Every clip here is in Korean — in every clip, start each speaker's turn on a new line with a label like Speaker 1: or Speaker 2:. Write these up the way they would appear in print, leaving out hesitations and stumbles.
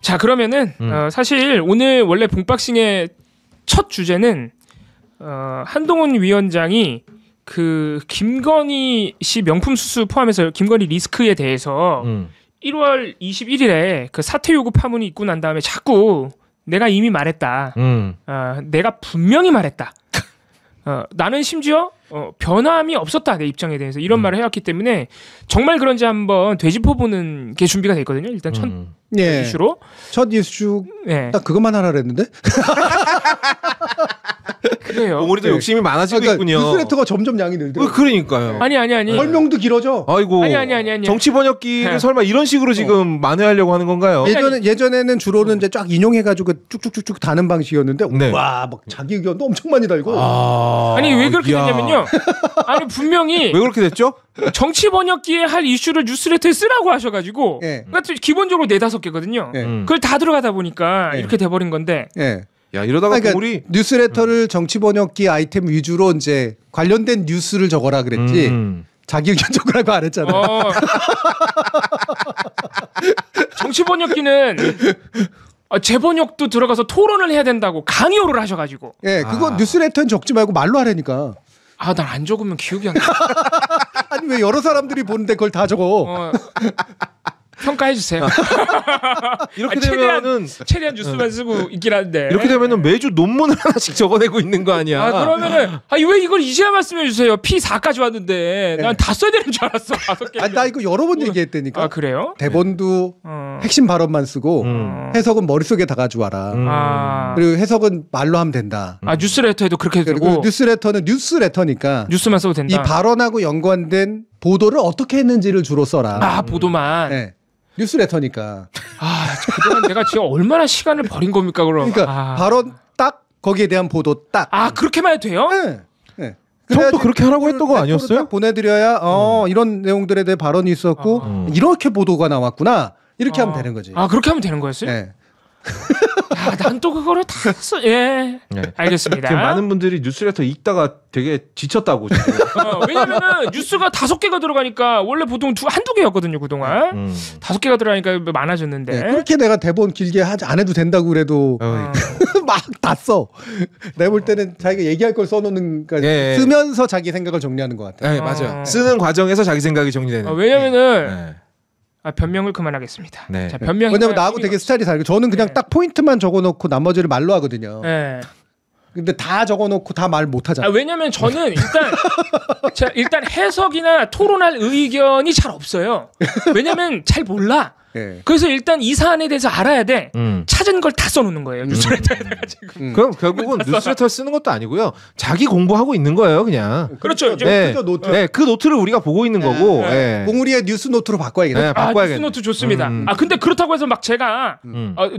Speaker 1: 자 그러면은 사실 오늘 원래 본박싱의 첫 주제는 한동훈 위원장이 그 김건희 씨 명품 수수 포함해서 김건희 리스크에 대해서 1월 21일에 그 사퇴 요구 파문이 있고 난 다음에 자꾸 내가 이미 말했다. 내가 분명히 말했다. 나는 심지어 변함이 없었다 내 입장에 대해서 이런 말을 해왔기 때문에 정말 그런지 한번 되짚어보는 게 준비가 돼 있거든요. 일단 첫 이슈로
Speaker 2: 첫 이슈 딱 그것만 하라 그랬는데
Speaker 1: 그래요.
Speaker 3: 우리도 욕심이 많아지고 있군요.
Speaker 2: 뉴스레터가 점점 양이 늘더라고요.
Speaker 3: 그러니까요.
Speaker 1: 아니
Speaker 2: 설명도 길어져.
Speaker 3: 아이고.
Speaker 1: 아니.
Speaker 3: 정치 번역기를 설마 이런 식으로 지금 만회하려고 하는 건가요?
Speaker 2: 예전에는 주로는 이제 쫙 인용해가지고 쭉쭉쭉쭉 다는 방식이었는데
Speaker 3: 네.
Speaker 2: 와 막 자기 의견도 엄청 많이 달고.
Speaker 1: 아니 왜 그렇게 됐냐면요. 아니 분명히
Speaker 3: 왜 그렇게 됐죠?
Speaker 1: 정치 번역기에 할 이슈를 뉴스레터에 쓰라고 하셔가지고 그러니까 기본적으로 4-5개거든요. 그걸 다 들어가다 보니까 이렇게 돼버린 건데.
Speaker 3: 야 이러다가
Speaker 2: 그러니까
Speaker 3: 우리
Speaker 2: 뉴스레터를 정치 번역기 아이템 위주로 이제 관련된 뉴스를 적어라 그랬지. 자기 의견 적으라고 안 했잖아.
Speaker 1: 정치 번역기는 재번역도 들어가서 토론을 해야 된다고 강요를 하셔가지고.
Speaker 2: 그건 뉴스레터는 적지 말고 말로 하라니까.
Speaker 1: 난 안 적으면 기억이 안 나.
Speaker 2: 아니 왜 여러 사람들이 보는데 그걸 다 적어?
Speaker 1: 평가해 주세요.
Speaker 3: 이렇게 되면은
Speaker 1: 최대한 뉴스만 쓰고 있긴 한데
Speaker 3: 이렇게 되면은 매주 논문을 하나씩 적어내고 있는 거 아니야?
Speaker 1: 그러면은 왜 이걸 이제야 말씀해 주세요? P4까지 왔는데 난 다 써야 되는 줄 알았어. 5개.
Speaker 2: 나 이거 여러 번 얘기했다니까.
Speaker 1: 그래요?
Speaker 2: 대본도 핵심 발언만 쓰고 해석은 머릿속에 다 가져와라. 그리고 해석은 말로 하면 된다.
Speaker 1: 뉴스레터에도 그렇게 되고
Speaker 2: 뉴스레터는 뉴스레터니까
Speaker 1: 뉴스만 써도 된다.
Speaker 2: 이 발언하고 연관된 보도를 어떻게 했는지를 주로 써라.
Speaker 1: 보도만.
Speaker 2: 뉴스레터니까.
Speaker 1: 그동안 내가 지금 얼마나 시간을 버린 겁니까 그럼.
Speaker 2: 그러니까 발언 딱 거기에 대한 보도 딱.
Speaker 1: 그렇게만 해도 돼요?
Speaker 2: 네.
Speaker 3: 처음부터 그렇게 하라고 했던 거 아니었어요?
Speaker 2: 보내드려야 이런 내용들에 대해 발언이 있었고 이렇게 보도가 나왔구나 이렇게 하면 되는 거지.
Speaker 1: 그렇게 하면 되는 거였어요?
Speaker 2: 네.
Speaker 1: 난 또 그거를 다 했어. 알겠습니다.
Speaker 3: 많은 분들이 뉴스레터 읽다가 되게 지쳤다고.
Speaker 1: 왜냐면은 뉴스가 5개가 들어가니까 원래 보통 한두 개였거든요 그동안. 5개가 들어가니까 많아졌는데.
Speaker 2: 그렇게 내가 대본 길게 안 해도 된다고 그래도 막 다 써. 내가 볼 때는 자기가 얘기할 걸 써놓는 쓰면서 자기 생각을 정리하는 것 같아.
Speaker 3: 네, 맞아요. 쓰는 과정에서 자기 생각이 정리되는.
Speaker 1: 왜냐면은 변명을 그만하겠습니다.
Speaker 3: 네.
Speaker 1: 자, 변명.
Speaker 2: 왜냐면 나하고 되게 스타일이 다르고 저는 그냥 딱 포인트만 적어놓고 나머지를 말로 하거든요. 근데 다 적어놓고 다 말 못하잖아.
Speaker 1: 왜냐면 저는 일단 해석이나 토론할 의견이 잘 없어요. 왜냐면 잘 몰라. 그래서 일단 이 사안에 대해서 알아야 돼. 찾은 걸 다 써놓는 거예요. 뉴스레터에다가 지금.
Speaker 3: 그럼 결국은 뉴스레터 쓰는 것도 아니고요. 자기 공부하고 있는 거예요, 그냥.
Speaker 1: 그렇죠.
Speaker 2: 노트.
Speaker 3: 그 노트를 우리가 보고 있는 거고.
Speaker 2: 봉우리의 뉴스 노트로 바꿔야겠네.
Speaker 3: 바꿔야겠네.
Speaker 1: 뉴스 노트 좋습니다. 근데 그렇다고 해서 막 제가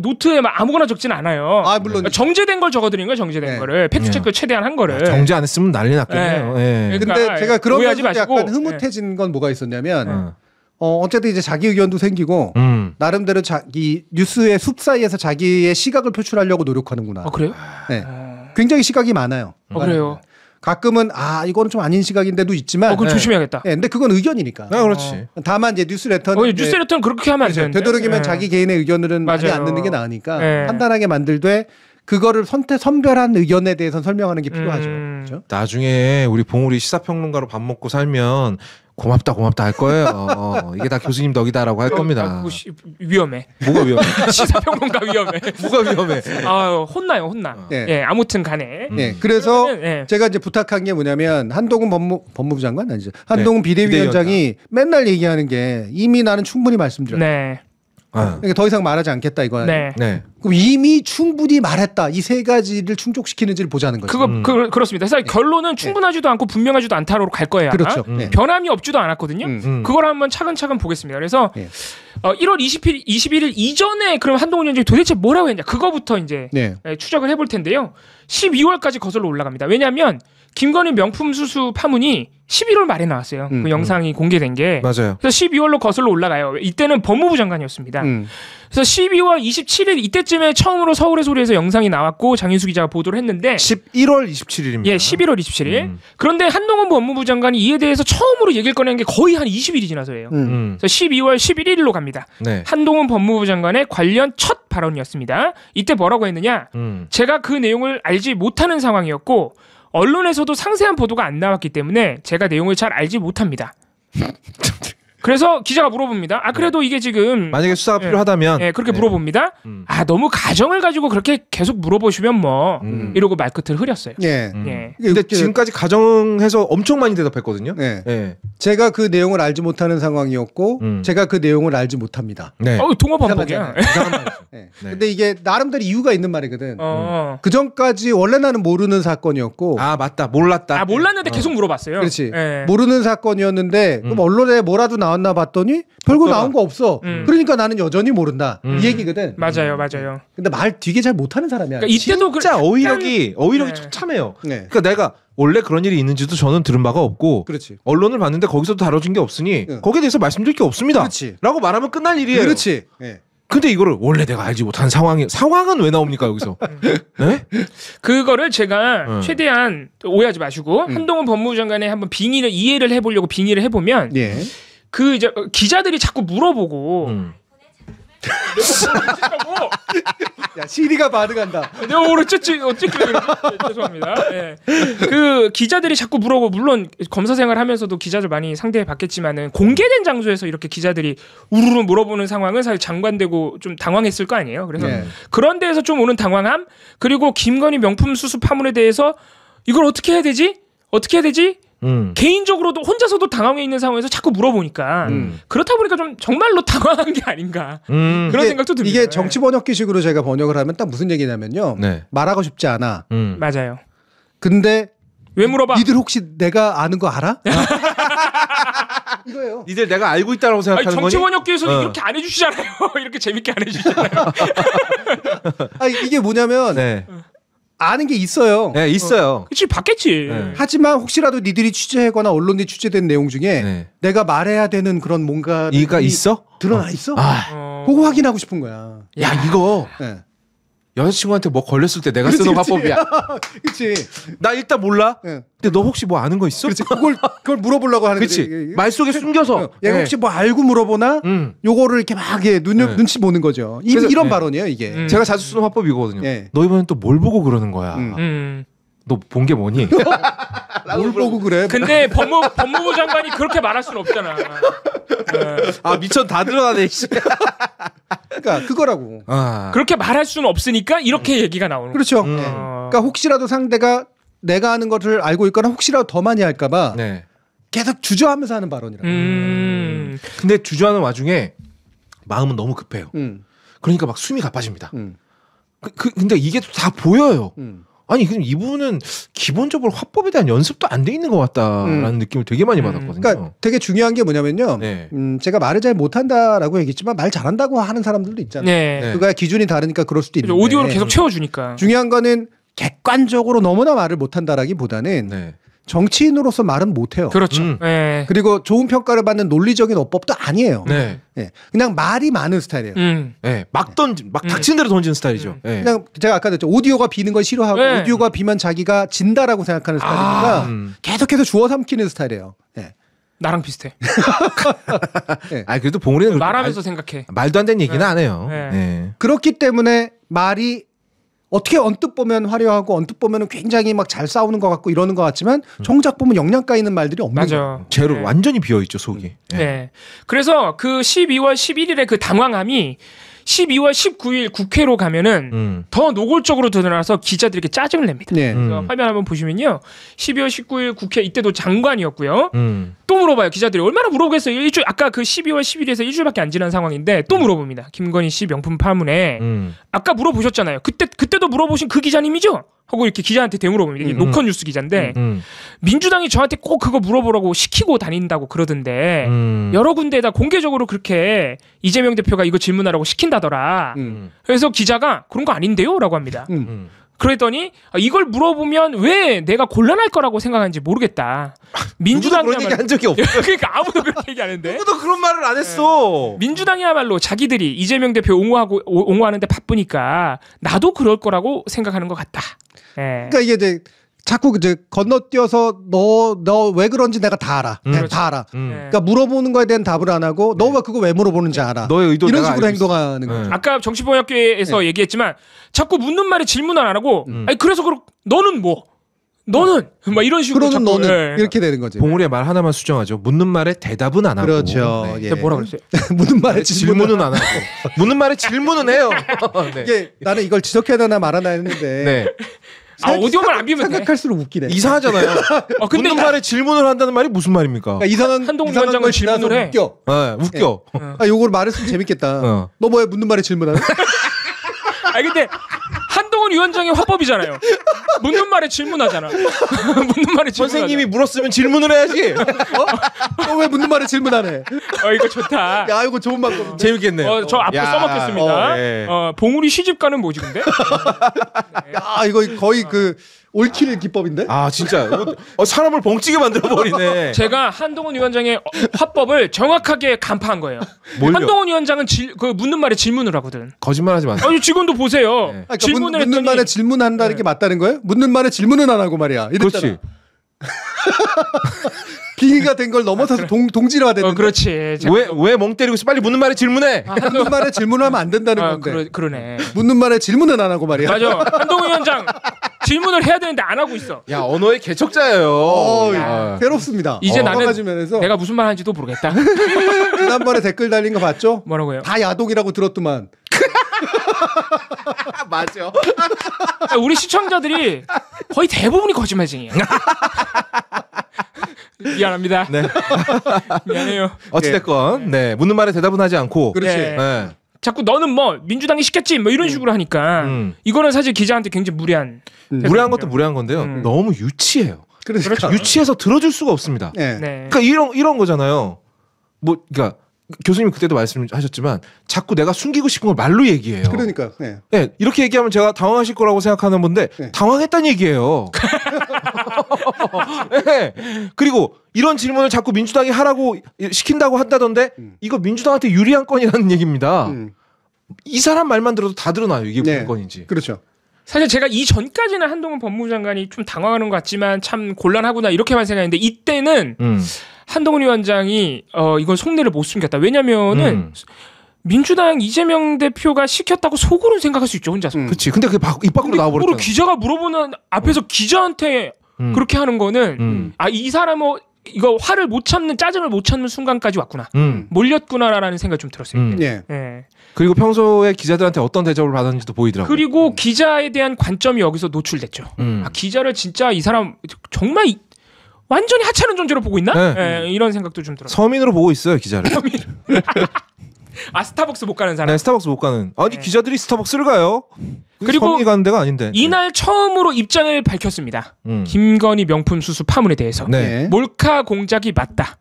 Speaker 1: 노트에 막 아무거나 적진 않아요.
Speaker 2: 물론
Speaker 1: 정제된 걸 적어드린 거예요. 정제된 거를 팩트 체크 최대한 한 거를.
Speaker 3: 정제 안 했으면 난리 났겠네요.
Speaker 1: 그러니까
Speaker 2: 근데 제가 그러면서
Speaker 1: 마시고.
Speaker 2: 약간 흐뭇해진 건 뭐가 있었냐면. 어쨌든 이제 자기 의견도 생기고 나름대로 자기 뉴스의 숲 사이에서 자기의 시각을 표출하려고 노력하는구나.
Speaker 1: 그래요?
Speaker 2: 네, 굉장히 시각이 많아요.
Speaker 1: 그래요.
Speaker 2: 가끔은 이거는 좀 아닌 시각인데도 있지만.
Speaker 1: 그건 조심해야겠다.
Speaker 2: 근데 그건 의견이니까.
Speaker 3: 그렇지.
Speaker 2: 다만 이제 뉴스레터는
Speaker 1: 뉴스레터는 그렇게 하면 안 되는데.
Speaker 2: 되도록이면 자기 개인의 의견을 많이 안 넣는 게 나으니까 판단하게 만들되. 그거를 선별한 의견에 대해서 설명하는 게 필요하죠. 그렇죠?
Speaker 3: 나중에 우리 봉우리 시사평론가로 밥 먹고 살면 고맙다 할 거예요. 이게 다 교수님 덕이다라고 할 겁니다.
Speaker 1: 위험해.
Speaker 3: 뭐가 위험해?
Speaker 1: 시사평론가 위험해.
Speaker 3: 뭐가 위험해?
Speaker 1: 혼나. 아무튼 간에.
Speaker 2: 그래서 제가 이제 부탁한 게 뭐냐면 한동훈 법무부 장관 아니죠? 한동훈 비대위원장이 맨날 얘기하는 게 이미 나는 충분히 말씀드렸다. 그러니까 더 이상 말하지 않겠다 이거. 그럼 이미 충분히 말했다. 이 세 가지를 충족시키는지를 보자는 거죠.
Speaker 1: 그렇습니다. 그래서 결론은 충분하지도 않고 분명하지도 않다로 갈 거예요.
Speaker 2: 그렇죠.
Speaker 1: 변함이 없지도 않았거든요. 그걸 한번 차근차근 보겠습니다. 그래서 1월 21일 이전에 그럼 한동훈 위원장이 도대체 뭐라고 했냐 그거부터 이제 추적을 해볼 텐데요. 12월까지 거슬러 올라갑니다. 왜냐하면 김건희 명품 수수 파문이 11월 말에 나왔어요. 그 영상이 공개된 게.
Speaker 3: 맞아요.
Speaker 1: 그래서 12월로 거슬러 올라가요. 이때는 법무부 장관이었습니다. 그래서 12월 27일 이때쯤에 처음으로 서울의 소리에서 영상이 나왔고 장윤수 기자가 보도를 했는데
Speaker 3: 11월 27일입니다.
Speaker 1: 예, 11월 27일. 그런데 한동훈 법무부 장관이 이에 대해서 처음으로 얘기를 꺼낸 게 거의 한 20일이 지나서예요. 그래서 12월 11일로 갑니다.
Speaker 3: 네.
Speaker 1: 한동훈 법무부 장관의 관련 첫 발언이었습니다. 이때 뭐라고 했느냐? 제가 그 내용을 알지 못하는 상황이었고 언론에서도 상세한 보도가 안 나왔기 때문에 제가 내용을 잘 알지 못합니다. 그래서 기자가 물어봅니다. 아 그래도 이게 지금
Speaker 3: 만약에 수사가 필요하다면
Speaker 1: 그렇게 물어봅니다. 아 너무 가정을 가지고 그렇게 계속 물어보시면 뭐 이러고 말끝을 흐렸어요.
Speaker 3: 근데 지금까지 가정해서 엄청 많이 대답했거든요.
Speaker 2: 제가 그 내용을 알지 못하는 상황이었고 제가 그 내용을 알지 못합니다.
Speaker 1: 동어 반복이야.
Speaker 2: 근데 이게 나름대로 이유가 있는 말이거든. 그 전까지 원래 나는 모르는 사건이었고
Speaker 3: 아 맞다 몰랐다.
Speaker 1: 아 몰랐는데 계속 물어봤어요.
Speaker 2: 그렇지. 모르는 사건이었는데 그럼 언론에 뭐라도 나왔나 봤더니 별거 나온 거 없어. 그러니까 나는 여전히 모른다. 이 얘기거든.
Speaker 1: 맞아요.
Speaker 2: 근데 말 되게 잘 못하는 사람이야.
Speaker 1: 그러니까 이때도
Speaker 3: 진짜 어휘력이 참해요. 그러니까 내가 원래 그런 일이 있는지도 저는 들은 바가 없고
Speaker 2: 그렇지.
Speaker 3: 언론을 봤는데 거기서도 다뤄진 게 없으니 거기에 대해서 말씀드릴 게 없습니다.
Speaker 2: 그렇지.
Speaker 3: 라고 말하면 끝날 일이에요.
Speaker 2: 그렇지.
Speaker 3: 근데 이거를 원래 내가 알지 못한 상황은 왜 나옵니까 여기서? 네?
Speaker 1: 그거를 제가 최대한 오해하지 마시고 한동훈 법무부 장관의 한번 이해를 해보려고 빙의를 해보면 그 이제 기자들이 자꾸 물어보고
Speaker 2: 야 시리가 반응한다.
Speaker 1: 내가 오늘 어쨌지 죄송합니다. 그 기자들이 자꾸 물어보고 물론 검사 생활하면서도 기자들 많이 상대해 봤겠지만은 공개된 장소에서 이렇게 기자들이 우르르 물어보는 상황은 사실 장관되고 좀 당황했을 거 아니에요. 그래서 그런 데에서 좀 오는 당황함 그리고 김건희 명품 수수 파문에 대해서 이걸 어떻게 해야 되지? 개인적으로도 혼자서도 당황해 있는 상황에서 자꾸 물어보니까 그렇다 보니까 좀 정말로 당황한 게 아닌가 그런 생각도 듭니다.
Speaker 2: 이게 정치 번역기식으로 제가 번역을 하면 딱 무슨 얘기냐면요. 말하고 싶지 않아.
Speaker 1: 맞아요.
Speaker 2: 근데
Speaker 1: 왜 물어봐?
Speaker 2: 니들 혹시 내가 아는 거 알아? 이거예요.
Speaker 3: 니들 내가 알고 있다고 생각하는 거니?
Speaker 1: 정치 번역기에서는 이렇게 안 해주시잖아요. 이렇게 재밌게 안 해주시잖아요.
Speaker 2: 이게 뭐냐면 아는 게 있어요.
Speaker 3: 네, 있어요.
Speaker 1: 그치, 봤겠지.
Speaker 2: 하지만 혹시라도 니들이 취재하거나 언론이 취재된 내용 중에 내가 말해야 되는 그런 뭔가
Speaker 3: 이가 있어?
Speaker 2: 드러나 있어? 그거 확인하고 싶은 거야.
Speaker 3: 야, 이거 여자친구한테 뭐 걸렸을 때 내가 쓰는 화법이야.
Speaker 2: 그치.
Speaker 3: 나 일단 몰라. 근데 너 혹시 뭐 아는 거 있어?
Speaker 2: 그렇지. 그걸 물어보려고 하는 거지.
Speaker 3: 그치. 말 속에 숨겨서.
Speaker 2: 얘가 혹시 뭐 알고 물어보나? 요거를 이렇게 막 눈치 보는 거죠. 이런 발언이에요, 이게.
Speaker 3: 제가 자주 쓰는 화법이 이거거든요. 너 이번엔 또 뭘 보고 그러는 거야? 너 본 게 뭐니?
Speaker 2: 뭘 보고 그래?
Speaker 1: 근데 법무부 장관이 그렇게 말할 수는 없잖아.
Speaker 3: 아 미천 다 드러나네.
Speaker 2: 그러니까 그거라고.
Speaker 1: 그렇게 말할 수는 없으니까 이렇게 얘기가 나오는 거죠.
Speaker 2: 그렇죠. 그러니까 혹시라도 상대가 내가 아는 것을 알고 있거나 혹시라도 더 많이 할까봐 계속 주저하면서 하는 발언이라고.
Speaker 3: 근데 주저하는 와중에 마음은 너무 급해요. 그러니까 막 숨이 가빠집니다. 근데 이게 다 보여요. 아니 그럼 이분은 기본적으로 화법에 대한 연습도 안 돼 있는 것 같다라는 느낌을 되게 많이 받았거든요.
Speaker 2: 그러니까 되게 중요한 게 뭐냐면요. 제가 말을 잘 못한다라고 얘기했지만 말 잘한다고 하는 사람들도 있잖아요. 그거야 기준이 다르니까 그럴 수도 있는데.
Speaker 1: 오디오를 계속 채워주니까.
Speaker 2: 중요한 거는 객관적으로 너무나 말을 못한다라기보다는 정치인으로서 말은 못해요.
Speaker 1: 그렇죠.
Speaker 2: 그리고 좋은 평가를 받는 논리적인 어법도 아니에요. 그냥 말이 많은 스타일이에요.
Speaker 3: 막 닥친 대로 던지는 스타일이죠.
Speaker 2: 그냥 제가 아까 했죠. 오디오가 비는 걸 싫어하고 오디오가 비면 자기가 진다라고 생각하는 스타일이니까 계속해서 주워 삼키는 스타일이에요.
Speaker 1: 나랑 비슷해.
Speaker 3: 그래도 봉우리는
Speaker 1: 말하면서 생각해.
Speaker 3: 말도 안 되는 얘기는 안 해요.
Speaker 2: 그렇기 때문에 말이 어떻게 언뜻 보면 화려하고 언뜻 보면 굉장히 막 잘 싸우는 것 같고 이러는 것 같지만 정작 보면 영양가 있는 말들이 없는 거예요.
Speaker 3: 제로 완전히 비어있죠 속이.
Speaker 1: 그래서 그 12월 11일에 그 당황함이 12월 19일 국회로 가면은 더 노골적으로 드러나서 기자들에게 짜증을 냅니다. 화면 한번 보시면요. 12월 19일 국회 이때도 장관이었고요. 또 물어봐요. 기자들이 얼마나 물어보겠어요. 일주일 아까 그 12월 10일에서 일주일밖에 안 지난 상황인데 또 물어봅니다. 김건희 씨 명품 파문에 아까 물어보셨잖아요. 그때도 물어보신 그 기자님이죠? 하고 이렇게 기자한테 대물어봅니다. 이게 노컷 뉴스 기자인데 민주당이 저한테 꼭 그거 물어보라고 시키고 다닌다고 그러던데 여러 군데에다 공개적으로 그렇게 이재명 대표가 이거 질문하라고 시킨다더라. 그래서 기자가 그런 거 아닌데요? 라고 합니다. 그랬더니 이걸 물어보면 왜 내가 곤란할 거라고 생각하는지 모르겠다.
Speaker 3: 민주당 그런 얘기 한 적이 없어.
Speaker 1: 그러니까 아무도 그렇게 얘기 안 했는데.
Speaker 3: 누구도 그런 말을 안 했어.
Speaker 1: 민주당이야말로 자기들이 이재명 대표 옹호하는데 바쁘니까 나도 그럴 거라고 생각하는 것 같다.
Speaker 2: 그러니까 이게 이제 자꾸 이제 건너뛰어서 너 왜 그런지 내가 다 알아. 다 알아. 그러니까 물어보는 거에 대한 답을 안 하고 너가 그거 왜 물어보는지 알아.
Speaker 3: 너의 의도
Speaker 2: 이런 식으로 행동하는 거죠.
Speaker 1: 아까 정치봉약교회에서 얘기했지만 자꾸 묻는 말에 질문을 안 하고 아니 그래서 너는 뭐? 너는 막 이런 식으로
Speaker 2: 그러는 너는 이렇게 되는 거지.
Speaker 3: 봉우리의 말 하나만 수정하죠. 묻는 말에 대답은 안 하고.
Speaker 2: 그렇죠.
Speaker 1: 예. 뭐라 그랬어요?
Speaker 2: 묻는 말에
Speaker 3: 질문은 안 하고. 묻는 말에 질문은 해요.
Speaker 2: 네. 이게 나는 이걸 지적해야 되나 말아나 했는데.
Speaker 3: 네.
Speaker 1: 오디오만 안 비우면
Speaker 2: 생각할수록 웃기네.
Speaker 3: 이상하잖아요. 근데 묻는 말에 질문을 한다는 말이 무슨 말입니까?
Speaker 2: 그러니까 이상한
Speaker 1: 한동훈 위원장을 질문을 해.
Speaker 2: 웃겨.
Speaker 3: 네, 웃겨.
Speaker 2: 요걸 말했으면 재밌겠다. 너 뭐야 묻는 말에 질문하는?
Speaker 1: 근데 한동훈 위원장의 화법이잖아요. 묻는 말에 질문하잖아. 묻는 말에
Speaker 3: 선생님이 물었으면 질문을 해야지.
Speaker 2: 너 왜 묻는 말에 질문하네?
Speaker 1: 이거 좋다.
Speaker 2: 야, 이거 좋은 방법.
Speaker 3: 재밌겠네요.
Speaker 1: 저 앞으로 써먹겠습니다. 봉우리 시집가는 뭐지 근데?
Speaker 2: 야, 이거 거의 그 올킬 기법인데?
Speaker 3: 진짜 사람을 벙찌게 만들어 버리네.
Speaker 1: 제가 한동훈 위원장의 화법을 정확하게 간파한 거예요.
Speaker 3: 뭘요?
Speaker 1: 한동훈 위원장은 그 묻는 말에 질문을 하거든.
Speaker 3: 거짓말하지 마세요.
Speaker 1: 지금도 보세요.
Speaker 2: 그러니까 질문을 묻는 말에 질문한다는 게 맞다는 거예요? 묻는 말에 질문은 안 하고 말이야. 이랬잖아.
Speaker 3: 그렇지.
Speaker 2: 빙의가 된 걸 넘어서서 동질화 됐는데.
Speaker 1: 그렇지.
Speaker 3: 왜 멍 때리고 있어? 빨리 묻는 말에 질문해.
Speaker 2: 묻는 말에 질문하면 안 된다는 건데.
Speaker 1: 그러네.
Speaker 2: 묻는 말에 질문은 안 하고 말이야.
Speaker 1: 맞아. 한동훈 위원장 질문을 해야 되는데 안 하고 있어.
Speaker 3: 야, 언어의 개척자예요.
Speaker 2: 괴롭습니다.
Speaker 1: 이제 나는
Speaker 2: 면에서
Speaker 1: 내가 무슨 말 하는지도 모르겠다.
Speaker 2: 지난번에 댓글 달린 거 봤죠?
Speaker 1: 뭐라고요?
Speaker 2: 다 야동이라고 들었더만.
Speaker 3: 맞아.
Speaker 1: 우리 시청자들이 거의 대부분이 거짓말쟁이야. 미안합니다.
Speaker 3: 네.
Speaker 1: 미안해요.
Speaker 3: 어찌됐건 묻는 말에 대답은 하지 않고.
Speaker 2: 그렇지.
Speaker 3: 네.
Speaker 1: 자꾸 너는 뭐 민주당이 시켰지 뭐 이런 식으로 하니까 이거는 사실 기자한테 굉장히 무리한
Speaker 3: 것도 무리한 건데요. 너무 유치해요.
Speaker 2: 그렇죠.
Speaker 3: 유치해서 들어줄 수가 없습니다.
Speaker 2: 네.
Speaker 3: 그러니까 이런 거잖아요. 그러니까 교수님 그때도 말씀하셨지만 자꾸 내가 숨기고 싶은 걸 말로 얘기해요.
Speaker 2: 그러니까.
Speaker 3: 네, 이렇게 얘기하면 제가 당황하실 거라고 생각하는 건데 당황했다는 얘기예요. 네. 그리고 이런 질문을 자꾸 민주당이 하라고 시킨다고 한다던데 이거 민주당한테 유리한 건이라는 얘기입니다. 이 사람 말만 들어도 다 드러나요. 이게 무슨 건인지.
Speaker 2: 그렇죠.
Speaker 1: 사실 제가 이 전까지는 한동훈 법무부 장관이 좀 당황하는 것 같지만 참 곤란하구나 이렇게만 생각했는데 이때는 한동훈 위원장이 이건 속내를 못 숨겼다. 왜냐면은 민주당 이재명 대표가 시켰다고 속으로 생각할 수 있죠, 혼자서.
Speaker 3: 그렇지. 근데 그게 입 밖으로 나와버렸잖아.
Speaker 1: 기자가 물어보는 앞에서 기자한테 그렇게 하는 거는 이 사람은 이거 화를 못 참는 짜증을 못 참는 순간까지 왔구나. 몰렸구나라는 생각이 좀 들었어요.
Speaker 2: 예.
Speaker 3: 그리고 평소에 기자들한테 어떤 대접을 받았는지도 보이더라고요.
Speaker 1: 그리고 기자에 대한 관점이 여기서 노출됐죠. 기자를 진짜 이 사람 정말 완전히 하찮은 존재로 보고 있나? 이런 생각도 좀 들었어요.
Speaker 3: 서민으로 보고 있어요, 기자를.
Speaker 1: 스타벅스 못 가는 사람.
Speaker 3: 네, 스타벅스 못 가는. 기자들이 스타벅스를 가요.
Speaker 1: 그리고
Speaker 3: 서민이 가는 데가 아닌데.
Speaker 1: 이날 처음으로 입장을 밝혔습니다. 김건희 명품 수수 파문에 대해서.
Speaker 3: 네.
Speaker 1: 몰카 공작이 맞다.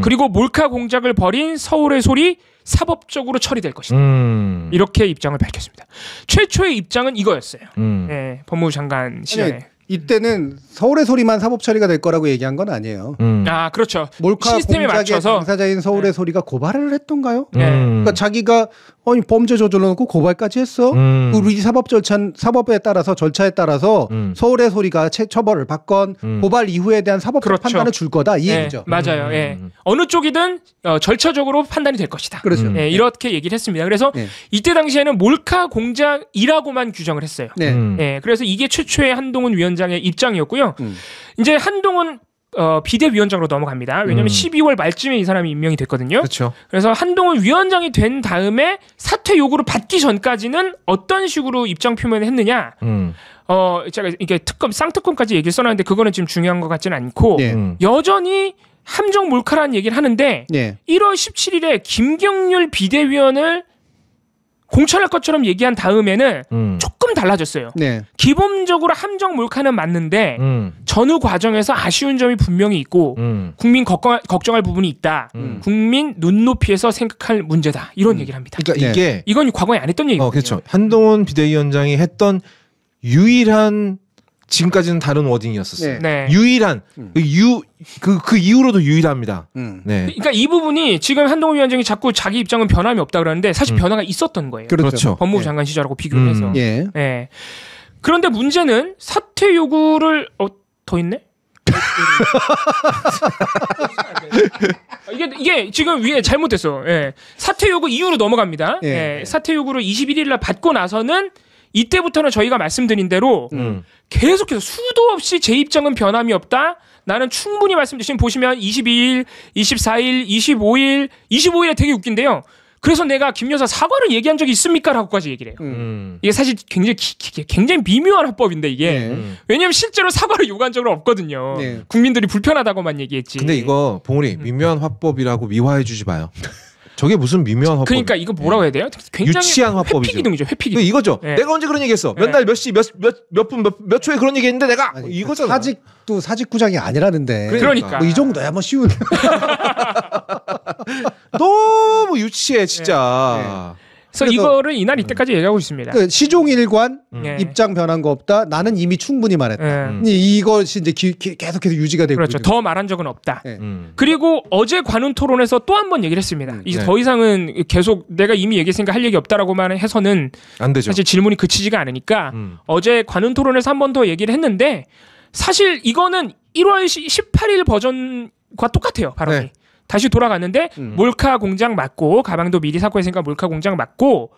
Speaker 1: 그리고 몰카 공작을 벌인 서울의 소리 사법적으로 처리될 것이다. 이렇게 입장을 밝혔습니다. 최초의 입장은 이거였어요. 법무부 장관 시절에.
Speaker 2: 이때는 서울의 소리만 사법 처리가 될 거라고 얘기한 건 아니에요.
Speaker 1: 그렇죠.
Speaker 2: 몰카
Speaker 1: 시스템에
Speaker 2: 공작의
Speaker 1: 맞춰서
Speaker 2: 당사자인 서울의 소리가 고발을 했던가요?
Speaker 1: 그러니까
Speaker 2: 자기가 범죄 저질러놓고 고발까지 했어. 우리 사법에 따라서 절차에 따라서 서울의 소리가 처벌을 받건 고발 이후에 대한 사법적 판단을 줄 거다 이 얘기죠.
Speaker 1: 맞아요. 어느 쪽이든 절차적으로 판단이 될 것이다.
Speaker 2: 그렇죠.
Speaker 1: 이렇게 얘기를 했습니다. 그래서 이때 당시에는 몰카 공작이라고만 규정을 했어요. 그래서 이게 최초의 한동훈 위원장의 입장이었고요. 이제 한동훈 비대위원장으로 넘어갑니다. 왜냐하면 12월 말쯤에 이 사람이 임명이 됐거든요.
Speaker 3: 그렇죠.
Speaker 1: 그래서 한동훈 위원장이 된 다음에 사퇴 요구를 받기 전까지는 어떤 식으로 입장 표명을 했느냐. 제가 이게 쌍특검까지 얘기를 써놨는데 그거는 지금 중요한 것 같지는 않고 여전히 함정 몰카라는 얘기를 하는데 1월 17일에 김경률 비대위원을 공천할 것처럼 얘기한 다음에는 조금 달라졌어요. 기본적으로 함정 몰카는 맞는데 전후 과정에서 아쉬운 점이 분명히 있고 국민 걱정할 부분이 있다. 국민 눈높이에서 생각할 문제다. 이런 얘기를 합니다.
Speaker 3: 그러니까 이건
Speaker 1: 과거에 안 했던 얘기거든요.
Speaker 3: 그렇죠. 한동훈 비대위원장이 했던 유일한 지금까지는 다른 워딩이었었어요.
Speaker 1: 네.
Speaker 3: 유일한 그 이후로도 유일합니다.
Speaker 1: 네. 그러니까 이 부분이 지금 한동훈 위원장이 자꾸 자기 입장은 변함이 없다 그러는데 사실 변화가 있었던 거예요.
Speaker 3: 그렇죠.
Speaker 1: 법무부 장관 시절하고 비교를 해서.
Speaker 2: 예.
Speaker 1: 네. 그런데 문제는 사퇴 요구를 더 있네? 이게 지금 위에 잘못됐어. 예. 사퇴 요구 이후로 넘어갑니다. 예. 사퇴 요구를 21일 날 받고 나서는 이때부터는 저희가 말씀드린 대로 계속해서 수도 없이 제 입장은 변함이 없다. 나는 충분히 말씀드리면 보시면 22일, 24일, 25일에 되게 웃긴데요. 그래서 내가 김 여사 사과를 얘기한 적이 있습니까? 라고까지 얘기를 해요. 이게 사실 굉장히 미묘한 합법인데 이게. 왜냐면 실제로 사과를 요구한 적은 없거든요. 국민들이 불편하다고만 얘기했지.
Speaker 3: 근데 이거 봉우리 미묘한 화법이라고 미화해 주지 마요. 저게 무슨 미묘한 화법?
Speaker 1: 그러니까 이거 뭐라고 해야 돼요? 굉장히
Speaker 3: 유치한 화법이죠.
Speaker 1: 회피기둥이죠. 회피기둥.
Speaker 3: 이거죠. 내가 언제 그런 얘기했어? 몇 날 몇 시 몇 분 몇 초에 그런 얘기했는데 내가 이거잖아.
Speaker 2: 사직도 사직구장이 아니라는데.
Speaker 1: 그러니까.
Speaker 2: 뭐 이 정도야 뭐 쉬운.
Speaker 3: 너무 유치해 진짜.
Speaker 1: 그래서 이거를 이날 이때까지 얘기하고 있습니다.
Speaker 2: 그 시종일관 입장 변한 거 없다. 나는 이미 충분히 말했다. 이것이 이제 계속해서 유지가 되고
Speaker 1: 그렇죠. 더 말한 적은 없다. 그리고 어제 관훈 토론에서 또 한 번 얘기를 했습니다. 이제 더 이상은 계속 내가 이미 얘기했으니까 할 얘기 없다라고만 해서는
Speaker 3: 안 되죠.
Speaker 1: 사실 질문이 그치지가 않으니까 어제 관훈 토론에서 한 번 더 얘기를 했는데 사실 이거는 1월 18일 버전과 똑같아요. 발언이. 다시 돌아갔는데 몰카 공장 맞고 가방도 미리 사고 했으니까 몰카 공장 맞고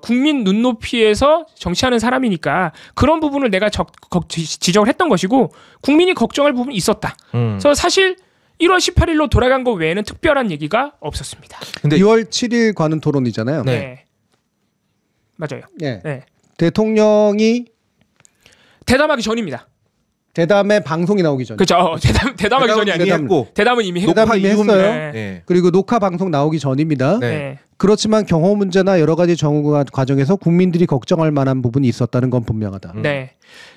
Speaker 1: 국민 눈높이에서 정치하는 사람이니까 그런 부분을 내가 지적을 했던 것이고 국민이 걱정할 부분이 있었다. 그래서 사실 1월 18일로 돌아간 거 외에는 특별한 얘기가 없었습니다.
Speaker 2: 근데 2월 7일 관훈 토론이잖아요.
Speaker 1: 네. 맞아요.
Speaker 2: 네.
Speaker 1: 네.
Speaker 2: 대통령이
Speaker 1: 대담하기 전입니다.
Speaker 2: 대담에 방송이 나오기 전.
Speaker 1: 그렇죠. 대담하기 전이 아니고 대담은 이미 했고.
Speaker 2: 대담 이미 했어요.
Speaker 1: 네.
Speaker 2: 그리고 녹화 방송 나오기 전입니다.
Speaker 1: 네.
Speaker 2: 그렇지만 경호 문제나 여러 가지 정부 과정에서 국민들이 걱정할 만한 부분이 있었다는 건 분명하다.
Speaker 1: 네.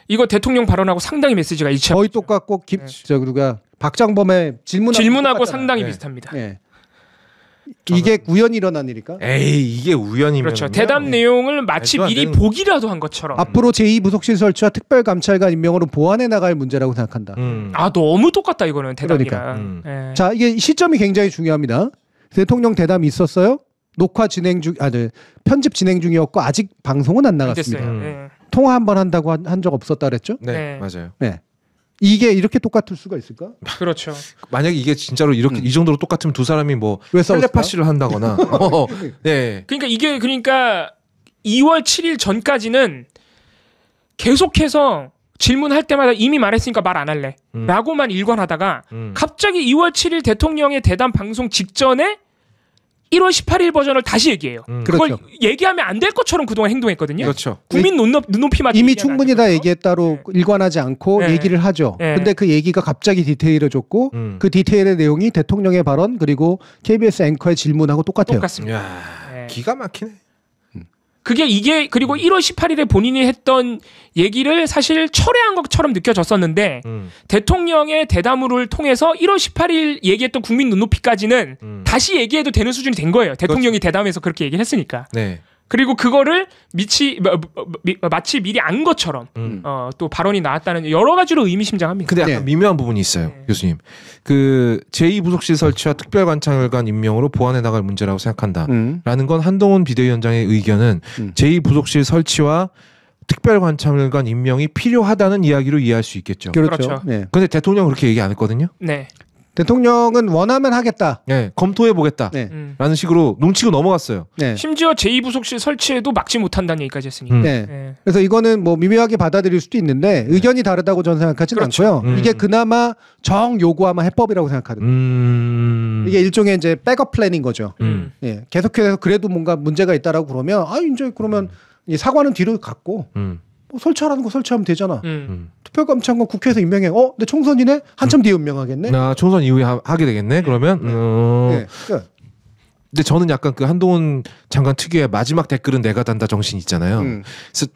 Speaker 1: 이거 대통령 발언하고 상당히 메시지가 일치하고
Speaker 2: 거의 똑같고 우리가 박장범의
Speaker 1: 질문하고 상당히 비슷합니다.
Speaker 2: 네. 이게 우연히 일어난 일일까?
Speaker 3: 에이 이게 우연이면
Speaker 1: 그렇죠. 대담 내용을 마치 미리 보기라도 한 것처럼.
Speaker 2: 앞으로 제2부속실 설치와 특별감찰관 임명으로 보완해 나갈 문제라고 생각한다.
Speaker 1: 아 너무 똑같다 이거는 대담이랑.
Speaker 2: 그러니까. 자 이게 시점이 굉장히 중요합니다. 대통령 대담이 있었어요. 녹화 진행 중, 편집 진행 중이었고 아직 방송은 안 나갔습니다. 통화 한번 한다고 한 적 없었다 그랬죠?
Speaker 3: 네, 맞아요.
Speaker 2: 네. 이게 이렇게 똑같을 수가 있을까?
Speaker 1: 그렇죠.
Speaker 3: 만약에 이게 진짜로 이렇게 이 정도로 똑같으면 두 사람이 뭐 텔레파시를 한다거나. 네.
Speaker 1: 그러니까 이게 2월 7일 전까지는 계속해서 질문할 때마다 이미 말했으니까 말 안 할래 라고만 일관하다가 갑자기 2월 7일 대통령의 대담 방송 직전에 1월 18일 버전을 다시 얘기해요. 그걸
Speaker 2: 그렇죠.
Speaker 1: 얘기하면 안 될 것처럼 그동안 행동했거든요.
Speaker 3: 그렇죠.
Speaker 1: 국민 눈높이만
Speaker 2: 이미 충분히 다 얘기했다로 일관하지 않고 얘기를 하죠. 근데 그 얘기가 갑자기 디테일해졌고 그 디테일의 내용이 대통령의 발언 그리고 KBS 앵커의 질문하고 똑같아요.
Speaker 1: 똑같습니다.
Speaker 3: 이야, 기가 막히네.
Speaker 1: 그리고 1월 18일에 본인이 했던 얘기를 사실 철회한 것처럼 느껴졌었는데 대통령의 대담을 통해서 1월 18일 얘기했던 국민 눈높이까지는 다시 얘기해도 되는 수준이 된 거예요. 대통령이 대담에서 그렇게 얘기를 했으니까.
Speaker 3: 네.
Speaker 1: 그리고 그거를 마치 미리 안 것처럼 또 발언이 나왔다는 여러 가지로 의미심장합니다.
Speaker 3: 근데 약간 미묘한 부분이 있어요. 교수님. 그 제2부속실 설치와 특별관찰관 임명으로 보완해 나갈 문제라고 생각한다. 라는 건 한동훈 비대위원장의 의견은 제2부속실 설치와 특별관찰관 임명이 필요하다는 이야기로 이해할 수 있겠죠.
Speaker 2: 그렇죠.
Speaker 3: 네. 근데 대통령은 그렇게 얘기 안 했거든요.
Speaker 1: 네.
Speaker 2: 대통령은 원하면 하겠다.
Speaker 3: 네, 검토해 보겠다. 네. 라는 식으로 농치고 넘어갔어요.
Speaker 1: 네. 심지어 제2부속실 설치에도 막지 못한다는 얘기까지 했으니까.
Speaker 2: 네. 그래서 이거는 뭐 미묘하게 받아들일 수도 있는데 의견이 다르다고 저는 생각하지는 않고요. 이게 그나마 정 요구하면 해법이라고 생각하거든요. 이게 일종의 이제 백업 플랜인 거죠. 예. 계속해서 그래도 뭔가 문제가 있다라고 그러면 이제 그러면 이 사과는 뒤로 갔고 뭐 설치하라는 거 설치하면 되잖아. 특별감찰관 국회에서 임명해. 근데 총선이네? 한참 뒤에 임명하겠네?
Speaker 3: 총선 이후에 하게 되겠네? 그러면?
Speaker 2: 네.
Speaker 3: 근데 저는 약간 그 한동훈 장관 특유의 마지막 댓글은 내가 단다 정신 있잖아요. 그래서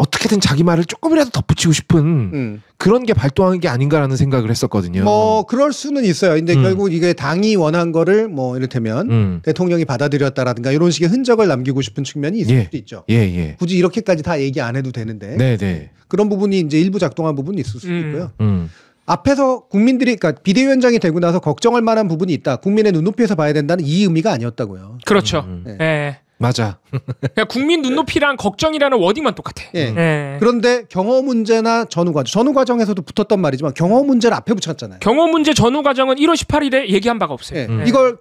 Speaker 3: 어떻게든 자기 말을 조금이라도 덧붙이고 싶은 그런 게 발동한 게 아닌가라는 생각을 했었거든요.
Speaker 2: 뭐 그럴 수는 있어요. 근데 결국 이게 당이 원한 거를 뭐 이를테면 대통령이 받아들였다라든가 이런 식의 흔적을 남기고 싶은 측면이 있을 수도 있죠. 굳이 이렇게까지 다 얘기 안 해도 되는데 그런 부분이 이제 일부 작동한 부분이 있을 수도 있고요. 앞에서 국민들이 그러니까 비대위원장이 되고 나서 걱정할 만한 부분이 있다. 국민의 눈높이에서 봐야 된다는 이 의미가 아니었다고요.
Speaker 1: 그렇죠. 네.
Speaker 3: 맞아.
Speaker 1: 그냥 국민 눈높이랑 걱정이라는 워딩만 똑같아.
Speaker 2: 그런데 경호 문제나 전후 과정에서도 붙었던 말이지만 경호 문제를 앞에 붙였잖아요.
Speaker 1: 경호 문제 전후 과정은 1월 18일에 얘기한 바가 없어요.
Speaker 2: 이걸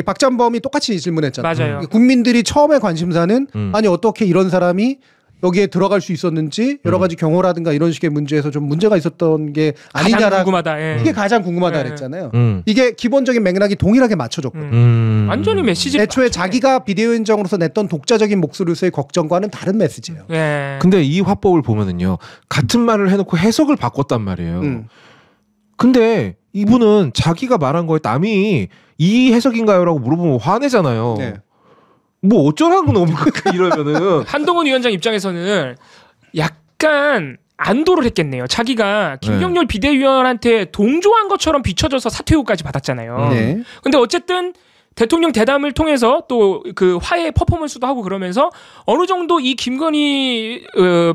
Speaker 2: 박찬범이 똑같이 질문했잖아요.
Speaker 1: 맞아요.
Speaker 2: 국민들이 처음에 관심사는 아니 어떻게 이런 사람이 여기에 들어갈 수 있었는지 여러 가지 경호라든가 이런 식의 문제에서 좀 문제가 있었던 게 아니냐라고
Speaker 1: 궁금하다.
Speaker 2: 이게 가장 궁금하다 그랬잖아요. 이게 기본적인 맥락이 동일하게 맞춰졌거든요.
Speaker 1: 완전히 메시지.
Speaker 2: 애초에 자기가 비대위원장으로서 냈던 독자적인 목소리로서의 걱정과는 다른 메시지예요.
Speaker 3: 근데 이 화법을 보면은요, 같은 말을 해놓고 해석을 바꿨단 말이에요. 근데 이분은 자기가 말한 거에 남이 이 해석인가요라고 물어보면 화내잖아요. 뭐 어쩌라고 너무 이러면은
Speaker 1: 한동훈 위원장 입장에서는 약간 안도를 했겠네요. 자기가 김경률 비대위원한테 동조한 것처럼 비춰져서 사퇴 요구까지 받았잖아요. 근데 어쨌든 대통령 대담을 통해서 또 그 화해 퍼포먼스도 하고 그러면서 어느 정도 이 김건희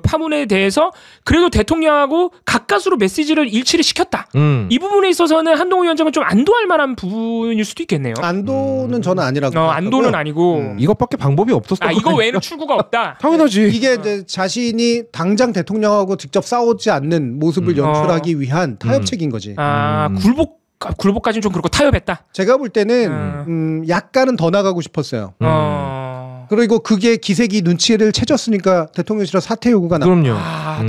Speaker 1: 파문에 대해서 그래도 대통령하고 가까스로 메시지를 일치를 시켰다. 이 부분에 있어서는 한동훈 위원장은 좀 안도할 만한 부분일 수도 있겠네요.
Speaker 2: 안도는 저는 아니라고.
Speaker 1: 안도는 아니고.
Speaker 3: 이것밖에 방법이 없었어.
Speaker 1: 이거 외에는 출구가 없다.
Speaker 3: 당연하지.
Speaker 2: 이게 이제 자신이 당장 대통령하고 직접 싸우지 않는 모습을 연출하기 위한 타협책인 거지.
Speaker 1: 굴복까지는 좀 그렇고 타협했다.
Speaker 2: 제가 볼 때는 약간은 더 나가고 싶었어요. 그리고 그게 기색이 눈치를 채졌으니까 대통령실에서 사퇴 요구가
Speaker 3: 그럼요.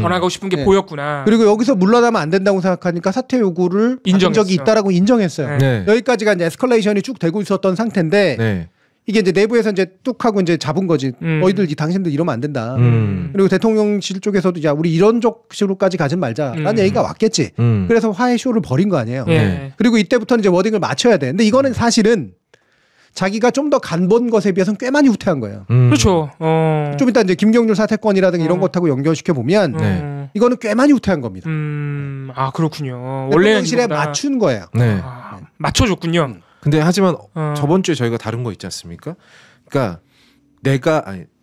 Speaker 1: 더 나가고 싶은 게 보였구나.
Speaker 2: 그리고 여기서 물러나면 안 된다고 생각하니까 사퇴 요구를 받은 적이 있다라고 인정했어요. 여기까지가 이제 에스컬레이션이 쭉 되고 있었던 상태인데 이게 이제 내부에서 이제 뚝 하고 이제 잡은 거지. 너희들 당신들 이러면 안 된다. 그리고 대통령실 쪽에서도 야 우리 이런 쪽으로까지 가지 말자라는 얘기가 왔겠지. 그래서 화해 쇼를 벌인 거 아니에요. 그리고 이때부터는 이제 워딩을 맞춰야 돼. 근데 이거는 사실은 자기가 좀 더 간본 것에 비해서는 꽤 많이 후퇴한 거예요.
Speaker 1: 그렇죠.
Speaker 2: 좀 이따 이제 김경률 사태권이라든가 이런 것하고 연결시켜 보면 이거는 꽤 많이 후퇴한 겁니다.
Speaker 1: 그렇군요.
Speaker 2: 대통령실에 맞춘 거예요.
Speaker 1: 맞춰줬군요.
Speaker 3: 근데 하지만 저번 주에 저희가 다룬 거 있지 않습니까? 그러니까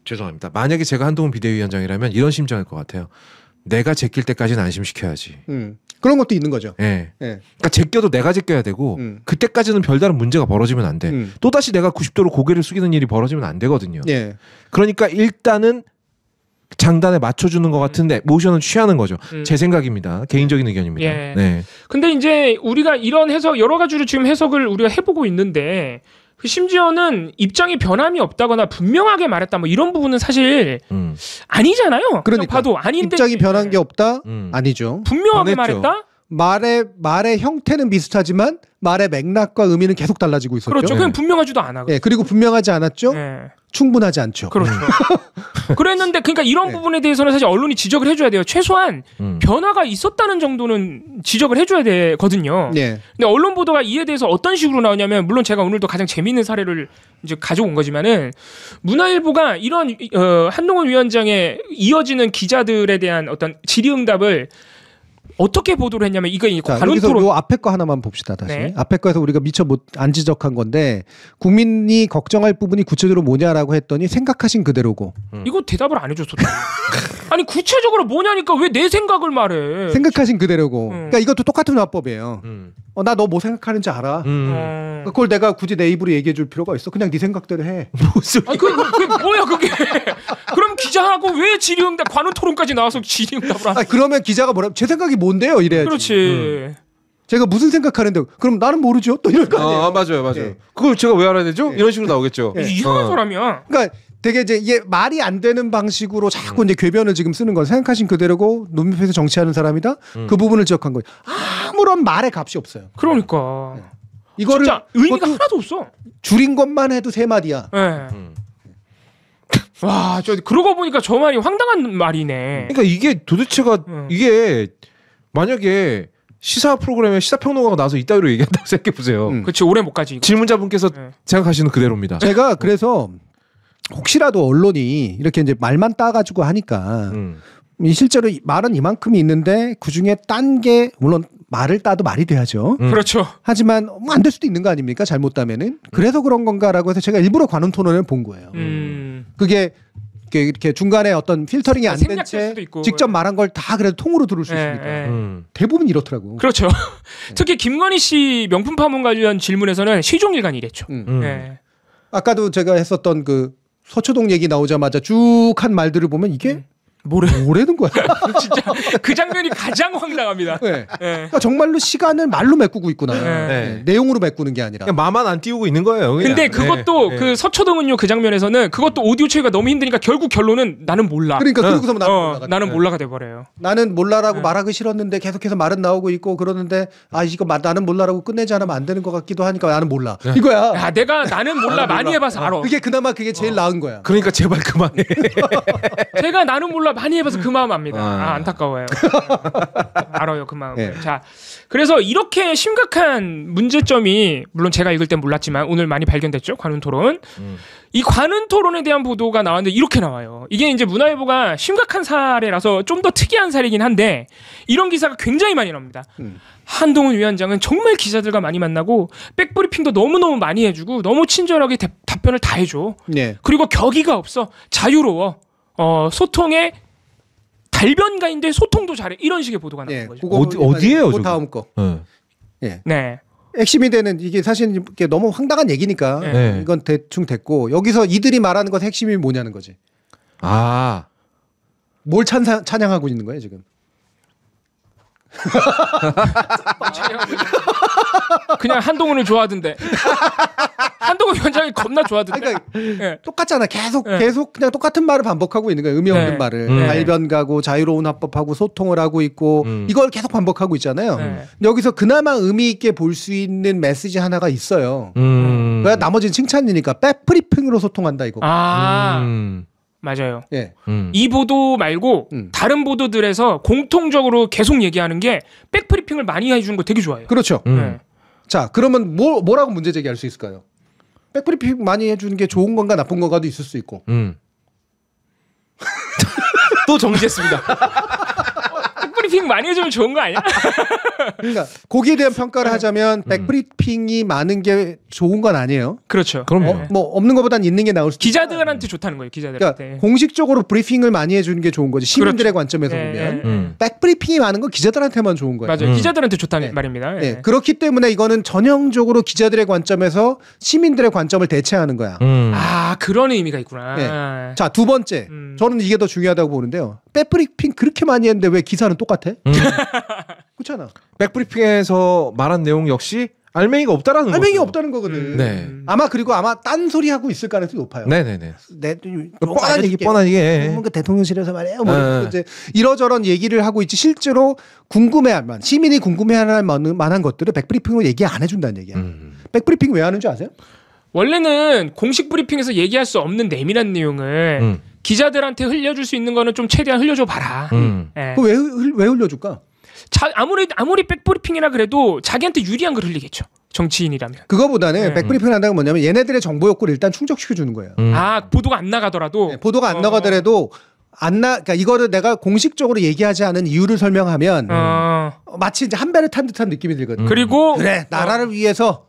Speaker 3: 죄송합니다. 만약에 제가 한동훈 비대위원장이라면 이런 심정일 것 같아요. 내가 제낄 때까지는 안심시켜야지.
Speaker 2: 그런 것도 있는 거죠.
Speaker 3: 그러니까 제껴도 내가 제껴야 되고 그때까지는 별다른 문제가 벌어지면 안 돼. 또다시 내가 90도로 고개를 숙이는 일이 벌어지면 안 되거든요. 그러니까 일단은 장단에 맞춰주는 것 같은데 모션은 취하는 거죠. 제 생각입니다. 개인적인 의견입니다.
Speaker 1: 근데 이제 우리가 이런 해석 여러 가지로 지금 해석을 우리가 해보고 있는데 심지어는 입장이 변함이 없다거나 분명하게 말했다 뭐 이런 부분은 사실 아니잖아요.
Speaker 2: 그러니까
Speaker 1: 봐도 아닌데
Speaker 2: 입장이 변한 게 없다? 아니죠.
Speaker 1: 분명하게
Speaker 3: 변했죠.
Speaker 1: 말했다?
Speaker 2: 말의 형태는 비슷하지만 말의 맥락과 의미는 계속 달라지고 있었죠.
Speaker 1: 그렇죠. 그냥 분명하지도 않아.
Speaker 2: 그리고 분명하지 않았죠. 충분하지 않죠.
Speaker 1: 그렇죠. 그랬는데 그러니까 이런 부분에 대해서는 사실 언론이 지적을 해줘야 돼요. 최소한 변화가 있었다는 정도는 지적을 해줘야 되거든요. 근데 언론 보도가 이에 대해서 어떤 식으로 나오냐면 물론 제가 오늘도 가장 재미있는 사례를 이제 가져온 거지만은 문화일보가 이런 한동훈 위원장의 이어지는 기자들에 대한 어떤 질의응답을 어떻게 보도를 했냐면 이거
Speaker 2: 여기서 요 앞에 거 하나만 봅시다. 다시 앞에 거에서 우리가 미처 안 지적한 건데 국민이 걱정할 부분이 구체적으로 뭐냐라고 했더니 생각하신 그대로고
Speaker 1: 이거 대답을 안 해줬었다. 아니 구체적으로 뭐냐니까 왜 내 생각을 말해.
Speaker 2: 생각하신 그대로고 그러니까 이것도 똑같은 화법이에요. 나 너 뭐 생각하는지 알아. 그걸 내가 굳이 내 입으로 얘기해 줄 필요가 있어. 그냥 네 생각대로 해.
Speaker 1: 무슨 아니 그게 뭐야 그게. 그럼 기자하고 왜 질의응답 관훈 토론까지 나와서 질의응답을 하는.
Speaker 2: 그러면 기자가 뭐라 제 생각이 뭔데요 이래야지.
Speaker 1: 그렇지.
Speaker 2: 제가 무슨 생각하는데 그럼 나는 모르죠. 또 이럴 거 아니에요.
Speaker 3: 맞아요. 그걸 제가 왜 알아야 되죠? 이런 식으로 나오겠죠.
Speaker 1: 이상한 사람이야.
Speaker 2: 그러니까 되게 이제 이게 말이 안 되는 방식으로 자꾸 이제 궤변을 지금 쓰는 건 생각하신 그대로고 눈밑에서 정치하는 사람이다. 그 부분을 지적한 거예요. 아무런 말의 값이 없어요.
Speaker 1: 그러니까
Speaker 2: 이거를
Speaker 1: 진짜 의미가 하나도 없어.
Speaker 2: 줄인 것만 해도 3마디야.
Speaker 1: 와, 그러고 보니까 저 말이 황당한 말이네.
Speaker 3: 그러니까 이게 도대체가 이게 만약에 시사 프로그램에 시사평론가가 나와서 이따위로 얘기한다고 생각해 보세요.
Speaker 1: 그렇지 오래 못 가지.
Speaker 3: 질문자분께서 생각하시는 그대로입니다.
Speaker 2: 제가 그래서 혹시라도 언론이 이렇게 이제 말만 따가지고 하니까 실제로 말은 이만큼이 있는데 그중에 딴 게 물론 말을 따도 말이 돼야죠.
Speaker 1: 그렇죠.
Speaker 2: 하지만 뭐 안 될 수도 있는 거 아닙니까? 잘못 따면은. 그래서 그런 건가라고 해서 제가 일부러 관훈 토론을 본 거예요. 그게 이렇게 중간에 어떤 필터링이 안 된 채 직접 말한 걸 다 그래도 통으로 들을 수 있으니까 대부분 이렇더라고.
Speaker 1: 그렇죠. 특히 김건희 씨 명품 파문 관련 질문에서는 시종일관이 이랬죠.
Speaker 2: 아까도 제가 했었던 그 서초동 얘기 나오자마자 쭉 한 말들을 보면 이게 뭐라는 거야.
Speaker 1: 진짜 그 장면이 가장 황당합니다.
Speaker 2: 네. 네. 그러니까 정말로 시간을 말로 메꾸고 있구나. 네. 내용으로 메꾸는 게 아니라.
Speaker 3: 그냥 마만 안 띄우고 있는 거예요. 그냥.
Speaker 1: 근데 그것도 그 서초동은요 그 장면에서는 그것도 오디오 처리가 너무 힘드니까 결국 결론은 나는 몰라.
Speaker 2: 그러니까 그러고서
Speaker 1: 나는 몰라가 돼버려요.
Speaker 2: 나는 몰라라고 말하기 싫었는데 계속해서 말은 나오고 있고 그러는데 이거 나는 몰라라고 끝내지 않으면 안 되는 것 같기도 하니까 나는 몰라. 이거야.
Speaker 1: 야, 내가 나는 몰라 많이 해봐서 알아.
Speaker 2: 그게 그나마 그게 제일 나은 거야.
Speaker 3: 그러니까 제발 그만해.
Speaker 1: 제가 나는 몰라 많이 해봐서 그 마음 압니다. 안타까워요. 알아요 그 마음. 네. 자, 그래서 이렇게 심각한 문제점이 물론 제가 읽을 땐 몰랐지만 오늘 많이 발견됐죠. 관훈 토론. 이 관훈 토론에 대한 보도가 나왔는데 이렇게 나와요. 이게 이제 문화일보가 심각한 사례라서 좀 더 특이한 사례이긴 한데 이런 기사가 굉장히 많이 나옵니다. 한동훈 위원장은 정말 기자들과 많이 만나고 백브리핑도 너무너무 많이 해주고 너무 친절하게 답변을 다 해줘. 네. 그리고 격의가 없어. 자유로워. 소통에 달변가인데 소통도 잘해. 이런 식의 보도가 나온 거죠.
Speaker 3: 어디예요?
Speaker 2: 그 다음 거.
Speaker 1: 네. 네.
Speaker 2: 핵심이 되는 이게 사실 이게 너무 황당한 얘기니까
Speaker 3: 네.
Speaker 2: 이건 대충 됐고 여기서 이들이 말하는 것 핵심이 뭐냐는 거지. 뭘 찬양하고 있는 거예요 지금?
Speaker 1: 그냥 한동훈을 좋아하던데. 한동훈 위원장이 겁나 좋아하던데.
Speaker 2: 그러니까 똑같잖아. 계속 그냥 똑같은 말을 반복하고 있는 거예요. 의미 없는 말을. 달변가고 자유로운 화법하고 소통을 하고 있고 이걸 계속 반복하고 있잖아요. 여기서 그나마 의미 있게 볼 수 있는 메시지 하나가 있어요. 그러니까 나머지는 칭찬이니까 백브리핑으로 소통한다 이거.
Speaker 1: 맞아요. 예. 이 보도 말고 다른 보도들에서 공통적으로 계속 얘기하는 게 백브리핑을 많이 해주는 거 되게 좋아해요.
Speaker 2: 그렇죠. 자, 그러면 뭐라고 문제 제기할 수 있을까요? 백브리핑 많이 해주는 게 좋은 건가 나쁜 건가도 있을 수 있고.
Speaker 1: 또 정지했습니다. 백브리핑 많이 해주면 좋은 거 아니야?
Speaker 2: 그러니까 거기에 대한 평가를 하자면 백브리핑이 많은 게 좋은 건 아니에요.
Speaker 1: 그렇죠.
Speaker 2: 그럼 뭐 없는 것보단 있는 게 나올 수.
Speaker 1: 기자들한테 좋다는 거예요. 기자들한테.
Speaker 2: 그러니까 공식적으로 브리핑을 많이 해주는 게 좋은 거지. 시민들의 관점에서 보면 백브리핑이 많은 건 기자들한테만 좋은 거예요.
Speaker 1: 맞아요. 기자들한테 좋다는 말입니다.
Speaker 2: 네. 그렇기 때문에 이거는 전형적으로 기자들의 관점에서 시민들의 관점을 대체하는 거야.
Speaker 1: 그런 의미가 있구나.
Speaker 2: 네. 자, 두 번째. 저는 이게 더 중요하다고 보는데요. 백브리핑 그렇게 많이 했는데 왜 기사는 똑같아? 그렇잖아.
Speaker 3: 백브리핑에서 말한 내용 역시 알맹이가 없다라는 거죠.
Speaker 2: 알맹이가 없다는 거거든. 네. 아마 딴 소리 하고 있을 가능성이 높아요.
Speaker 3: 네네네.
Speaker 2: 뻔한 얘기. 그 대통령실에서 말이에요. 이제 이러저런 얘기를 하고 있지 실제로 궁금해할 만 시민이 궁금해할 만한 것들을 백브리핑으로 얘기 안 해준다는 얘기야. 백브리핑 왜 하는 줄 아세요?
Speaker 1: 원래는 공식 브리핑에서 얘기할 수 없는 내밀한 내용을 기자들한테 흘려줄 수 있는 거는 좀 최대한 흘려줘 봐라.
Speaker 2: 네. 왜 흘려줄까?
Speaker 1: 아무리 백브리핑이라 그래도 자기한테 유리한 걸 흘리겠죠. 정치인이라면.
Speaker 2: 그거보다는 백브리핑을 한다는 건 뭐냐면 얘네들의 정보 욕구를 일단 충족시켜주는 거예요.
Speaker 1: 보도가 안 나가더라도.
Speaker 2: 네, 보도가 안 나가더라도 그러니까 이거를 내가 공식적으로 얘기하지 않은 이유를 설명하면 마치 이제 한 배를 탄 듯한 느낌이 들거든.
Speaker 1: 그리고
Speaker 2: 그래 나라를 위해서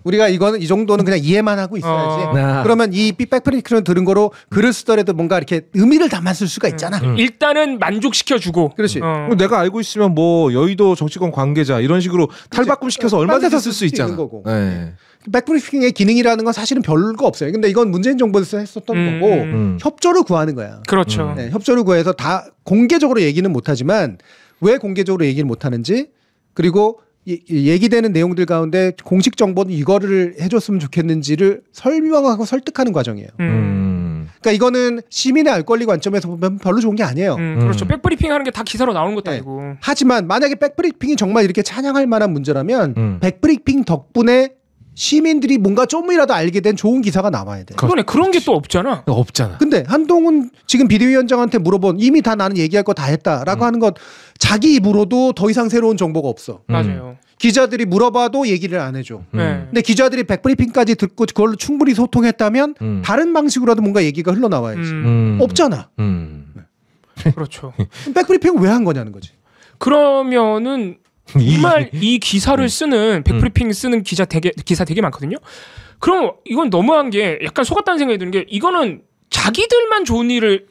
Speaker 2: 우리가 이 정도는 그냥 이해만 하고 있어야지. 그러면 이 백브리핑을 들은 거로 글을 쓰더라도 뭔가 이렇게 의미를 담았을 수가 있잖아.
Speaker 1: 일단은 만족시켜주고.
Speaker 2: 그렇지.
Speaker 3: 내가 알고 있으면 뭐 여의도 정치권 관계자 이런 식으로 탈바꿈 시켜서 얼마든지 쓸 수 있잖아.
Speaker 2: 거고. 네. 백브리핑의 기능이라는 건 사실은 별거 없어요. 근데 이건 문재인 정부에서 했었던 거고 협조를 구하는 거야.
Speaker 1: 그렇죠.
Speaker 2: 네, 협조를 구해서 다 공개적으로 얘기는 못하지만 왜 공개적으로 얘기를 못하는지 그리고 얘기되는 내용들 가운데 공식 정보는 이거를 해줬으면 좋겠는지를 설명하고 설득하는 과정이에요. 그러니까 이거는 시민의 알 권리 관점에서 보면 별로 좋은 게 아니에요.
Speaker 1: 그렇죠. 백브리핑 하는 게 다 기사로 나오는 것도 아니고.
Speaker 2: 하지만 만약에 백브리핑이 정말 이렇게 찬양할 만한 문제라면 백브리핑 덕분에 시민들이 뭔가 좀이라도 알게 된 좋은 기사가 나와야 돼.
Speaker 1: 그러네. 그런 게 또 없잖아.
Speaker 3: 없잖아.
Speaker 2: 근데 한동훈 지금 비대위원장한테 물어본 이미 다 나는 얘기할 거 다 했다라고 하는 것 자기 입으로도 더 이상 새로운 정보가 없어.
Speaker 1: 맞아요.
Speaker 2: 기자들이 물어봐도 얘기를 안 해줘. 근데 기자들이 백브리핑까지 듣고 그걸로 충분히 소통했다면 다른 방식으로라도 뭔가 얘기가 흘러나와야지. 없잖아.
Speaker 1: 그렇죠.
Speaker 2: 백브리핑을 왜 한 거냐는 거지.
Speaker 1: 그러면은 정말 이 기사를 쓰는 백브리핑 쓰는 기사 되게 많거든요. 그럼 이건 너무한 게 약간 속았다는 생각이 드는 게 이거는 자기들만 좋은 일을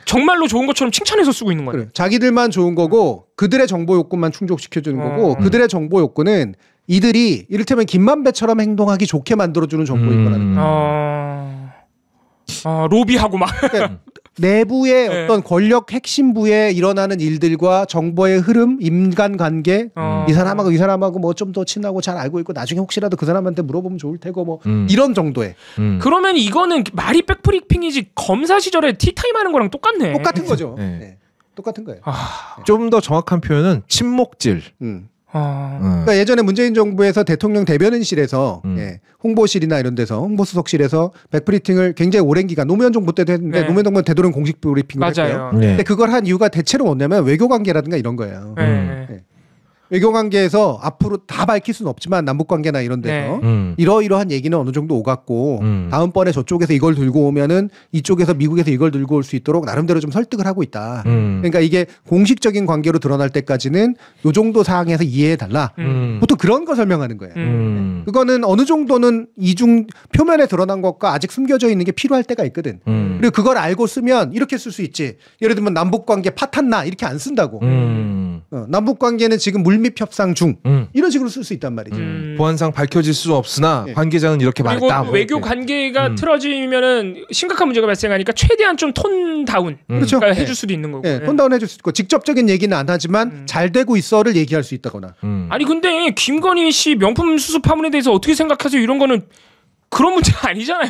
Speaker 1: 정말로 좋은 것처럼 칭찬해서 쓰고 있는 거예요.
Speaker 2: 그래. 자기들만 좋은 거고 그들의 정보 욕구만 충족시켜주는 거고 그들의 정보 욕구는 이들이 이를테면 김만배처럼 행동하기 좋게 만들어주는 정보인 거라는 거예요.
Speaker 1: 로비하고 막
Speaker 2: 그러니까 내부의
Speaker 1: 네.
Speaker 2: 어떤 권력 핵심부에 일어나는 일들과 정보의 흐름, 인간관계 이 사람하고 뭐 좀 더 친하고 잘 알고 있고 나중에 혹시라도 그 사람한테 물어보면 좋을 테고 뭐 이런 정도의
Speaker 1: 그러면 이거는 말이 백브리핑이지 검사 시절에 티타임 하는 거랑 똑같네.
Speaker 2: 똑같은 거죠.
Speaker 3: 네.
Speaker 2: 네. 똑같은 거예요.
Speaker 3: 좀 더 정확한 표현은 침묵질.
Speaker 2: 그러니까 예전에 문재인 정부에서 대통령 대변인실에서 홍보실이나 이런 데서 홍보수석실에서 백브리핑을 굉장히 오랜 기간 노무현 정부 때도 했는데
Speaker 1: 네.
Speaker 2: 노무현 정부는 되도록 공식 브리핑을 했고요.
Speaker 3: 네.
Speaker 2: 근데 그걸 한 이유가 대체로 뭐냐면 외교관계라든가 이런 거예요. 외교관계에서 앞으로 다 밝힐 수는 없지만 남북관계나 이런 데서 이러이러한 얘기는 어느 정도 오갔고 다음번에 저쪽에서 이걸 들고 오면은 이쪽에서 미국에서 이걸 들고 올 수 있도록 나름대로 좀 설득을 하고 있다. 그러니까 이게 공식적인 관계로 드러날 때까지는 요 정도 사항에서 이해해달라. 보통 그런 거 설명하는 거예요. 그거는 어느 정도는 이중 표면에 드러난 것과 아직 숨겨져 있는 게 필요할 때가 있거든. 그리고 그걸 알고 쓰면 이렇게 쓸 수 있지. 예를 들면 남북관계 파탄나 이렇게 안 쓴다고. 남북관계는 지금 물밑 협상 중 이런 식으로 쓸 수 있단 말이죠.
Speaker 3: 보안상 밝혀질 수 없으나 관계자는 이렇게 말했다.
Speaker 1: 그리고 외교 관계가 틀어지면은 심각한 문제가 발생하니까 최대한 좀 톤 다운
Speaker 2: 그렇죠.
Speaker 1: 그러니까 해줄 수도 있는 거고.
Speaker 2: 톤 다운 해줄 수 있고 직접적인 얘기는 안 하지만 잘 되고 있어를 얘기할 수 있다거나.
Speaker 1: 아니 근데 김건희 씨 명품 수수 파문에 대해서 어떻게 생각하세요? 이런 거는 그런 문제가 아니잖아요.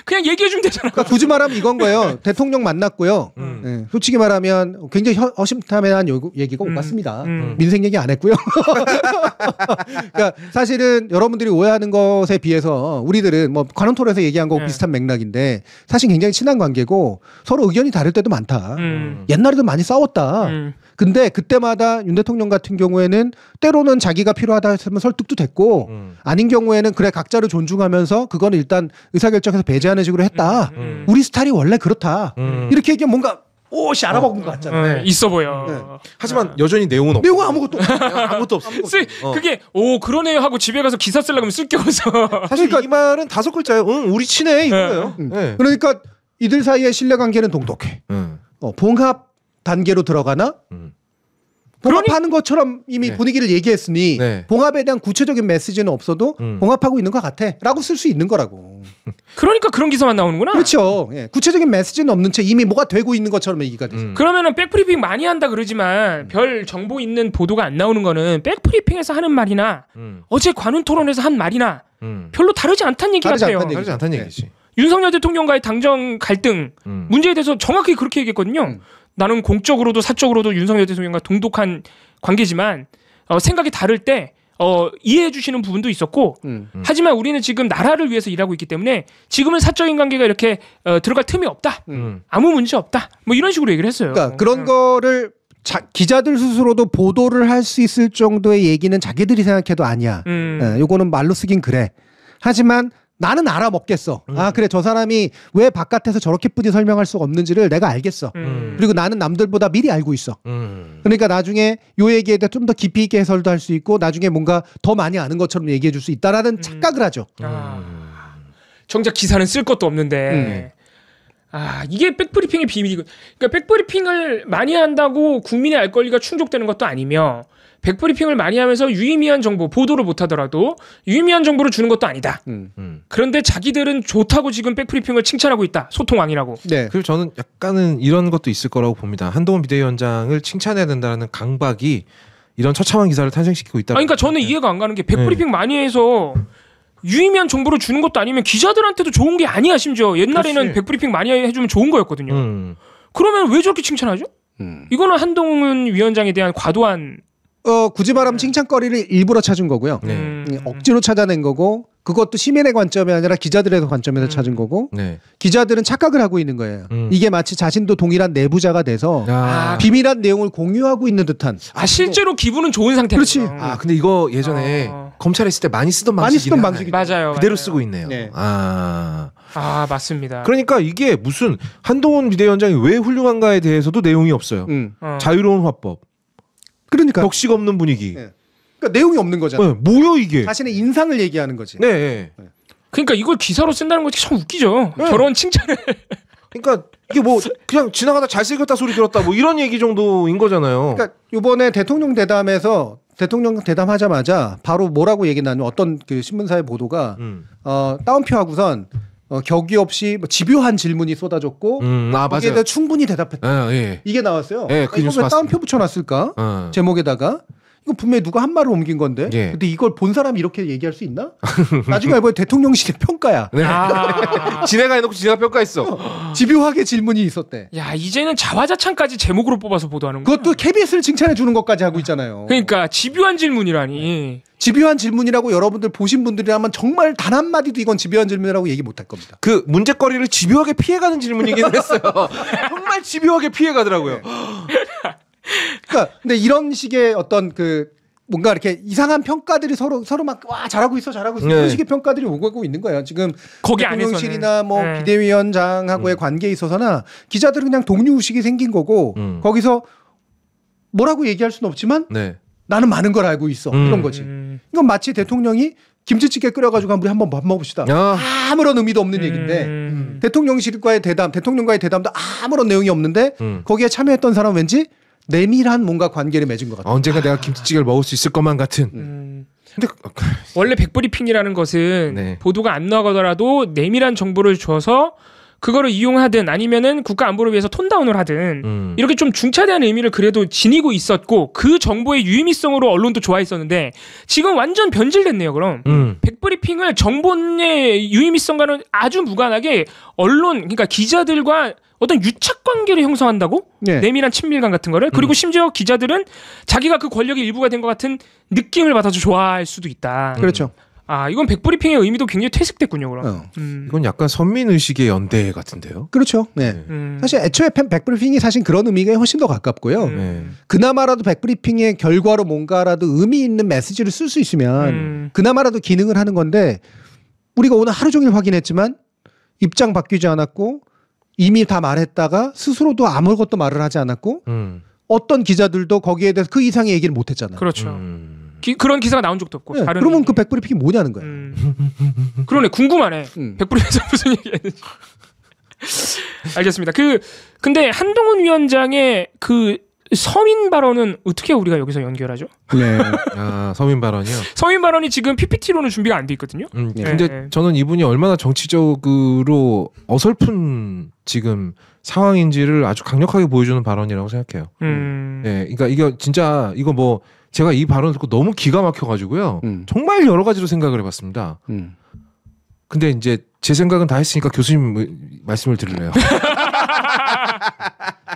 Speaker 1: 그냥 얘기해 주면 되잖아요.
Speaker 2: 그러니까 굳이 말하면 이건 거예요. 대통령 만났고요. 네, 솔직히 말하면 굉장히 허심탄회한 얘기가 오갔습니다. 민생 얘기 안 했고요. 그러니까 사실은 여러분들이 오해하는 것에 비해서 우리들은 뭐 관훈토론에서 얘기한 거하고 비슷한 맥락인데 사실 굉장히 친한 관계고 서로 의견이 다를 때도 많다. 옛날에도 많이 싸웠다. 근데 그때마다 윤 대통령 같은 경우에는 때로는 자기가 필요하다 했으면 설득도 됐고 아닌 경우에는 그래 각자를 존중하면서 그거는 일단 의사결정해서 배제하는 식으로 했다. 우리 스타일이 원래 그렇다. 이렇게 얘기하면 뭔가 오씨 알아먹은 것 같잖아요.
Speaker 1: 있어 보여.
Speaker 3: 네. 하지만 여전히 내용은 없어.
Speaker 2: 내용은 아무것도 없어.
Speaker 3: 아무것도 없어.
Speaker 1: 그게 그러네요 하고 집에 가서 기사 쓰려면 쓸 게 없어.
Speaker 3: 사실 그러니까 이 말은 5글자예요. 응, 우리 친해 이거예요. 네.
Speaker 2: 그러니까 이들 사이의 신뢰관계는 동독해. 봉합 단계로 들어가나? 봉합하는 것처럼 이미 분위기를 얘기했으니 봉합에 대한 구체적인 메시지는 없어도 봉합하고 있는 것 같아 라고 쓸 수 있는 거라고.
Speaker 1: 그러니까 그런 기사만 나오는구나.
Speaker 2: 그렇죠. 구체적인 메시지는 없는 채 이미 뭐가 되고 있는 것처럼 얘기가 되죠.
Speaker 1: 그러면은 백브리핑 많이 한다 그러지만 별 정보 있는 보도가 안 나오는 거는 백브리핑에서 하는 말이나 어제 관훈토론에서 한 말이나 별로 다르지 않다는 얘기 같아요.
Speaker 3: 다르지 않다는 얘기지.
Speaker 1: 윤석열 대통령과의 당정 갈등 문제에 대해서 정확히 그렇게 얘기했거든요. 나는 공적으로도 사적으로도 윤석열 대통령과 동독한 관계지만 생각이 다를 때 이해해 주시는 부분도 있었고 하지만 우리는 지금 나라를 위해서 일하고 있기 때문에 지금은 사적인 관계가 이렇게 들어갈 틈이 없다. 아무 문제 없다. 뭐 이런 식으로 얘기를 했어요.
Speaker 2: 그러니까 그런 거를 기자들 스스로도 보도를 할 수 있을 정도의 얘기는 자기들이 생각해도 아니야. 요거는 말로 쓰긴 그래. 하지만 나는 알아먹겠어. 아 그래 저 사람이 왜 바깥에서 저렇게 뿌리 설명할 수가 없는지를 내가 알겠어. 그리고 나는 남들보다 미리 알고 있어. 그러니까 나중에 요 얘기에 대해 좀 더 깊이 있게 해설도 할 수 있고 나중에 뭔가 더 많이 아는 것처럼 얘기해 줄 수 있다라는 착각을 하죠.
Speaker 1: 정작 기사는 쓸 것도 없는데 이게 백브리핑의 비밀이고 그러니까 백브리핑을 많이 한다고 국민의 알 권리가 충족되는 것도 아니며 백브리핑을 많이 하면서 유의미한 정보, 보도를 못하더라도 유의미한 정보를 주는 것도 아니다. 그런데 자기들은 좋다고 지금 백브리핑을 칭찬하고 있다. 소통왕이라고.
Speaker 2: 네.
Speaker 3: 그리고 저는 약간은 이런 것도 있을 거라고 봅니다. 한동훈 비대위원장을 칭찬해야 된다는 강박이 이런 처참한 기사를 탄생시키고 있다.
Speaker 1: 그러니까 저는 이해가 안 가는 게 백브리핑 많이 해서 유의미한 정보를 주는 것도 아니면 기자들한테도 좋은 게 아니야. 심지어 옛날에는 그렇지. 백브리핑 많이 해주면 좋은 거였거든요. 그러면 왜 저렇게 칭찬하죠? 이거는 한동훈 위원장에 대한 과도한
Speaker 2: 굳이 말하면 칭찬거리를 일부러 찾은 거고요. 억지로 찾아낸 거고 그것도 시민의 관점이 아니라 기자들의 관점에서 찾은 거고 기자들은 착각을 하고 있는 거예요. 이게 마치 자신도 동일한 내부자가 돼서 비밀한 내용을 공유하고 있는 듯한.
Speaker 1: 실제로 기분은 좋은 상태죠.
Speaker 2: 그렇지.
Speaker 3: 근데 이거 예전에 검찰에 있을 때 많이 쓰던 방식이
Speaker 1: 맞아요.
Speaker 3: 그대로
Speaker 1: 맞아요.
Speaker 3: 쓰고 있네요.
Speaker 2: 네.
Speaker 1: 맞습니다.
Speaker 3: 그러니까 이게 무슨 한동훈 비대위원장이 왜 훌륭한가에 대해서도 내용이 없어요. 자유로운 화법.
Speaker 2: 그러니까
Speaker 3: 격식 없는 분위기.
Speaker 2: 네. 그러니까 내용이 없는 거잖아요.
Speaker 3: 뭐요 이게?
Speaker 2: 자신의 인상을 얘기하는 거지.
Speaker 3: 네.
Speaker 1: 그러니까 이걸 기사로 쓴다는 것이 참 웃기죠.
Speaker 3: 네.
Speaker 1: 저런 칭찬을.
Speaker 3: 그러니까 이게 뭐 그냥 지나가다 잘생겼다 소리 들었다 뭐 이런 얘기 정도인 거잖아요.
Speaker 2: 그러니까 이번에 대통령 대담에서 대통령 대담하자마자 바로 뭐라고 얘기 나누면 어떤 그 신문사의 보도가 따옴표 하고선 격이 없이 뭐 집요한 질문이 쏟아졌고 거기에 대해 충분히 대답했다.
Speaker 3: 예.
Speaker 2: 이게 나왔어요.
Speaker 3: 예, 그 뉴스
Speaker 2: 왜 따옴표 붙여놨을까? 제목에다가. 이거 분명히 누가 한 말을 옮긴 건데.
Speaker 3: 예.
Speaker 2: 근데 이걸 본 사람이 이렇게 얘기할 수 있나? 나중에 알고 보니 대통령실의 평가야.
Speaker 3: 네. 지네가 해놓고 지네가 평가했어.
Speaker 2: 집요하게 질문이 있었대.
Speaker 1: 야, 이제는 자화자찬까지 제목으로 뽑아서 보도하는 거.
Speaker 2: 그것도 KBS를 칭찬해 주는 것까지 하고 있잖아요.
Speaker 1: 그러니까 집요한 질문이라니.
Speaker 2: 집요한 질문이라고 여러분들 보신 분들이라면 정말 단 한마디도 이건 집요한 질문이라고 얘기 못할 겁니다.
Speaker 3: 그 문제거리를 집요하게 피해가는 질문이긴 했어요. 정말 집요하게 피해가더라고요.
Speaker 2: 그러니까 근데 이런 식의 어떤 그 뭔가 이렇게 이상한 평가들이 서로 막 와 잘하고 있어 이런 식의 평가들이 오고 있는 거예요. 지금
Speaker 1: 거기
Speaker 2: 대통령실이나 뭐 비대위원장하고의 관계에 있어서나 기자들은 그냥 동료의식이 생긴 거고 거기서 뭐라고 얘기할 수는 없지만 나는 많은 걸 알고 있어 이런 거지. 이건 마치 대통령이 김치찌개 끓여가지고 우리 한번 밥 먹읍시다. 아무런 의미도 없는 얘기인데 대통령과의 대담도 아무런 내용이 없는데 거기에 참여했던 사람은 왠지 내밀한 뭔가 관계를 맺은 것 같아요.
Speaker 3: 언젠가 내가 김치찌개를 먹을 수 있을 것만 같은.
Speaker 1: 근데 원래 백브리핑이라는 것은 보도가 안 나가더라도 내밀한 정보를 줘서 그거를 이용하든 아니면은 국가 안보를 위해서 톤다운을 하든 이렇게 좀 중차대한 의미를 그래도 지니고 있었고 그 정보의 유의미성으로 언론도 좋아했었는데 지금 완전 변질됐네요. 그럼 백브리핑을 정보의 유의미성과는 아주 무관하게 언론 그러니까 기자들과 어떤 유착 관계를 형성한다고? 내밀한 친밀감 같은 거를. 그리고 심지어 기자들은 자기가 그 권력의 일부가 된 것 같은 느낌을 받아서 좋아할 수도 있다.
Speaker 2: 그렇죠.
Speaker 1: 이건 백브리핑의 의미도 굉장히 퇴색됐군요. 그럼.
Speaker 3: 이건 약간 선민의식의 연대 같은데요.
Speaker 2: 그렇죠. 네. 사실 애초에 백브리핑이 사실 그런 의미가 훨씬 더 가깝고요. 그나마라도 백브리핑의 결과로 뭔가라도 의미 있는 메시지를 쓸 수 있으면 그나마라도 기능을 하는 건데 우리가 오늘 하루 종일 확인했지만 입장 바뀌지 않았고 이미 다 말했다가 스스로도 아무것도 말을 하지 않았고 어떤 기자들도 거기에 대해서 그 이상의 얘기를 못했잖아요.
Speaker 1: 그렇죠. 그런 기사가 나온 적도 없고. 다른
Speaker 2: 그러면 그 백브리핑이 뭐냐는 거예요.
Speaker 1: 그러네. 궁금하네. 백브리핑에서 무슨 얘기했는지. 알겠습니다. 근데 한동훈 위원장의 그 서민 발언은 어떻게 우리가 여기서 연결하죠?
Speaker 2: 네.
Speaker 3: 서민 발언이요?
Speaker 1: 서민 발언이 지금 PPT로는 준비가 안 돼 있거든요.
Speaker 3: 근데 저는 이분이 얼마나 정치적으로 어설픈 지금 상황인지를 아주 강력하게 보여주는 발언이라고 생각해요. 그러니까 이게 진짜 이거 뭐 제가 이 발언을 듣고 너무 기가 막혀가지고요. 정말 여러 가지로 생각을 해봤습니다. 근데 이제 제 생각은 다 했으니까 교수님 말씀을 들을래요.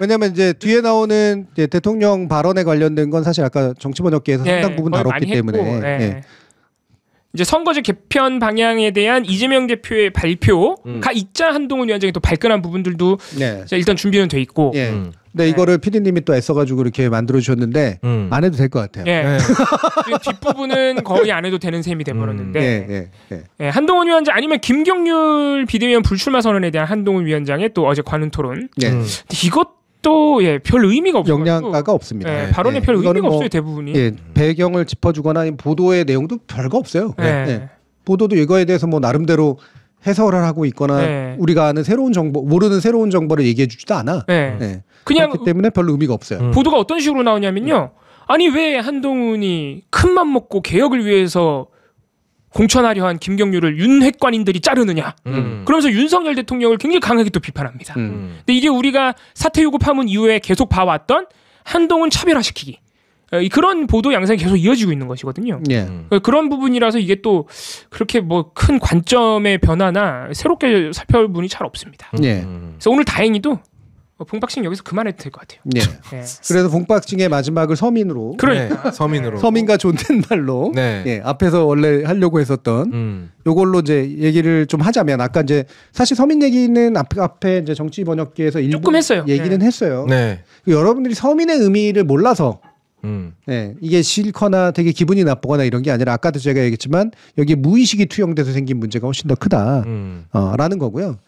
Speaker 2: 왜냐하면 이제 뒤에 나오는 이제 대통령 발언에 관련된 건 사실 아까 정치번역기에서 상당 부분 다뤘기 때문에
Speaker 1: 이제 선거제 개편 방향에 대한 이재명 대표의 발표가 있자 한동훈 위원장이 또 발끈한 부분들도 일단 준비는 돼 있고.
Speaker 2: 근데 이거를 PD님이 또 애써가지고 이렇게 만들어 주셨는데 안 해도 될 것 같아요.
Speaker 1: 뒷부분은 거의 안 해도 되는 셈이 돼버렸는데 한동훈 위원장 아니면 김경률 비대위원 불출마 선언에 대한 한동훈 위원장의 또 어제 관훈 토론. 이것도 별 의미가 없어요.
Speaker 2: 영향가가 없습니다.
Speaker 1: 발언에 별 의미가 없어요. 대부분이.
Speaker 2: 배경을 짚어주거나 보도의 내용도 별거 없어요. 보도도 이거에 대해서 뭐 나름대로 해설을 하고 있거나 우리가 아는 새로운 정보, 모르는 새로운 정보를 얘기해 주지도 않아. 그냥 그렇기 때문에 별로 의미가 없어요.
Speaker 1: 보도가 어떤 식으로 나오냐면요. 아니 왜 한동훈이 큰맘 먹고 개혁을 위해서 공천하려 한 김경률을 윤핵관인들이 자르느냐. 그러면서 윤석열 대통령을 굉장히 강하게 또 비판합니다. 근데 이게 우리가 사퇴 요구 파문 이후에 계속 봐왔던 한동훈 차별화시키기. 그런 보도 양상이 계속 이어지고 있는 것이거든요. 그런 부분이라서 이게 또 그렇게 뭐 큰 관점의 변화나 새롭게 살펴볼 분이 잘 없습니다. 그래서 오늘 다행히도 봉박싱 여기서 그만해도 될 것 같아요.
Speaker 2: 그래서 봉박싱의 마지막을 서민으로.
Speaker 1: 그러니까
Speaker 3: 서민으로.
Speaker 2: 서민과 존댓말로. 앞에서 원래 하려고 했었던 요걸로 이제 얘기를 좀 하자면 아까 이제 사실 서민 얘기는 앞에 이제 정치 번역기에서 일부
Speaker 1: 조금 했어요.
Speaker 2: 얘기는 했어요. 여러분들이 서민의 의미를 몰라서 네, 이게 싫거나 되게 기분이 나쁘거나 이런 게 아니라 아까도 제가 얘기했지만 여기 무의식이 투영돼서 생긴 문제가 훨씬 더 크다. 라는 거고요.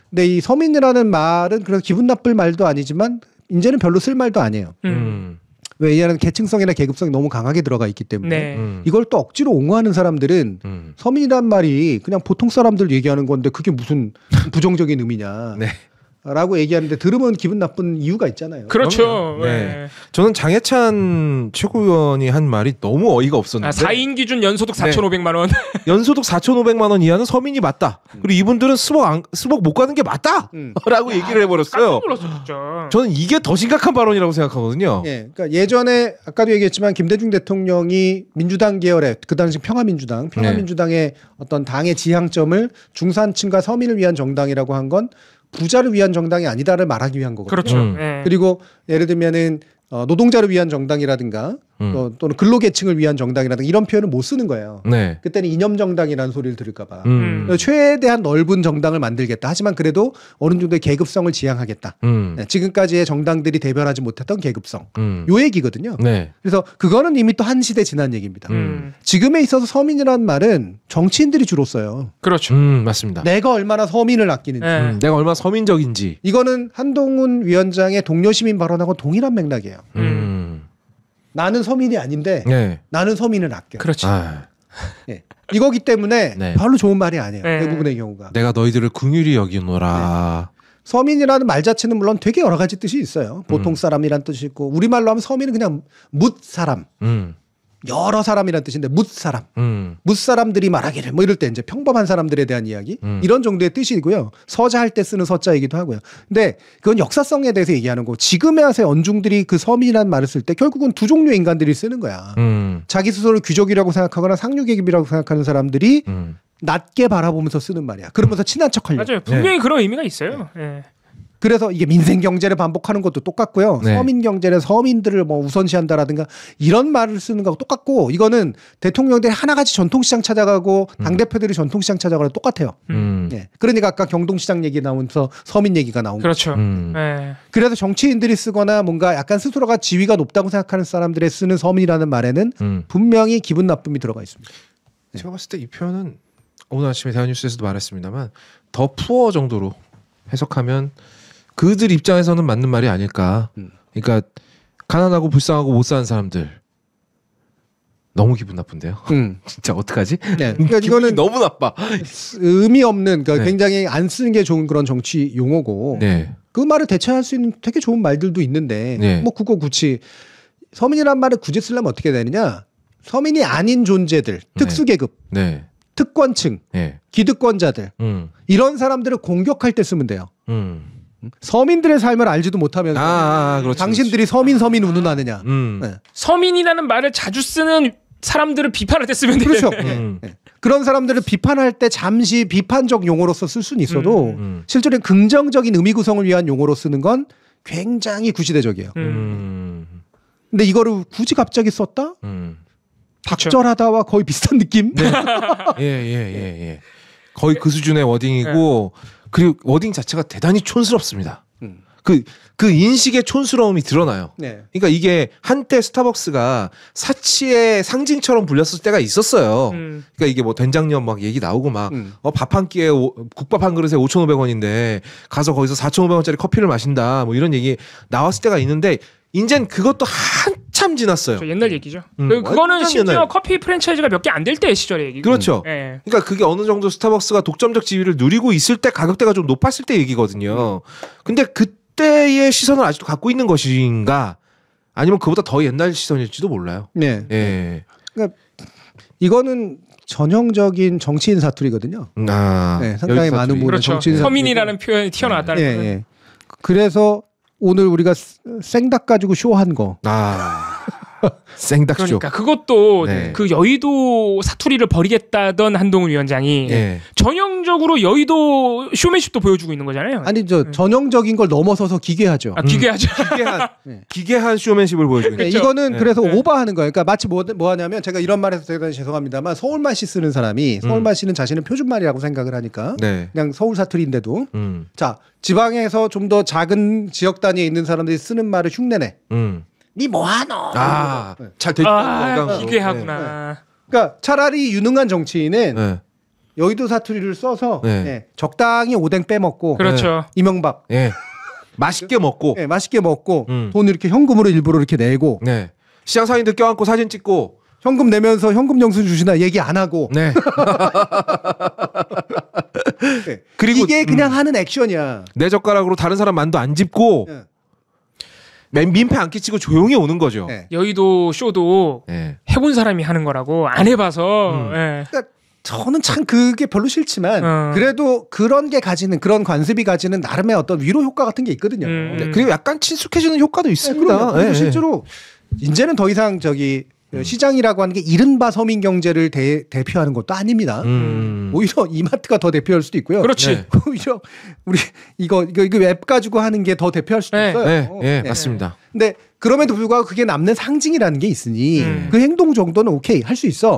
Speaker 2: 근데 이 서민이라는 말은 그래서 기분 나쁠 말도 아니지만 이제는 별로 쓸 말도 아니에요. 왜냐하면 계층성이나 계급성이 너무 강하게 들어가 있기 때문에 이걸 또 억지로 옹호하는 사람들은 서민이란 말이 그냥 보통 사람들 얘기하는 건데 그게 무슨 부정적인 의미냐. 네. 라고 얘기하는데 들으면 기분 나쁜 이유가 있잖아요.
Speaker 1: 그렇죠.
Speaker 3: 네. 저는 장해찬 최고위원이 한 말이 너무 어이가 없었는데
Speaker 1: 4인 기준 연소득 4,500만 원.
Speaker 3: 연소득 4,500만 원 이하는 서민이 맞다. 그리고 이분들은 스벅 못 가는 게 맞다. 라고 얘기를 해버렸어요. 저는 이게 더 심각한 발언이라고 생각하거든요.
Speaker 2: 네. 그러니까 예전에 아까도 얘기했지만 김대중 대통령이 민주당 계열의 그 당시 평화민주당의 어떤 당의 지향점을 중산층과 서민을 위한 정당이라고 한 건 부자를 위한 정당이 아니다를 말하기 위한 거거든요.
Speaker 1: 그렇죠.
Speaker 2: 그리고 예를 들면은 노동자를 위한 정당이라든가 또는 근로계층을 위한 정당이라든가 이런 표현을 못 쓰는 거예요. 네. 그때는 이념정당이라는 소리를 들을까 봐. 최대한 넓은 정당을 만들겠다. 하지만 그래도 어느 정도의 계급성을 지향하겠다. 네. 지금까지의 정당들이 대변하지 못했던 계급성. 요 얘기거든요. 네. 그래서 그거는 이미 또 한 시대 지난 얘기입니다. 지금에 있어서 서민이라는 말은 정치인들이 주로 써요.
Speaker 1: 그렇죠.
Speaker 3: 맞습니다.
Speaker 2: 내가 얼마나 서민을 아끼는지.
Speaker 3: 내가 얼마나 서민적인지.
Speaker 2: 이거는 한동훈 위원장의 동료 시민 발언하고 동일한 맥락이에요. 나는 서민이 아닌데 나는 서민을 아껴.
Speaker 1: 그렇지.
Speaker 2: 네. 이거기 때문에 별로 좋은 말이 아니에요. 대부분의 경우가.
Speaker 3: 내가 너희들을 긍휼히 여기노라.
Speaker 2: 서민이라는 말 자체는 물론 되게 여러 가지 뜻이 있어요. 보통 사람이란 뜻이 있고 우리말로 하면 서민은 그냥 묻 사람. 여러 사람이란 뜻인데 묻사람. 묻사람들이 말하기를 뭐 이럴 때 이제 평범한 사람들에 대한 이야기 이런 정도의 뜻이고요. 서자할 때 쓰는 서자이기도 하고요. 근데 그건 역사성에 대해서 얘기하는 거고 지금의 언중들이 그 서민이라는 말을 쓸 때 결국은 두 종류의 인간들이 쓰는 거야. 자기 스스로를 귀족이라고 생각하거나 상류계급이라고 생각하는 사람들이 낮게 바라보면서 쓰는 말이야. 그러면서 친한 척하려고.
Speaker 1: 맞아요. 분명히 그런 의미가 있어요.
Speaker 2: 그래서 이게 민생 경제를 반복하는 것도 똑같고요. 서민 경제는 서민들을 뭐 우선시한다라든가 이런 말을 쓰는 거하고 똑같고 이거는 대통령들이 하나같이 전통시장 찾아가고 당대표들이 전통시장 찾아가고 똑같아요. 그러니까 아까 경동시장 얘기 나오면서 서민 얘기가 나온
Speaker 1: 거죠.
Speaker 2: 그래서 정치인들이 쓰거나 뭔가 약간 스스로가 지위가 높다고 생각하는 사람들이 쓰는 서민이라는 말에는 분명히 기분 나쁨이 들어가 있습니다.
Speaker 3: 제가 봤을 때 이 표현은 오늘 아침에 대한뉴스에서도 말했습니다만 더 푸어 정도로 해석하면 그들 입장에서는 맞는 말이 아닐까. 그러니까 가난하고 불쌍하고 못 사는 사람들 너무 기분 나쁜데요. 진짜 어떡하지?
Speaker 2: 네. 그러니까 이거는
Speaker 3: 너무 나빠.
Speaker 2: 의미 없는 그러니까 굉장히 안 쓰는 게 좋은 그런 정치 용어고 그 말을 대체할 수 있는 되게 좋은 말들도 있는데 뭐 그거 굳이 서민이란 말을 굳이 쓰려면 어떻게 되느냐? 서민이 아닌 존재들, 특수계급, 특권층, 기득권자들 이런 사람들을 공격할 때 쓰면 돼요. 서민들의 삶을 알지도 못하면서
Speaker 3: 그렇지,
Speaker 2: 당신들이
Speaker 3: 그렇지.
Speaker 2: 서민 운운하느냐.
Speaker 1: 서민이라는 말을 자주 쓰는 사람들을 비판할 때 쓰면 돼요.
Speaker 2: 그렇죠. 그런 사람들을 비판할 때 잠시 비판적 용어로서 쓸 수는 있어도 실제로 긍정적인 의미 구성을 위한 용어로 쓰는 건 굉장히 구시대적이에요. 근데 이거를 굳이 갑자기 썼다? 박절하다와 거의 비슷한 느낌?
Speaker 3: 예. 거의 그 수준의 워딩이고 그리고 워딩 자체가 대단히 촌스럽습니다. 그 인식의 촌스러움이 드러나요. 그러니까 이게 한때 스타벅스가 사치의 상징처럼 불렸을 때가 있었어요. 그러니까 이게 뭐 된장녀 막 얘기 나오고 막 밥 한 끼에 국밥 한 그릇에 5,500원인데 가서 거기서 4,500원짜리 커피를 마신다 뭐 이런 얘기 나왔을 때가 있는데 이젠 그것도 한참 지났어요.
Speaker 1: 옛날 얘기죠. 그거는 심지어 옛날. 커피 프랜차이즈가 몇 개 안 될 때 시절의 얘기고.
Speaker 3: 그렇죠. 그러니까 그게 어느 정도 스타벅스가 독점적 지위를 누리고 있을 때 가격대가 좀 높았을 때 얘기거든요. 근데 그때의 시선을 아직도 갖고 있는 것인가? 아니면 그보다 더 옛날 시선일지도 몰라요.
Speaker 2: 그러니까 이거는 전형적인 정치인 사투리거든요. 상당히 많은 부분은
Speaker 1: 그렇죠.
Speaker 2: 정치인
Speaker 1: 서민이라는 표현이 튀어나왔다는 거예요.
Speaker 2: 그래서 오늘 우리가 생닭 가지고 쇼한 거.
Speaker 3: 생닭쇼.
Speaker 1: 그러니까 그것도 그 여의도 사투리를 버리겠다던 한동훈 위원장이 전형적으로 여의도 쇼맨십도 보여주고 있는 거잖아요.
Speaker 2: 아니 전형적인 걸 넘어서서 기괴하죠.
Speaker 1: 기괴하죠.
Speaker 3: 기괴한 쇼맨십을 보여주고 있는.
Speaker 2: 그러니까 이거는 그래서 오버하는 거예요. 그러니까 마치 뭐 하냐면 제가 이런 말해서 대단히 죄송합니다만 서울말씨 쓰는 사람이 서울말씨는 자신의 표준말이라고 생각을 하니까 그냥 서울 사투리인데도 자 지방에서 좀 더 작은 지역 단위에 있는 사람들이 쓰는 말을 흉내내. 니 뭐하노?
Speaker 3: 잘 됐다.
Speaker 1: 기괴하구나.
Speaker 2: 그러니까 차라리 유능한 정치인은 여의도 사투리를 써서 적당히 오뎅 빼먹고
Speaker 1: 그렇죠.
Speaker 2: 이명박
Speaker 3: 맛있게 먹고
Speaker 2: 맛있게 먹고 돈 이렇게 현금으로 일부러 이렇게 내고
Speaker 3: 시장 상인들 껴안고 사진 찍고
Speaker 2: 현금 내면서 현금 영수 주시나 얘기 안 하고 그리고 이게 그냥 하는 액션이야.
Speaker 3: 내 젓가락으로 다른 사람 만두 안 짚고 민폐 안 끼치고 조용히 오는 거죠.
Speaker 1: 여의도 쇼도 해본 사람이 하는 거라고 안 해봐서
Speaker 2: 그러니까 저는 참 그게 별로 싫지만 그래도 그런 게 가지는 그런 관습이 가지는 나름의 어떤 위로 효과 같은 게 있거든요.
Speaker 3: 그리고 약간 친숙해지는 효과도 있습니다.
Speaker 2: 그리고 실제로 이제는 더 이상 시장이라고 하는 게 이른바 서민 경제를 대표하는 것도 아닙니다. 오히려 이마트가 더 대표할 수도 있고요.
Speaker 1: 그렇지.
Speaker 2: 오히려 우리 이거 웹 가지고 하는 게 더 대표할 수도 있어요.
Speaker 3: 맞습니다.
Speaker 2: 근데 그럼에도 불구하고 그게 남는 상징이라는 게 있으니 그 행동 정도는 오케이 할 수 있어.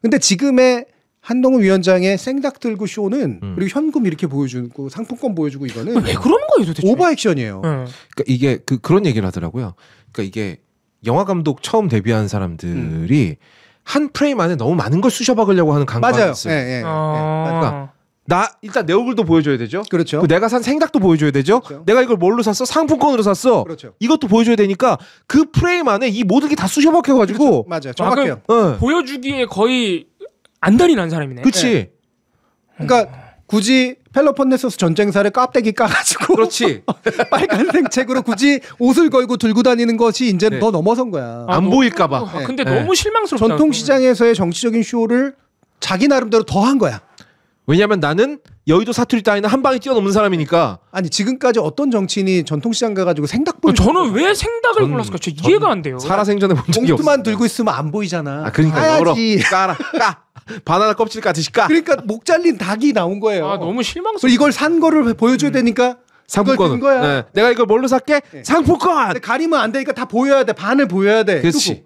Speaker 2: 근데 지금의 한동훈 위원장의 생닭 들고 쇼는 그리고 현금 이렇게 보여주고 상품권 보여주고 이거는
Speaker 1: 왜 그러는 거예요 도대체?
Speaker 2: 오버 액션이에요.
Speaker 3: 그러니까 이게 그런 얘기를 하더라고요. 그러니까 이게 영화 감독 처음 데뷔한 사람들이 한 프레임 안에 너무 많은 걸 쑤셔박으려고 하는 강박이 있어요. 그러니까 나 일단 내 얼굴도 보여줘야 되죠.
Speaker 2: 그렇죠.
Speaker 3: 내가 산 생닭도 보여줘야 되죠.
Speaker 2: 그렇죠.
Speaker 3: 내가 이걸 뭘로 샀어? 상품권으로 샀어.
Speaker 2: 그렇죠.
Speaker 3: 이것도 보여줘야 되니까 그 프레임 안에 이 모든 게 다 쑤셔박혀가지고
Speaker 2: 그렇죠. 맞아요. 정확해요.
Speaker 1: 보여주기에 거의 안달이 난 사람이네.
Speaker 3: 그렇지.
Speaker 2: 그러니까 굳이 펠로폰네소스 전쟁사를 깍대기 까가지고
Speaker 3: 그렇지.
Speaker 2: 빨간색 책으로 굳이 옷을 걸고 들고 다니는 것이 이제는 더 넘어선 거야.
Speaker 3: 안 보일까봐.
Speaker 1: 근데 너무 실망스럽다.
Speaker 2: 전통시장에서의 정치적인 쇼를 자기 나름대로 더 한 거야.
Speaker 3: 왜냐하면 나는 여의도 사투리 따위는 한 방에 뛰어넘는 사람이니까.
Speaker 2: 아니 지금까지 어떤 정치인이 전통시장 가가지고 생닭 보여?
Speaker 1: 저는 왜 생닭을 골랐을까? 저 이해가 안 돼요.
Speaker 3: 살아생전에 본 적이 없어.
Speaker 2: 봉투만 들고 있으면 안 보이잖아.
Speaker 3: 그러니까 열어. 까라. 까. 바나나 껍질 까듯이 까.
Speaker 2: 그러니까 목 잘린 닭이 나온 거예요.
Speaker 1: 너무 실망스러워.
Speaker 2: 이걸 산 거를 보여줘야 되니까
Speaker 3: 상품권 거야. 내가 이걸 뭘로 살게? 상품권.
Speaker 2: 근데 가리면 안 되니까 다 보여야 돼. 반을 보여야 돼.
Speaker 3: 그렇지.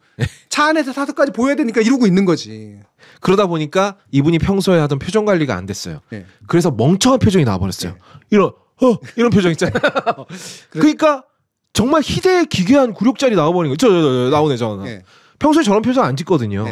Speaker 2: 차 안에서 사서까지 보여야 되니까 이러고 있는 거지.
Speaker 3: 그러다 보니까 이분이 평소에 하던 표정 관리가 안 됐어요. 그래서 멍청한 표정이 나와버렸어요. 이런 표정 있잖아요. 그러니까 정말 희대의 기괴한 굴욕자리 나와버린 거예요. 나오네 저는. 평소에 저런 표정 안 짓거든요.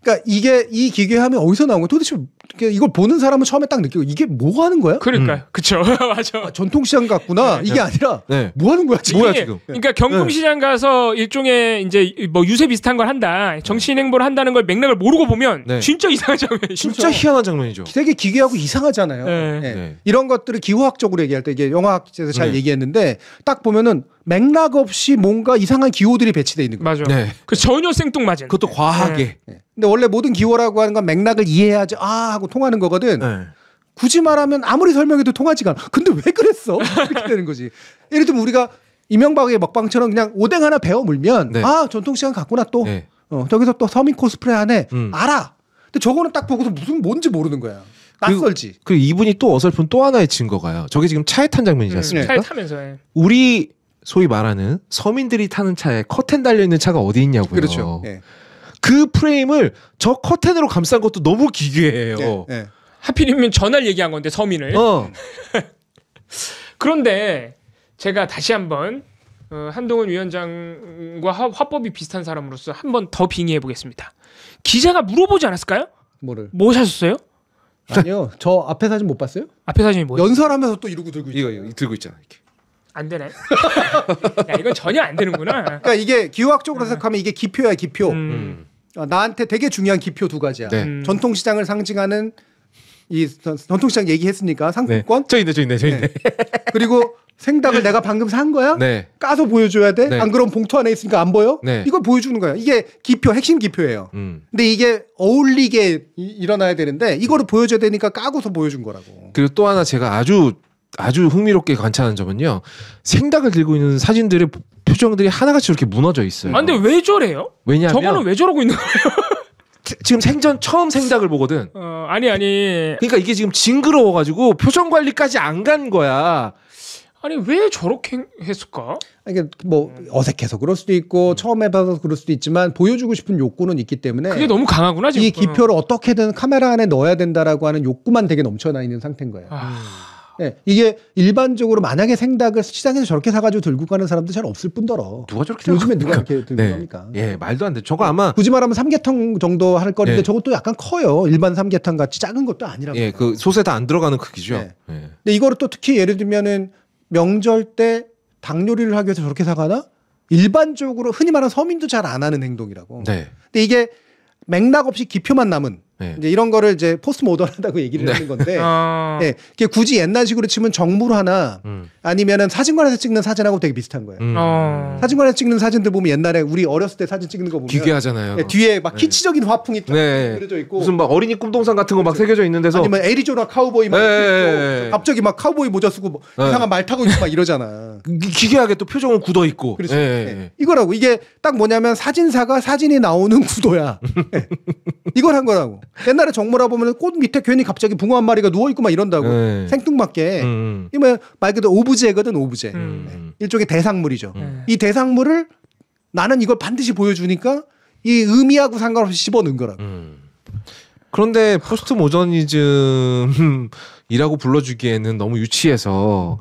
Speaker 2: 그러니까 이 기괴함이 어디서 나온 거야? 도대체 이걸 보는 사람은 처음에 딱 느끼고 이게 뭐 하는 거야?
Speaker 1: 그러니까요. 그쵸. 맞아.
Speaker 2: 전통시장 같구나. 이게 아니라 뭐 하는 거야 지금?
Speaker 3: 뭐야 지금?
Speaker 1: 그러니까 경동시장 가서 일종의 이제 뭐 유세 비슷한 걸 한다. 정치인 행보를 한다는 걸 맥락을 모르고 보면 진짜 이상한 장면이죠.
Speaker 3: 진짜 희한한 장면이죠.
Speaker 2: 되게 기괴하고 이상하잖아요. 이런 것들을 기호학적으로 얘기할 때 이게 영화학에서 잘 얘기했는데 딱 보면은 맥락 없이 뭔가 이상한 기호들이 배치돼 있는 거예요.
Speaker 1: 맞아. 그 전혀 생뚱맞은.
Speaker 3: 그것도 과하게.
Speaker 2: 근데 원래 모든 기호라고 하는 건 맥락을 이해해야지 하고 통하는 거거든. 굳이 말하면 아무리 설명해도 통하지가 않아. 근데 왜 그랬어? 이렇게 되는 거지. 예를 들면 우리가 이명박의 먹방처럼 그냥 오뎅 하나 베어 물면 전통시장 갔구나 또. 저기서 또 서민 코스프레 하네. 알아. 근데 저거는 딱 보고서 뭔지 모르는 거야. 낯설지.
Speaker 3: 그리고 이분이 또 어설픈 또 하나의 증거가요. 저게 지금 차에 탄 장면이지 않습니까?
Speaker 1: 차에 타면서.
Speaker 3: 우리 소위 말하는 서민들이 타는 차에 커튼 달려있는 차가 어디 있냐고요.
Speaker 2: 그렇죠.
Speaker 3: 그 프레임을 저 커튼으로 감싼 것도 너무 기괴해요.
Speaker 1: 하필이면 전날 얘기한 건데 서민을. 그런데 제가 다시 한번 한동훈 위원장과 화법이 비슷한 사람으로서 한 번 더 빙의해 보겠습니다. 기자가 물어보지 않았을까요?
Speaker 2: 뭐를?
Speaker 1: 뭐 사셨어요?
Speaker 2: 아니요. 저 앞에 사진 못 봤어요?
Speaker 1: 앞에 사진이 뭐예요?
Speaker 2: 연설하면서 또 이러고 들고 있죠.
Speaker 3: 이거 들고 있잖아. 이렇게.
Speaker 1: 안 되네. 야, 이건 전혀 안 되는구나.
Speaker 2: 그러니까 이게 기호학적으로 생각하면 이게 기표야, 기표. 나한테 되게 중요한 기표 두 가지야. 전통시장을 상징하는 이 전통시장 얘기했으니까 상품권.
Speaker 3: 저 있네.
Speaker 2: 그리고 생닭을 내가 방금 산 거야? 까서 보여줘야 돼? 안 그러면 봉투 안에 있으니까 안 보여? 이걸 보여주는 거야. 이게 기표, 핵심 기표예요. 근데 이게 어울리게 일어나야 되는데 이거를 보여줘야 되니까 까고서 보여준 거라고.
Speaker 3: 그리고 또 하나 제가 아주 흥미롭게 관찰한 점은요. 생닭을 들고 있는 사진들의 표정들이 하나같이 이렇게 무너져 있어요.
Speaker 1: 근데 왜 저래요?
Speaker 3: 왜냐하면
Speaker 1: 저거는 왜 저러고 있는 거예요?
Speaker 3: 지금 생전 처음 생닭을 보거든.
Speaker 1: 아니.
Speaker 3: 그러니까 이게 지금 징그러워가지고 표정 관리까지 안 간 거야.
Speaker 1: 아니 왜 저렇게 했을까?
Speaker 2: 이게 뭐 어색해서 그럴 수도 있고 처음 해봐서 그럴 수도 있지만 보여주고 싶은 욕구는 있기 때문에
Speaker 1: 그게 너무 강하구나 지금.
Speaker 2: 이 기표를 어떻게든 카메라 안에 넣어야 된다라고 하는 욕구만 되게 넘쳐나 있는 상태인 거예요. 네, 이게 일반적으로 만약에 생닭을 시장에서 저렇게 사가지고 들고 가는 사람도 잘 없을 뿐더러
Speaker 3: 누가 저렇게
Speaker 2: 요즘에 누가 이렇게 들고 갑니까?
Speaker 3: 예, 말도 안 돼. 저거 아마
Speaker 2: 굳이 말하면 삼계탕 정도 할 거리인데 저것도 약간 커요. 일반 삼계탕 같이 작은 것도 아니라고.
Speaker 3: 예, 그 솥에 다 안 들어가는 크기죠.
Speaker 2: 네. 근데 이거를 또 특히 예를 들면은 명절 때 닭 요리를 하기 위해서 저렇게 사가나? 일반적으로 흔히 말하는 서민도 잘 안 하는 행동이라고.
Speaker 3: 네.
Speaker 2: 근데 이게 맥락 없이 기표만 남은 이제 이런 거를 이제 포스트 모던하다고 얘기를 하는 건데, 예, 이게 굳이 옛날식으로 치면 정물 하나 아니면은 사진관에서 찍는 사진하고 되게 비슷한 거예요. 사진관에서 찍는 사진들 보면 옛날에 우리 어렸을 때 사진 찍는 거 보면
Speaker 3: 기괴하잖아요.
Speaker 2: 예, 뒤에 막 키치적인 화풍이 딱 그려져 있고
Speaker 3: 무슨 막 어린이 꿈동산 같은 거 막 새겨져 있는 데서
Speaker 2: 아니면 애리조나 카우보이 막 있고 갑자기 막 카우보이 모자 쓰고 뭐 이상한 말 타고 있고 막 이러잖아.
Speaker 3: 기괴하게 또 표정은 굳어 있고.
Speaker 2: 그렇죠. 이거라고. 이게 딱 뭐냐면 사진사가 사진이 나오는 구도야. 이걸 한 거라고. 옛날에 정모라 보면 꽃 밑에 괜히 갑자기 붕어 한 마리가 누워 있고 막 이런다고. 생뚱맞게. 이거 말 그대로 오브제거든, 오브제. 일종의 대상물이죠. 이 대상물을 나는 이걸 반드시 보여주니까 이 의미하고 상관없이 집어넣은 거라고.
Speaker 3: 그런데 포스트 모더니즘이라고 불러주기에는 너무 유치해서.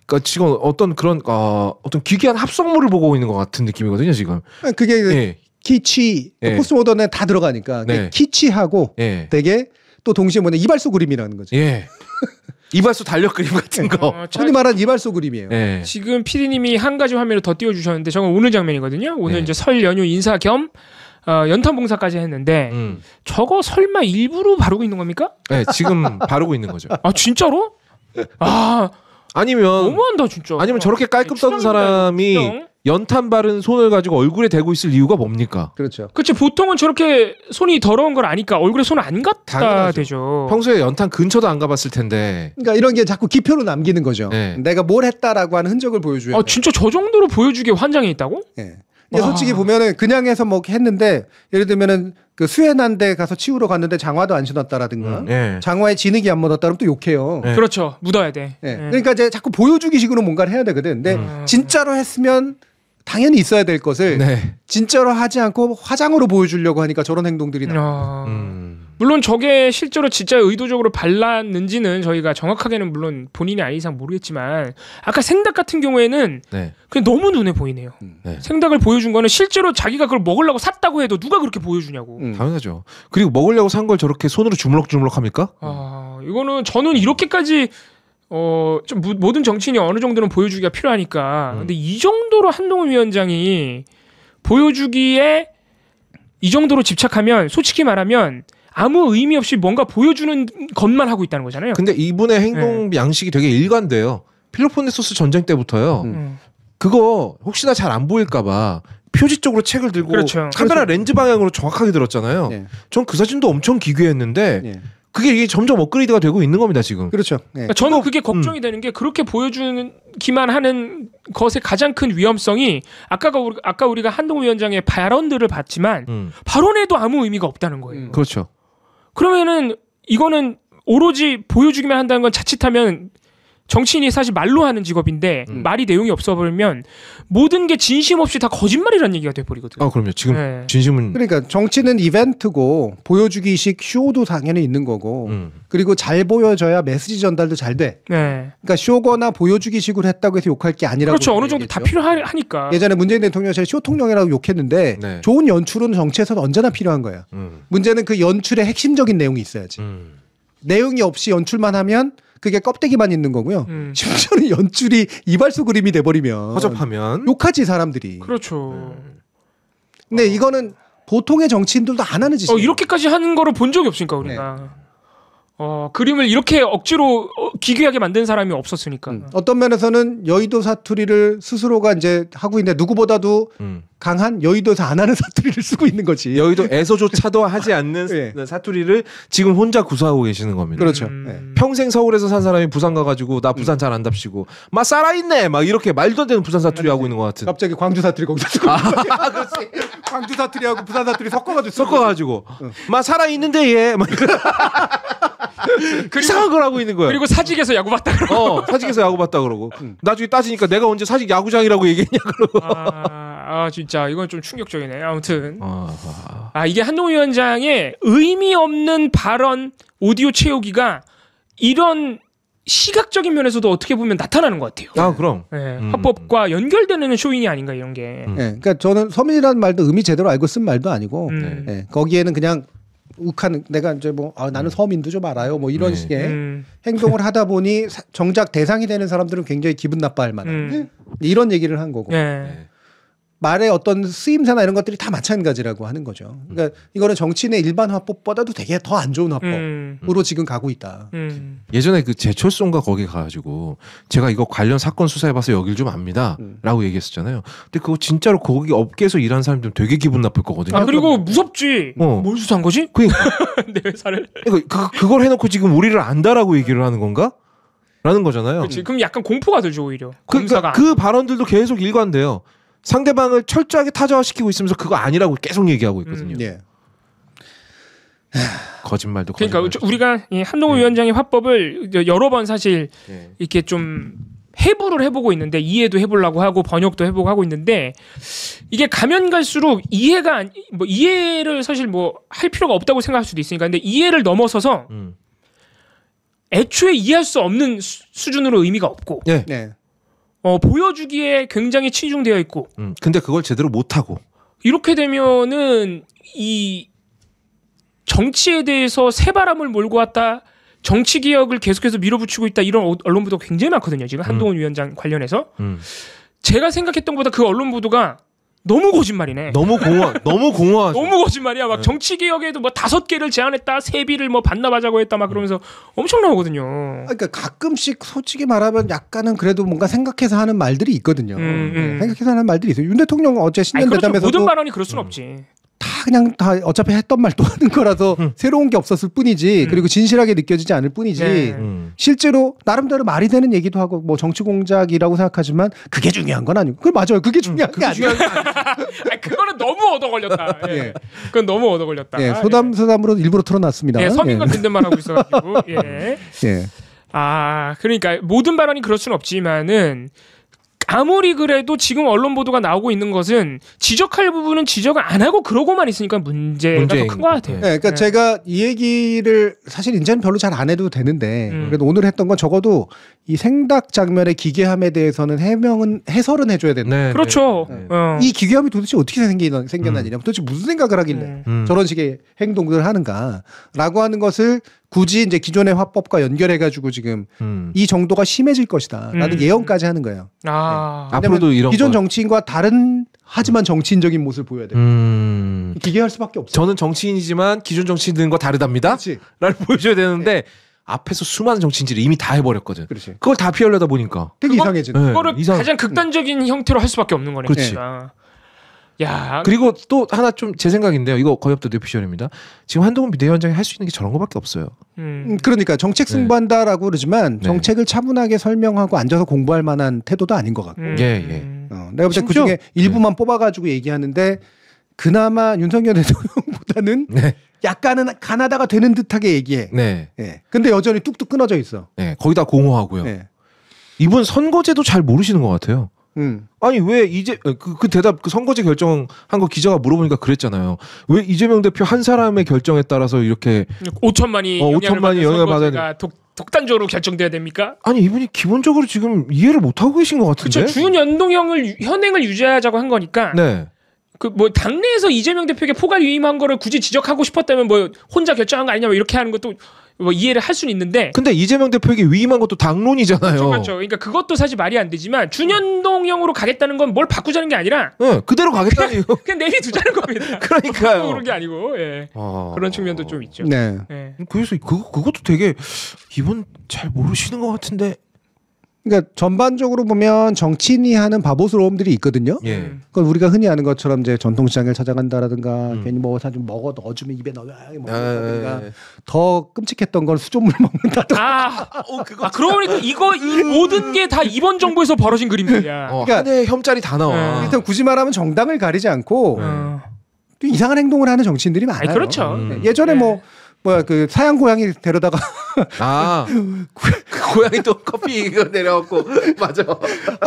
Speaker 3: 그러니까 지금 어떤 그런 어떤 기괴한 합성물을 보고 있는 것 같은 느낌이거든요, 지금.
Speaker 2: 그게 키치, 포스트 모던에 다 들어가니까 키치하고 되게 또 동시에 뭐냐 이발소 그림이라는 거죠.
Speaker 3: 이발소 달력 그림 같은 거.
Speaker 2: 흔히 말하는 이발소 그림이에요.
Speaker 1: 지금 PD님이 한 가지 화면을 더 띄워주셨는데 저건 오늘 장면이거든요. 오늘 이제 설 연휴 인사 겸 연탄 봉사까지 했는데 저거 설마 일부러 바르고 있는 겁니까?
Speaker 3: 네, 지금 바르고 있는 거죠.
Speaker 1: 아 진짜로?
Speaker 3: 아니면
Speaker 1: 너무한다 진짜.
Speaker 3: 아니면 저렇게 깔끔 떠는 사람이 연탄 바른 손을 가지고 얼굴에 대고 있을 이유가 뭡니까?
Speaker 2: 그렇죠.
Speaker 1: 그렇지. 보통은 저렇게 손이 더러운 걸 아니까 얼굴에 손을 안 갖다 대죠.
Speaker 3: 평소에 연탄 근처도 안 가봤을 텐데.
Speaker 2: 그러니까 이런 게 자꾸 기표로 남기는 거죠. 내가 뭘 했다라고 하는 흔적을 보여줘야.
Speaker 1: 진짜 저 정도로 보여주기에 환장해 있다고?
Speaker 2: 솔직히 보면은 그냥 해서 뭐 했는데 예를 들면은 그 수해난 데 가서 치우러 갔는데 장화도 안 신었다라든가 장화에 진흙이 안 묻었다 그러면 또 욕해요.
Speaker 1: 그렇죠. 묻어야 돼.
Speaker 2: 그러니까 이제 자꾸 보여주기식으로 뭔가를 해야 되거든. 근데 진짜로 했으면 당연히 있어야 될 것을 진짜로 하지 않고 화장으로 보여주려고 하니까 저런 행동들이 나와요.
Speaker 1: 물론 저게 실제로 진짜 의도적으로 발랐는지는 저희가 정확하게는 물론 본인이 아닌 이상 모르겠지만 아까 생닭 같은 경우에는 그냥 너무 눈에 보이네요. 생닭을 보여준 거는 실제로 자기가 그걸 먹으려고 샀다고 해도 누가 그렇게 보여주냐고.
Speaker 3: 당연하죠. 그리고 먹으려고 산 걸 저렇게 손으로 주물럭주물럭 합니까?
Speaker 1: 이거는 저는 이렇게까지 좀 모든 정치인이 어느 정도는 보여주기가 필요하니까 근데 이 정도로 한동훈 위원장이 보여주기에 이 정도로 집착하면 솔직히 말하면 아무 의미 없이 뭔가 보여주는 것만 하고 있다는 거잖아요.
Speaker 3: 근데 이분의 행동 양식이 되게 일관돼요. 필로폰네소스 전쟁 때부터요. 그거 혹시나 잘 안 보일까봐 표지 쪽으로 책을 들고 카메라 렌즈 방향으로 정확하게 들었잖아요. 전 그 사진도 엄청 기괴했는데 그게 이게 점점 업그레이드가 되고 있는 겁니다 지금.
Speaker 2: 그렇죠.
Speaker 1: 그러니까 저는 그게 걱정이 되는 게 그렇게 보여주기만 하는 것의 가장 큰 위험성이 아까 우리가 한동훈 위원장의 발언들을 봤지만 발언에도 아무 의미가 없다는 거예요.
Speaker 3: 그렇죠.
Speaker 1: 그러면은 이거는 오로지 보여주기만 한다는 건 자칫하면 정치인이 사실 말로 하는 직업인데 말이 내용이 없어 버리면 모든 게 진심 없이 다 거짓말이라는 얘기가 돼버리거든요.
Speaker 3: 그럼요. 지금 진심은
Speaker 2: 그러니까 정치는 이벤트고 보여주기식 쇼도 당연히 있는 거고 그리고 잘 보여져야 메시지 전달도 잘 돼. 그러니까 쇼거나 보여주기식으로 했다고 해서 욕할 게 아니라고.
Speaker 1: 그렇죠. 어느 정도 다 필요하니까.
Speaker 2: 예전에 문재인 대통령이 제가 쇼통령이라고 욕했는데 좋은 연출은 정치에서는 언제나 필요한 거야. 문제는 그 연출의 핵심적인 내용이 있어야지. 내용이 없이 연출만 하면 그게 껍데기만 있는 거고요. 심지어는 연출이 이발소 그림이 돼버리면
Speaker 3: 허접하면
Speaker 2: 욕하지 사람들이.
Speaker 1: 그렇죠.
Speaker 2: 근데 이거는 보통의 정치인들도 안 하는 짓이에요.
Speaker 1: 이렇게까지 하는 거를 본 적이 없으니까 우리가. 그림을 이렇게 억지로 기괴하게 만든 사람이 없었으니까.
Speaker 2: 어떤 면에서는 여의도 사투리를 스스로가 이제 하고 있는데 누구보다도 강한 여의도에서 안 하는 사투리를 쓰고 있는 거지.
Speaker 3: 여의도에서조차도 하지 않는 사투리를 지금 혼자 구사하고 계시는 겁니다.
Speaker 2: 그렇죠.
Speaker 3: 평생 서울에서 산 사람이 부산 가가지고 나 부산 잘 안답시고 막 살아있네 막 이렇게 말도 안 되는 부산 사투리 하고 있는 것 같은.
Speaker 2: 갑자기 광주 사투리 거기서 쓰고. 그렇지. 광주 사투리하고 부산 사투리
Speaker 3: 섞어가지고 막 살아있는데 얘 막 이상한 걸 하고 있는 거야.
Speaker 1: 그리고 사직에서 야구 봤다 그러고.
Speaker 3: 사직에서 야구 봤다 그러고. 나중에 따지니까 내가 언제 사직 야구장이라고 얘기했냐 그러고.
Speaker 1: 진짜 이건 좀 충격적이네. 아무튼 이게 한동훈 위원장의 의미 없는 발언 오디오 채우기가 이런 시각적인 면에서도 어떻게 보면 나타나는 것 같아요.
Speaker 3: 아 그럼.
Speaker 1: 네, 화법과 연결되는 쇼잉이 아닌가 이런 게.
Speaker 2: 네, 그러니까 저는 서민이라는 말도 의미 제대로 알고 쓴 말도 아니고 네, 거기에는 그냥 욱하는 내가 이제 뭐 나는 서민도 좀 알아요 뭐 이런 식의 행동을 하다 보니 정작 대상이 되는 사람들은 굉장히 기분 나빠할 만한 이런 얘기를 한 거고.
Speaker 1: 네.
Speaker 2: 말의 어떤 쓰임새나 이런 것들이 다 마찬가지라고 하는 거죠. 그러니까 이거는 정치인의 일반 화법보다도 되게 더 안 좋은 화법으로 지금 가고 있다.
Speaker 3: 예전에 그 제철송가 거기 가가지고 제가 이거 관련 사건 수사해봐서 여길 좀 압니다라고 얘기했었잖아요. 근데 그거 진짜로 거기 업계에서 일하는 사람들은 되게 기분 나쁠 거거든요.
Speaker 1: 아 그리고 무섭지. 뭘 수사한 거지?
Speaker 3: 그러니까
Speaker 1: 내 회사를.
Speaker 3: 그걸 해놓고 지금 우리를 안다라고 얘기를 하는 건가? 라는 거잖아요.
Speaker 1: 그렇지. 그럼 약간 공포가 들죠 오히려.
Speaker 3: 그 발언들도 계속 일관돼요. 상대방을 철저하게 타자화시키고 있으면서 그거 아니라고 계속 얘기하고 있거든요.
Speaker 2: 예.
Speaker 3: 거짓말도
Speaker 1: 그러니까
Speaker 3: 거짓말.
Speaker 1: 우리가 이 한동훈 위원장의 화법을 여러 번 사실 이렇게 좀 해부를 해보고 있는데 이해도 해보려고 하고 번역도 해보고 하고 있는데 이게 가면 갈수록 이해를 사실 뭐 할 필요가 없다고 생각할 수도 있으니까 근데 이해를 넘어서서 애초에 이해할 수 없는 수준으로 의미가 없고
Speaker 2: 네.
Speaker 1: 보여주기에 굉장히 치중되어 있고
Speaker 3: 근데 그걸 제대로 못하고
Speaker 1: 이렇게 되면은 이 정치에 대해서 새바람을 몰고 왔다 정치 개혁을 계속해서 밀어붙이고 있다 이런 언론 보도가 굉장히 많거든요 지금 한동훈 위원장 관련해서 제가 생각했던 것보다 그 언론 보도가 너무 거짓말이네.
Speaker 3: 너무 공허하죠.
Speaker 1: 너무 거짓말이야. 막 정치 개혁에도 뭐 5개를 제안했다, 세비를 뭐 반납하자고 했다, 막 그러면서 엄청 나오거든요.
Speaker 2: 그러니까 가끔씩 솔직히 말하면 약간은 그래도 뭔가 생각해서 하는 말들이 있거든요. 생각해서 하는 말들이 있어요. 윤 대통령 어제 신년 대담에서도
Speaker 1: 모든 발언이 그럴 순 없지.
Speaker 2: 다 어차피 했던 말 또 하는 거라서 새로운 게 없었을 뿐이지 그리고 진실하게 느껴지지 않을 뿐이지 실제로 나름대로 말이 되는 얘기도 하고 뭐 정치 공작이라고 생각하지만 그게 중요한 건 아니고 그게 맞아요. 그게 중요한 게 아니에요.
Speaker 1: 그거는 너무 얻어 걸렸다. 예. 그건 너무 얻어 걸렸다.
Speaker 2: 예, 소담으로 일부러 틀어놨습니다.
Speaker 1: 예, 서민과 빈대만 하고 있어가지고. 예.
Speaker 2: 예.
Speaker 1: 아 그러니까 모든 발언이 그럴 수는 없지만은. 아무리 그래도 지금 언론 보도가 나오고 있는 것은 지적할 부분은 지적을 안 하고 그러고만 있으니까 문제가 더 큰 것 같아요.
Speaker 2: 네, 그러니까 제가 이 얘기를 사실 이제는 별로 잘 안 해도 되는데 그래도 오늘 했던 건 적어도 이 생닭 장면의 기괴함에 대해서는 해설은 해줘야 된다.
Speaker 1: 네, 그렇죠.
Speaker 2: 네. 이 기괴함이 도대체 어떻게 생겨난 일이냐, 도대체 무슨 생각을 하길래 저런 식의 행동들을 하는가라고 하는 것을 굳이 이제 기존의 화법과 연결해가지고 지금 이 정도가 심해질 것이다라는 예언까지 하는 거예요. 네.
Speaker 3: 앞으로도 이런
Speaker 2: 기존 정치인과 다른 하지만 정치인적인 모습을 보여야 돼요. 기괴할 수밖에 없어요.
Speaker 3: 저는 정치인이지만 기존 정치인들과 다르답니다. 라를 보여줘야 되는데 앞에서 수많은 정치인들이 이미 다 해버렸거든.
Speaker 2: 그렇지.
Speaker 3: 그걸 다 피하려다 보니까
Speaker 2: 되게 이상해지는.
Speaker 1: 그거를 가장 극단적인 형태로 할 수밖에 없는 거니까.
Speaker 3: 그렇지.
Speaker 1: 야.
Speaker 3: 그리고 또 하나 좀 제 생각인데요. 이거 거엽도 뇌피셜입니다. 지금 한동훈 비대위원장이 할 수 있는 게 저런 거밖에 없어요.
Speaker 2: 그러니까 정책 승부한다라고 그러지만 정책을 차분하게 설명하고 앉아서 공부할 만한 태도도 아닌 것 같고. 내가 볼 때 그중에 일부만 뽑아가지고 얘기하는데 그나마 윤석열 대통령보다는 약간은 가나다가 되는 듯하게 얘기해. 근데 여전히 뚝뚝 끊어져 있어.
Speaker 3: 거의 다 공허하고요. 이분 선거제도 잘 모르시는 것 같아요. 아니 왜 이제 그 대답 그 선거제 결정한 거 기자가 물어보니까 그랬잖아요. 왜 이재명 대표 한 사람의 결정에 따라서 이렇게
Speaker 1: 5천만이 영향을 받아야 되는 독단적으로 결정돼야 됩니까?
Speaker 3: 아니 이분이 기본적으로 지금 이해를 못 하고 계신 것 같은데.
Speaker 1: 그렇죠. 주연동형을 현행을 유지하자고 한 거니까. 그 뭐 당내에서 이재명 대표에게 포괄 위임한 거를 굳이 지적하고 싶었다면 뭐 혼자 결정한 거 아니냐 뭐 이렇게 하는 것도 뭐 이해를 할 수는 있는데.
Speaker 3: 근데 이재명 대표에게 위임한 것도 당론이잖아요.
Speaker 1: 그렇죠. 그러니까 그것도 사실 말이 안 되지만 준연동형으로 가겠다는 건 뭘 바꾸자는 게 아니라
Speaker 3: 그대로 가겠다는
Speaker 1: 그냥 내비두자는 겁니다.
Speaker 3: 그러니까요.
Speaker 1: 그런 게 아니고 그런 측면도 좀 있죠.
Speaker 3: 그래서 그것도 되게 이분 잘 모르시는 것 같은데.
Speaker 2: 그러니까 전반적으로 보면 정치인이 하는 바보스러움들이 있거든요. 그건 우리가 흔히 아는 것처럼 이제 전통시장을 찾아간다라든가 괜히 뭐 사좀 먹어 넣어주면 입에 넣어야 더 끔찍했던 건 수돗물 먹는다든가.
Speaker 1: 그러니까 이 모든 게 다 이번 정부에서 벌어진 그림들이야.
Speaker 3: 그러니까 한해 혐짤이 다 나와.
Speaker 2: 일단 굳이 말하면 정당을 가리지 않고 또 이상한 행동을 하는 정치인들이 많아요.
Speaker 1: 그렇죠.
Speaker 2: 예전에 그 사양 고양이 데려다가
Speaker 3: 그 고양이 또 커피 이거 내려갖고 맞아.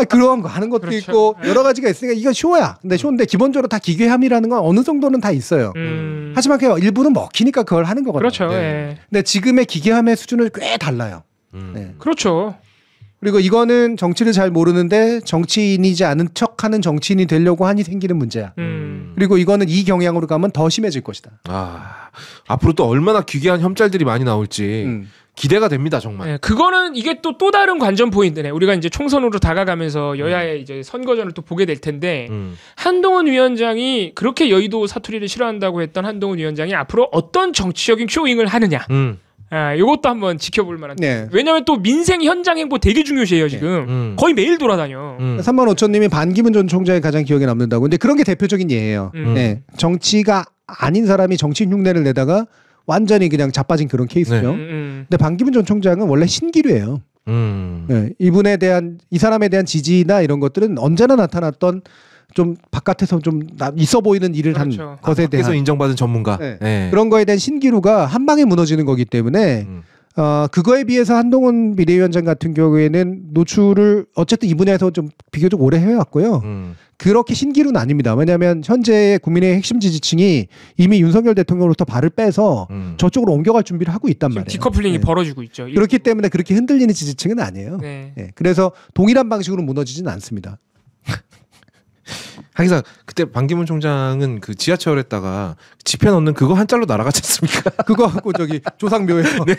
Speaker 2: 그런 거 하는 것도 있고 여러 가지가 있으니까 이건 쇼야. 근데 쇼인데 기본적으로 다 기괴함이라는 건 어느 정도는 다 있어요. 하지만 그 일부는 먹히니까 그걸 하는 거거든요.
Speaker 1: 그렇죠.
Speaker 2: 근데 지금의 기괴함의 수준은 꽤 달라요. 네.
Speaker 1: 그렇죠.
Speaker 2: 그리고 이거는 정치를 잘 모르는데 정치인이지 않은 척하는 정치인이 되려고 하니 생기는 문제야. 그리고 이거는 이 경향으로 가면 더 심해질 것이다.
Speaker 3: 앞으로 또 얼마나 기괴한 혐짤들이 많이 나올지 기대가 됩니다, 정말.
Speaker 1: 네, 그거는 이게 또 다른 관전 포인트네. 우리가 이제 총선으로 다가가면서 여야의 이제 선거전을 또 보게 될 텐데 한동훈 위원장이 그렇게 여의도 사투리를 싫어한다고 했던 한동훈 위원장이 앞으로 어떤 정치적인 쇼잉을 하느냐. 이것도 한번 지켜볼 만한. 네. 왜냐하면 또 민생 현장 행보 되게 중요시해요 지금. 거의 매일 돌아다녀.
Speaker 2: 35,000님이 반기문 전 총장이 가장 기억에 남는다고. 근데 그런 게 대표적인 예예요. 네. 정치가 아닌 사람이 정치인 흉내를 내다가 완전히 그냥 자빠진 그런 케이스죠. 근데 반기문 전 총장은 원래 신기류예요. 네. 이 사람에 대한 지지나 이런 것들은 언제나 나타났던 좀 바깥에서 좀 있어 보이는 일을 한 것에 대한
Speaker 3: 밖에서 인정받은 전문가.
Speaker 2: 네. 네. 그런 거에 대한 신기루가 한 방에 무너지는 거기 때문에 그거에 비해서 한동훈 비대위원장 같은 경우에는 노출을 어쨌든 이 분야에서 좀 비교적 오래 해왔고요. 그렇게 신기루는 아닙니다. 왜냐하면 현재 국민의 핵심 지지층이 이미 윤석열 대통령으로부터 발을 빼서 저쪽으로 옮겨갈 준비를 하고 있단 말이에요.
Speaker 1: 디커플링이 벌어지고 있죠.
Speaker 2: 그렇기 때문에 그렇게 흔들리는 지지층은 아니에요. 네. 그래서 동일한 방식으로 무너지지는 않습니다.
Speaker 3: 하기사 그때 반기문 총장은 그 지하철에다가 지폐 넣는 그거 한 짤로 날아갔지 않습니까?
Speaker 2: 그거 갖고 저기 조상묘에서.
Speaker 3: 네.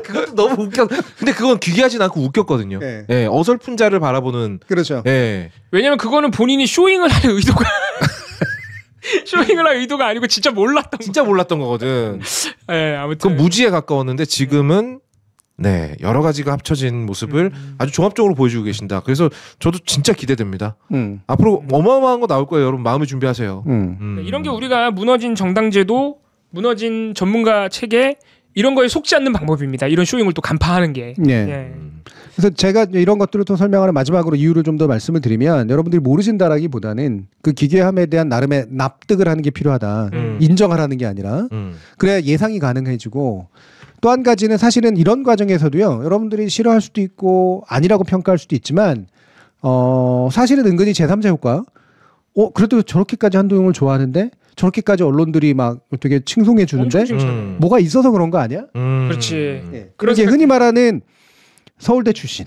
Speaker 3: 그것도 너무 웃겨. 근데 그건 기괴하진 않고 웃겼거든요. 네. 네. 어설픈 자를 바라보는.
Speaker 2: 그렇죠.
Speaker 3: 네.
Speaker 1: 왜냐면 그거는 본인이 쇼잉을 할 의도가 쇼잉을 할 의도가 아니고 진짜 몰랐던
Speaker 3: 거거든.
Speaker 1: 네, 아무튼
Speaker 3: 그건 무지에 가까웠는데 지금은 네, 여러 가지가 합쳐진 모습을 아주 종합적으로 보여주고 계신다. 그래서 저도 진짜 기대됩니다. 앞으로 어마어마한 거 나올 거예요. 여러분 마음을 준비하세요.
Speaker 1: 네, 이런 게 우리가 무너진 정당제도, 무너진 전문가 체계 이런 거에 속지 않는 방법입니다. 이런 쇼잉을 또 간파하는 게.
Speaker 2: 네. 예. 그래서 제가 이런 것들을 또 설명하는 마지막으로 이유를 좀 더 말씀을 드리면 여러분들이 모르신다라기보다는 그 기괴함에 대한 나름의 납득을 하는 게 필요하다. 인정하라는 게 아니라 그래야 예상이 가능해지고 또 한 가지는 사실은 이런 과정에서도요. 여러분들이 싫어할 수도 있고 아니라고 평가할 수도 있지만 사실은 은근히 제3자 효과. 그래도 저렇게까지 한동훈을 좋아하는데 저렇게까지 언론들이 막 되게 칭송해 주는데 뭐가 있어서 그런 거 아니야?
Speaker 1: 그렇지.
Speaker 2: 네. 그렇게 흔히 말하는 서울대 출신,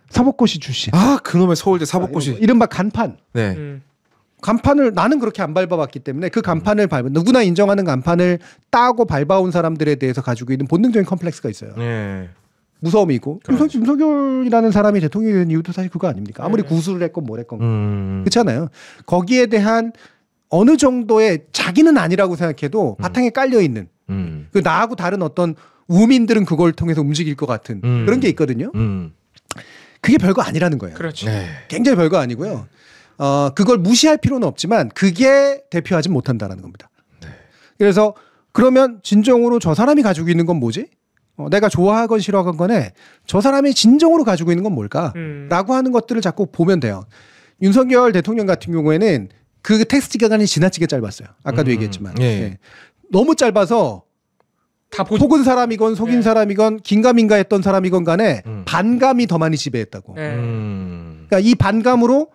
Speaker 2: 사법고시 출신.
Speaker 3: 그놈의 서울대 사법고시.
Speaker 2: 이른바 간판.
Speaker 3: 네.
Speaker 2: 간판을 나는 그렇게 안 밟아봤기 때문에 그 간판을 누구나 인정하는 간판을 따고 밟아온 사람들에 대해서 가지고 있는 본능적인 컴플렉스가 있어요.
Speaker 3: 네.
Speaker 2: 무서움이 있고 윤석열이라는 사람이 대통령이 된 이유도 사실 그거 아닙니까? 아무리 구술을 했건 뭘 했건 그렇잖아요. 거기에 대한 어느 정도의 자기는 아니라고 생각해도 바탕에 깔려 있는 그 나하고 다른 어떤 우민들은 그걸 통해서 움직일 것 같은 그런 게 있거든요. 그게 별거 아니라는 거예요.
Speaker 1: 그렇죠.
Speaker 3: 네.
Speaker 2: 굉장히 별거 아니고요. 그걸 무시할 필요는 없지만 그게 대표하지 못한다라는 겁니다.
Speaker 3: 네.
Speaker 2: 그래서 그러면 진정으로 저 사람이 가지고 있는 건 뭐지? 내가 좋아하건 싫어하건 간에 저 사람이 진정으로 가지고 있는 건 뭘까? 라고 하는 것들을 자꾸 보면 돼요. 윤석열 대통령 같은 경우에는 그 텍스트 기간이 지나치게 짧았어요. 아까도 얘기했지만. 네. 너무 짧아서 다 속은 사람이건 속인 사람이건 긴가민가 했던 사람이건 간에 반감이 더 많이 지배했다고. 그러니까 이 반감으로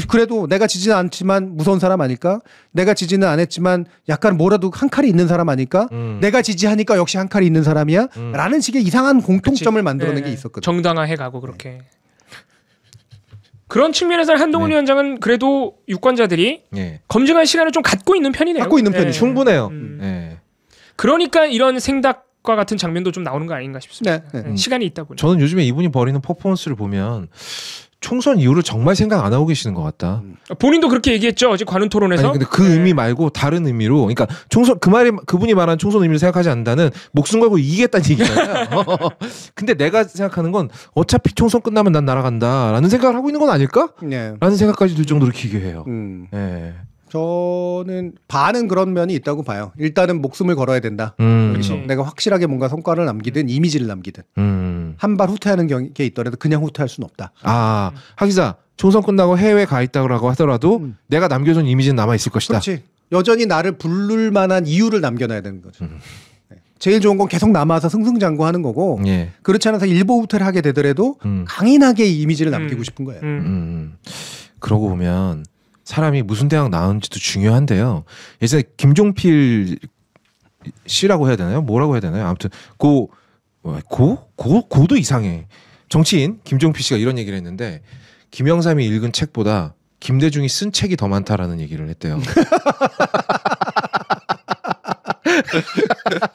Speaker 2: 그래도 내가 지지는 않지만 무서운 사람 아닐까? 내가 지지는 안 했지만 약간 뭐라도 한 칼이 있는 사람 아닐까? 내가 지지하니까 역시 한 칼이 있는 사람이야? 라는 식의 이상한 공통점을 만들어낸 게 있었거든요.
Speaker 1: 정당화해가고 그렇게. 그런 측면에서는 한동훈 위원장은 그래도 유권자들이 검증할 시간을 좀 갖고 있는 편이네요.
Speaker 2: 갖고 있는 편이
Speaker 3: 충분해요.
Speaker 1: 그러니까 이런 생닭과 같은 장면도 좀 나오는 거 아닌가 싶습니다. 시간이 있다 보니.
Speaker 3: 저는 요즘에 이분이 벌이는 퍼포먼스를 보면 총선 이후를 정말 생각 안 하고 계시는 것 같다.
Speaker 1: 본인도 그렇게 얘기했죠. 어제 관훈 토론에서.
Speaker 3: 아니 근데 그 의미 말고 다른 의미로, 그러니까 총선 그분이 말한 총선 의미를 생각하지 않는다는 목숨 걸고 이기겠다는 얘기잖아요. 근데 내가 생각하는 건 어차피 총선 끝나면 난 날아간다라는 생각을 하고 있는 건 아닐까? 라는 생각까지 들 정도로 기괴해요. 네.
Speaker 2: 저는 반은 그런 면이 있다고 봐요. 일단은 목숨을 걸어야 된다. 그렇죠. 내가 확실하게 뭔가 성과를 남기든 이미지를 남기든 한 발 후퇴하는 게 있더라도 그냥 후퇴할 수는 없다.
Speaker 3: 하기자 총선 끝나고 해외에 가 있다고 하더라도 내가 남겨준 이미지는 남아 있을 것이다.
Speaker 2: 그렇지. 여전히 나를 부를 만한 이유를 남겨놔야 되는 거죠. 제일 좋은 건 계속 남아서 승승장구하는 거고 그렇지 않아서 일보 후퇴를 하게 되더라도 강인하게 이미지를 남기고 싶은 거예요.
Speaker 3: 그러고 보면 사람이 무슨 대학 나왔는지도 중요한데요. 예전에 김종필 씨라고 해야 되나요? 뭐라고 해야 되나요? 아무튼 그 고도 이상해. 정치인 김종필 씨가 이런 얘기를 했는데 김영삼이 읽은 책보다 김대중이 쓴 책이 더 많다라는 얘기를 했대요.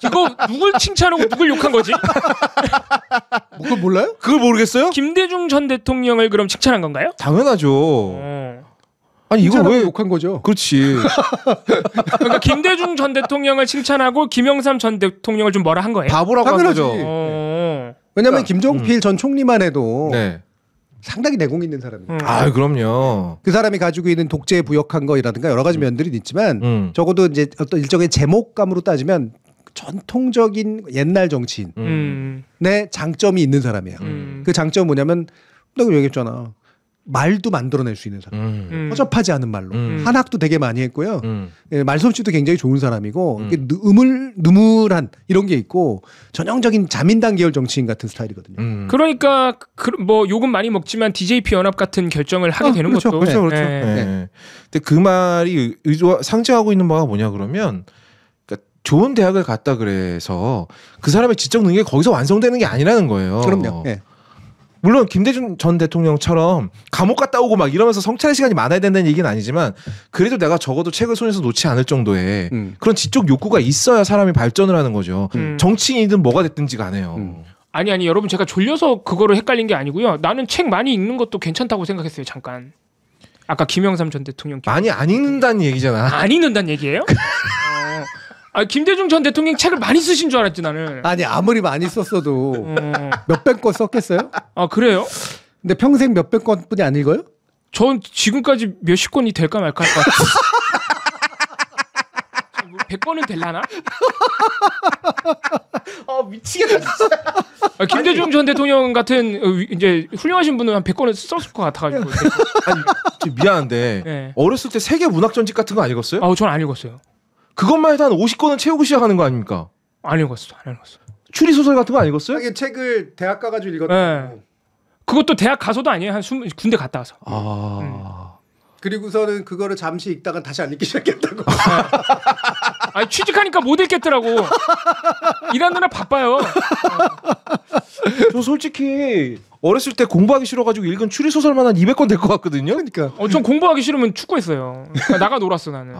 Speaker 1: 이거 누굴 칭찬하고 누굴 욕한 거지?
Speaker 2: 그걸 몰라요?
Speaker 3: 그걸 모르겠어요?
Speaker 1: 김대중 전 대통령을 그럼 칭찬한 건가요?
Speaker 3: 당연하죠. 아니 이걸 왜
Speaker 2: 욕한 거죠?
Speaker 3: 그렇지.
Speaker 1: 그러니까 김대중 전 대통령을 칭찬하고 김영삼 전 대통령을 좀 뭐라 한 거예요?
Speaker 3: 바보라고 한 거죠.
Speaker 2: 왜냐면 김종필 전 총리만 해도 상당히 내공 있는 사람이에요.
Speaker 3: 아, 그럼요.
Speaker 2: 그 사람이 가지고 있는 독재 부역한 거라든가 여러 가지 면들이 있지만 적어도 이제 어떤 일종의 제목감으로 따지면 전통적인 옛날 정치인의 장점이 있는 사람이에요. 그 장점은 뭐냐면 내가 얘기했잖아. 말도 만들어낼 수 있는 사람. 허접하지 않은 말로. 한학도 되게 많이 했고요. 말솜씨도 굉장히 좋은 사람이고 느물한 이런 게 있고 전형적인 자민당 계열 정치인 같은 스타일이거든요.
Speaker 1: 그러니까 뭐 욕은 많이 먹지만 DJP 연합 같은 결정을 하게 되는
Speaker 3: 그렇죠,
Speaker 1: 것도.
Speaker 3: 그렇죠. 근데 그 말이 상징하고 있는 바가 뭐냐 그러면 그러니까 좋은 대학을 갔다 그래서 그 사람의 지적 능력이 거기서 완성되는 게 아니라는 거예요.
Speaker 2: 그럼요.
Speaker 3: 물론 김대중 전 대통령처럼 감옥 갔다 오고 막 이러면서 성찰의 시간이 많아야 된다는 얘기는 아니지만 그래도 내가 적어도 책을 손에서 놓지 않을 정도의 그런 지적 욕구가 있어야 사람이 발전을 하는 거죠. 정치인이든 뭐가 됐든지 간에요.
Speaker 1: 아니 여러분 제가 졸려서 그거를 헷갈린 게 아니고요. 나는 책 많이 읽는 것도 괜찮다고 생각했어요. 잠깐. 아까 김영삼 전 대통령
Speaker 3: 많이 안 읽는다는 얘기잖아.
Speaker 1: 안 읽는다는 얘기예요? 김대중 전 대통령 책을 많이 쓰신 줄 알았지 나는.
Speaker 2: 아니 아무리 많이 썼어도 몇백 권 썼겠어요?
Speaker 1: 아 그래요?
Speaker 2: 근데 평생 몇백 권뿐이 안 읽어요?
Speaker 1: 전 지금까지 몇십 권이 될까 말까 할 것 같아요. 100권은 될라나?
Speaker 3: 미치겠다 진짜.
Speaker 1: 김대중 전 대통령 같은 이제 훌륭하신 분은 한 100권은 썼을 것 같아가지고.
Speaker 3: 아니 미안한데 어렸을 때 세계 문학 전집 같은 거 안 읽었어요?
Speaker 1: 전 안 읽었어요.
Speaker 3: 그것만 해도 한 50권은 채우고 시작하는 거 아닙니까?
Speaker 1: 안 읽었어.
Speaker 3: 추리 소설 같은 거 안 읽었어요?
Speaker 2: 하긴 책을 대학 가가지고 읽었다.
Speaker 1: 그것도 대학 가서도 아니에요. 한 군대 갔다 와서.
Speaker 2: 그리고서는 그거를 잠시 읽다가 다시 안 읽기 시작했다고.
Speaker 1: 아니 취직하니까 못 읽겠더라고. 일하느라 바빠요.
Speaker 3: 저 솔직히 어렸을 때 공부하기 싫어가지고 읽은 추리 소설만 한 200권 될 것 같거든요.
Speaker 2: 그러니까.
Speaker 1: 전 공부하기 싫으면 축구했어요. 나가 놀았어 나는.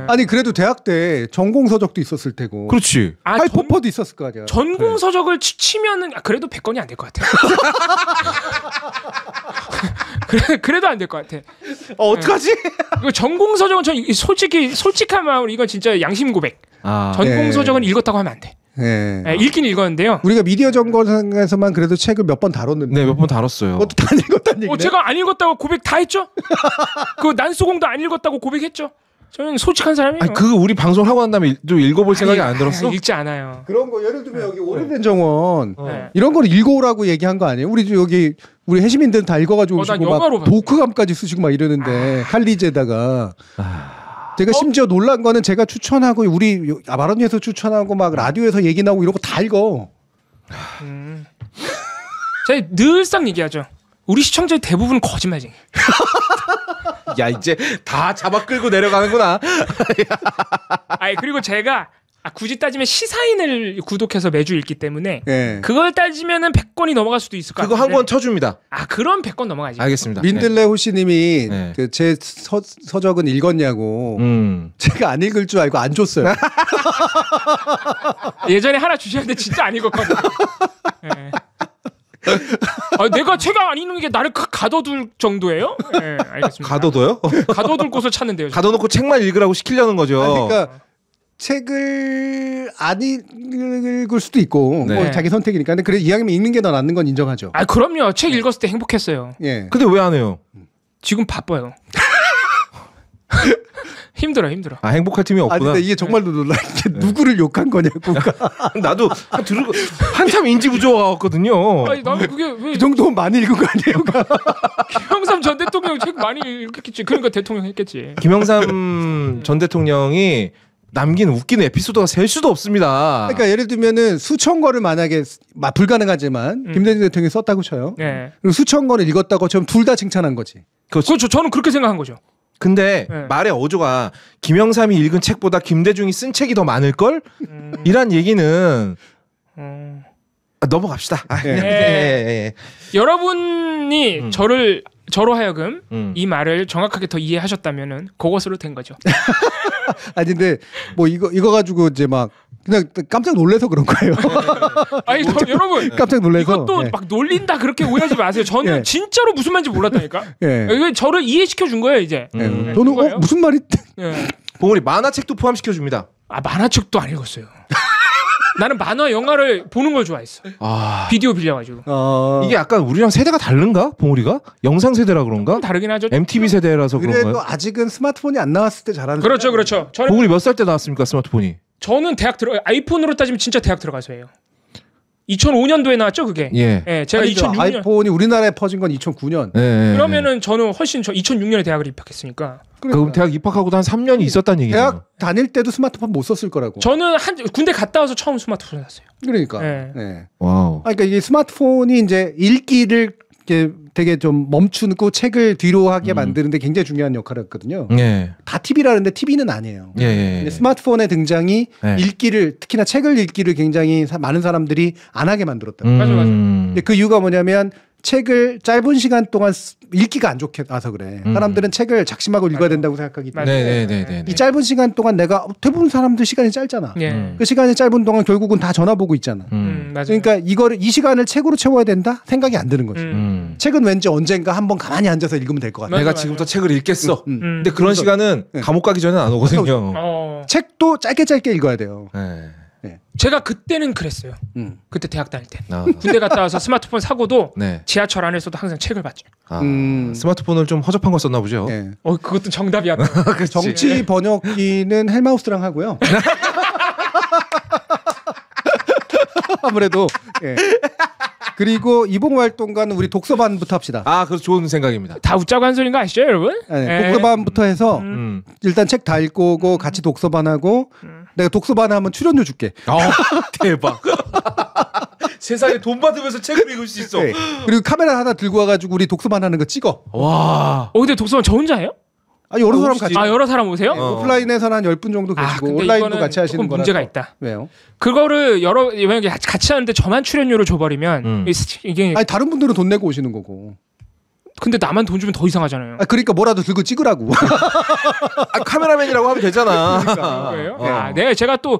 Speaker 2: 아니 그래도 대학 때 전공 서적도 있었을 테고.
Speaker 3: 그렇지.
Speaker 2: 하이퍼퍼도 있었을 거 아니야.
Speaker 1: 전공 서적을 치면은 그래도 100권이 안 될 것 같아. 그래도 안 될 것 같아.
Speaker 3: 어떡하지?
Speaker 1: 이거 전공 서적은 전 솔직한 마음으로 이건 진짜 양심 고백. 전공 서적은 읽었다고 하면 안 돼. 읽긴 읽었는데요.
Speaker 2: 우리가 미디어 전공에서만 그래도 책을 몇 번 다뤘는데.
Speaker 3: 네, 몇 번 다뤘어요.
Speaker 2: 그것도 다 읽었다는 얘기네.
Speaker 1: 제가 안 읽었다고 고백 다 했죠? 그 난소공도 안 읽었다고 고백했죠? 저는 솔직한 사람이에요.
Speaker 3: 아니, 그거 우리 방송하고 난 다음에 좀 읽어볼 생각이 안 들었어?
Speaker 1: 읽지 않아요.
Speaker 2: 그런 거 예를 들면 여기 오래된 정원 이런 거는 읽어오라고 얘기한 거 아니에요? 우리 해시민들은 다 읽어가지고 오시고 막 독후감까지 쓰시고 막 이러는데 칼리제에다가 제가 심지어 놀란 거는 제가 추천하고 우리 마론에서 추천하고 막 라디오에서 얘기 나오고 이런 거 다 읽어.
Speaker 1: 제가 늘상 얘기하죠. 우리 시청자의 대부분은 거짓말쟁이.
Speaker 3: 야 이제 다 잡아 끌고 내려가는구나.
Speaker 1: 그리고 제가 굳이 따지면 시사인을 구독해서 매주 읽기 때문에 그걸 따지면은 100권이 넘어갈 수도 있을 것 같아요.
Speaker 3: 그거 한 권 쳐줍니다.
Speaker 1: 그럼 100권 넘어가지.
Speaker 3: 알겠습니다.
Speaker 2: 민들레 호시님이 제 서적은 읽었냐고 제가 안 읽을 줄 알고 안 줬어요.
Speaker 1: 예전에 하나 주셨는데 진짜 안 읽었거든. 내가 책 안 읽는 게 나를 가둬둘 정도예요? 네, 알겠습니다.
Speaker 3: 가둬둬요?
Speaker 1: 가둬둘 곳을 찾는데요.
Speaker 3: 가둬놓고 책만 읽으라고 시키려는 거죠.
Speaker 2: 그러니까 책을 안 읽을 수도 있고 뭐 자기 선택이니까. 근데 그래 이왕이면 읽는 게 더 낫는 건 인정하죠.
Speaker 1: 그럼요. 책 읽었을 때 행복했어요.
Speaker 3: 근데 왜 안 해요?
Speaker 1: 지금 바빠요. 힘들어.
Speaker 3: 행복할 틈이 없구나.
Speaker 2: 근데 이게 정말로 놀라. 이게 누구를 욕한 거냐고.
Speaker 3: 나도 한참 인지 부조화였거든요.
Speaker 1: 나는 그게 왜
Speaker 2: 그 정도면 많이 읽은 거 아니에요?
Speaker 1: 김영삼 전 대통령 책 많이 읽겠지. 그러니까 대통령 했겠지.
Speaker 3: 김영삼 전 대통령이 남긴 웃기는 에피소드가 셀 수도 없습니다.
Speaker 2: 그러니까 예를 들면은 수천 권을 만약에 불가능하지만 김대중 대통령이 썼다고 쳐요. 그리고 수천 권을 읽었다고 처럼 둘 다 칭찬한 거지.
Speaker 1: 그렇죠. 저는 그렇게 생각한 거죠.
Speaker 3: 근데 말의 어조가 김영삼이 읽은 책보다 김대중이 쓴 책이 더 많을걸? 이란 얘기는 넘어갑시다.
Speaker 1: 여러분이 저로 하여금 이 말을 정확하게 더 이해하셨다면은 그것으로 된 거죠.
Speaker 2: 아니 근데 뭐 이거 가지고 이제 막 그냥 깜짝 놀래서 그런 거예요.
Speaker 1: 아니 여러분
Speaker 2: 깜짝 놀래서
Speaker 1: 이것도 막 놀린다 그렇게 오해하지 마세요. 저는 진짜로 무슨 말인지 몰랐다니까. 이거 저를 이해시켜 준 거예요 이제.
Speaker 2: 저는 무슨 말이?
Speaker 3: 봉우리 만화책도 포함시켜 줍니다.
Speaker 1: 만화책도 안 읽었어요. 나는 만화 영화를 보는 걸 좋아했어. 비디오 빌려가지고.
Speaker 3: 이게 약간 우리랑 세대가 다른가? 봉우리가? 영상 세대라 그런가?
Speaker 1: 다르긴 하죠.
Speaker 3: MTV 세대라서 그런가요?
Speaker 2: 그래도 아직은 스마트폰이 안 나왔을 때 잘하는.
Speaker 1: 그렇죠.
Speaker 3: 봉우리 몇 살 때 나왔습니까 스마트폰이?
Speaker 1: 저는 아이폰으로 따지면 진짜 대학 들어가서예요. 2005년도에 나왔죠 그게. 제가 2006년.
Speaker 2: 아이폰이 우리나라에 퍼진 건 2009년.
Speaker 1: 그러면은 저는 훨씬 2006년에 대학을 입학했으니까.
Speaker 3: 그럼 대학 입학하고도 한 3년이 있었다는 얘기죠.
Speaker 2: 대학 다닐 때도 스마트폰 못 썼을 거라고.
Speaker 1: 저는 군대 갔다 와서 처음 스마트폰을 샀어요.
Speaker 2: 그러니까.
Speaker 3: 와우.
Speaker 2: 그러니까 이게 스마트폰이 이제 읽기를 되게 좀 멈추고 책을 뒤로 하게 만드는데 굉장히 중요한 역할을 했거든요. 다 TV라는데 TV는 아니에요. 스마트폰의 등장이 읽기를 특히나 책을 읽기를 굉장히 많은 사람들이 안 하게 만들었다.
Speaker 1: 맞아.
Speaker 2: 근데 그 이유가 뭐냐면 책을 짧은 시간 동안 읽기가 안 좋게 나서 그래. 사람들은 책을 작심하고 읽어야 된다고 생각하기 때문에 이 짧은 시간 동안 내가 대부분 사람들 시간이 짧잖아. 그 시간이 짧은 동안 결국은 다 전화 보고 있잖아. 그러니까 이 시간을 책으로 채워야 된다 생각이 안 드는 거지. 책은 왠지 언젠가 한번 가만히 앉아서 읽으면 될 것 같아.
Speaker 3: 내가 지금부터 책을 읽겠어. 근데 그런 시간은 감옥 가기 전에 안 오거든요.
Speaker 2: 책도 짧게 읽어야 돼요.
Speaker 1: 제가 그때는 그랬어요. 그때 대학 다닐 때. 군대 갔다 와서 스마트폰 사고도 지하철 안에서도 항상 책을 봤죠.
Speaker 3: 스마트폰을 좀 허접한 걸 썼나 보죠.
Speaker 1: 그것도 정답이야.
Speaker 2: 정치 번역기는 헬마우스랑 하고요. 아무래도 그리고 이봉 활동가는 우리 독서반부터 합시다.
Speaker 3: 그래서 좋은 생각입니다.
Speaker 1: 다 웃자고 한 소리인 거 아시죠, 여러분?
Speaker 2: 독서반부터 해서 일단 책 다 읽고 오고 같이 독서반하고 내가 독서반 하면 출연료 줄게.
Speaker 3: 대박. 세상에 돈 받으면서 책을 읽을 수 있어.
Speaker 2: 그리고 카메라 하나 들고 와가지고 우리 독서반 하는 거 찍어.
Speaker 3: 와.
Speaker 1: 근데 독서반 저 혼자예요?
Speaker 2: 여러 사람 같이.
Speaker 1: 여러 사람 오세요?
Speaker 2: 오프라인에서는 한 10분 정도 계시고 온라인도 같이 하시는 거라서.
Speaker 1: 문제가 있다.
Speaker 2: 왜요?
Speaker 1: 그거를 만약에 같이 하는데 저만 출연료를 줘버리면 이게
Speaker 2: 다른 분들은 돈 내고 오시는 거고.
Speaker 1: 근데 나만 돈 주면 더 이상하잖아요.
Speaker 2: 그러니까 뭐라도 들고 찍으라고.
Speaker 3: 카메라맨이라고 하면 되잖아.
Speaker 1: 그러니까. 제가 또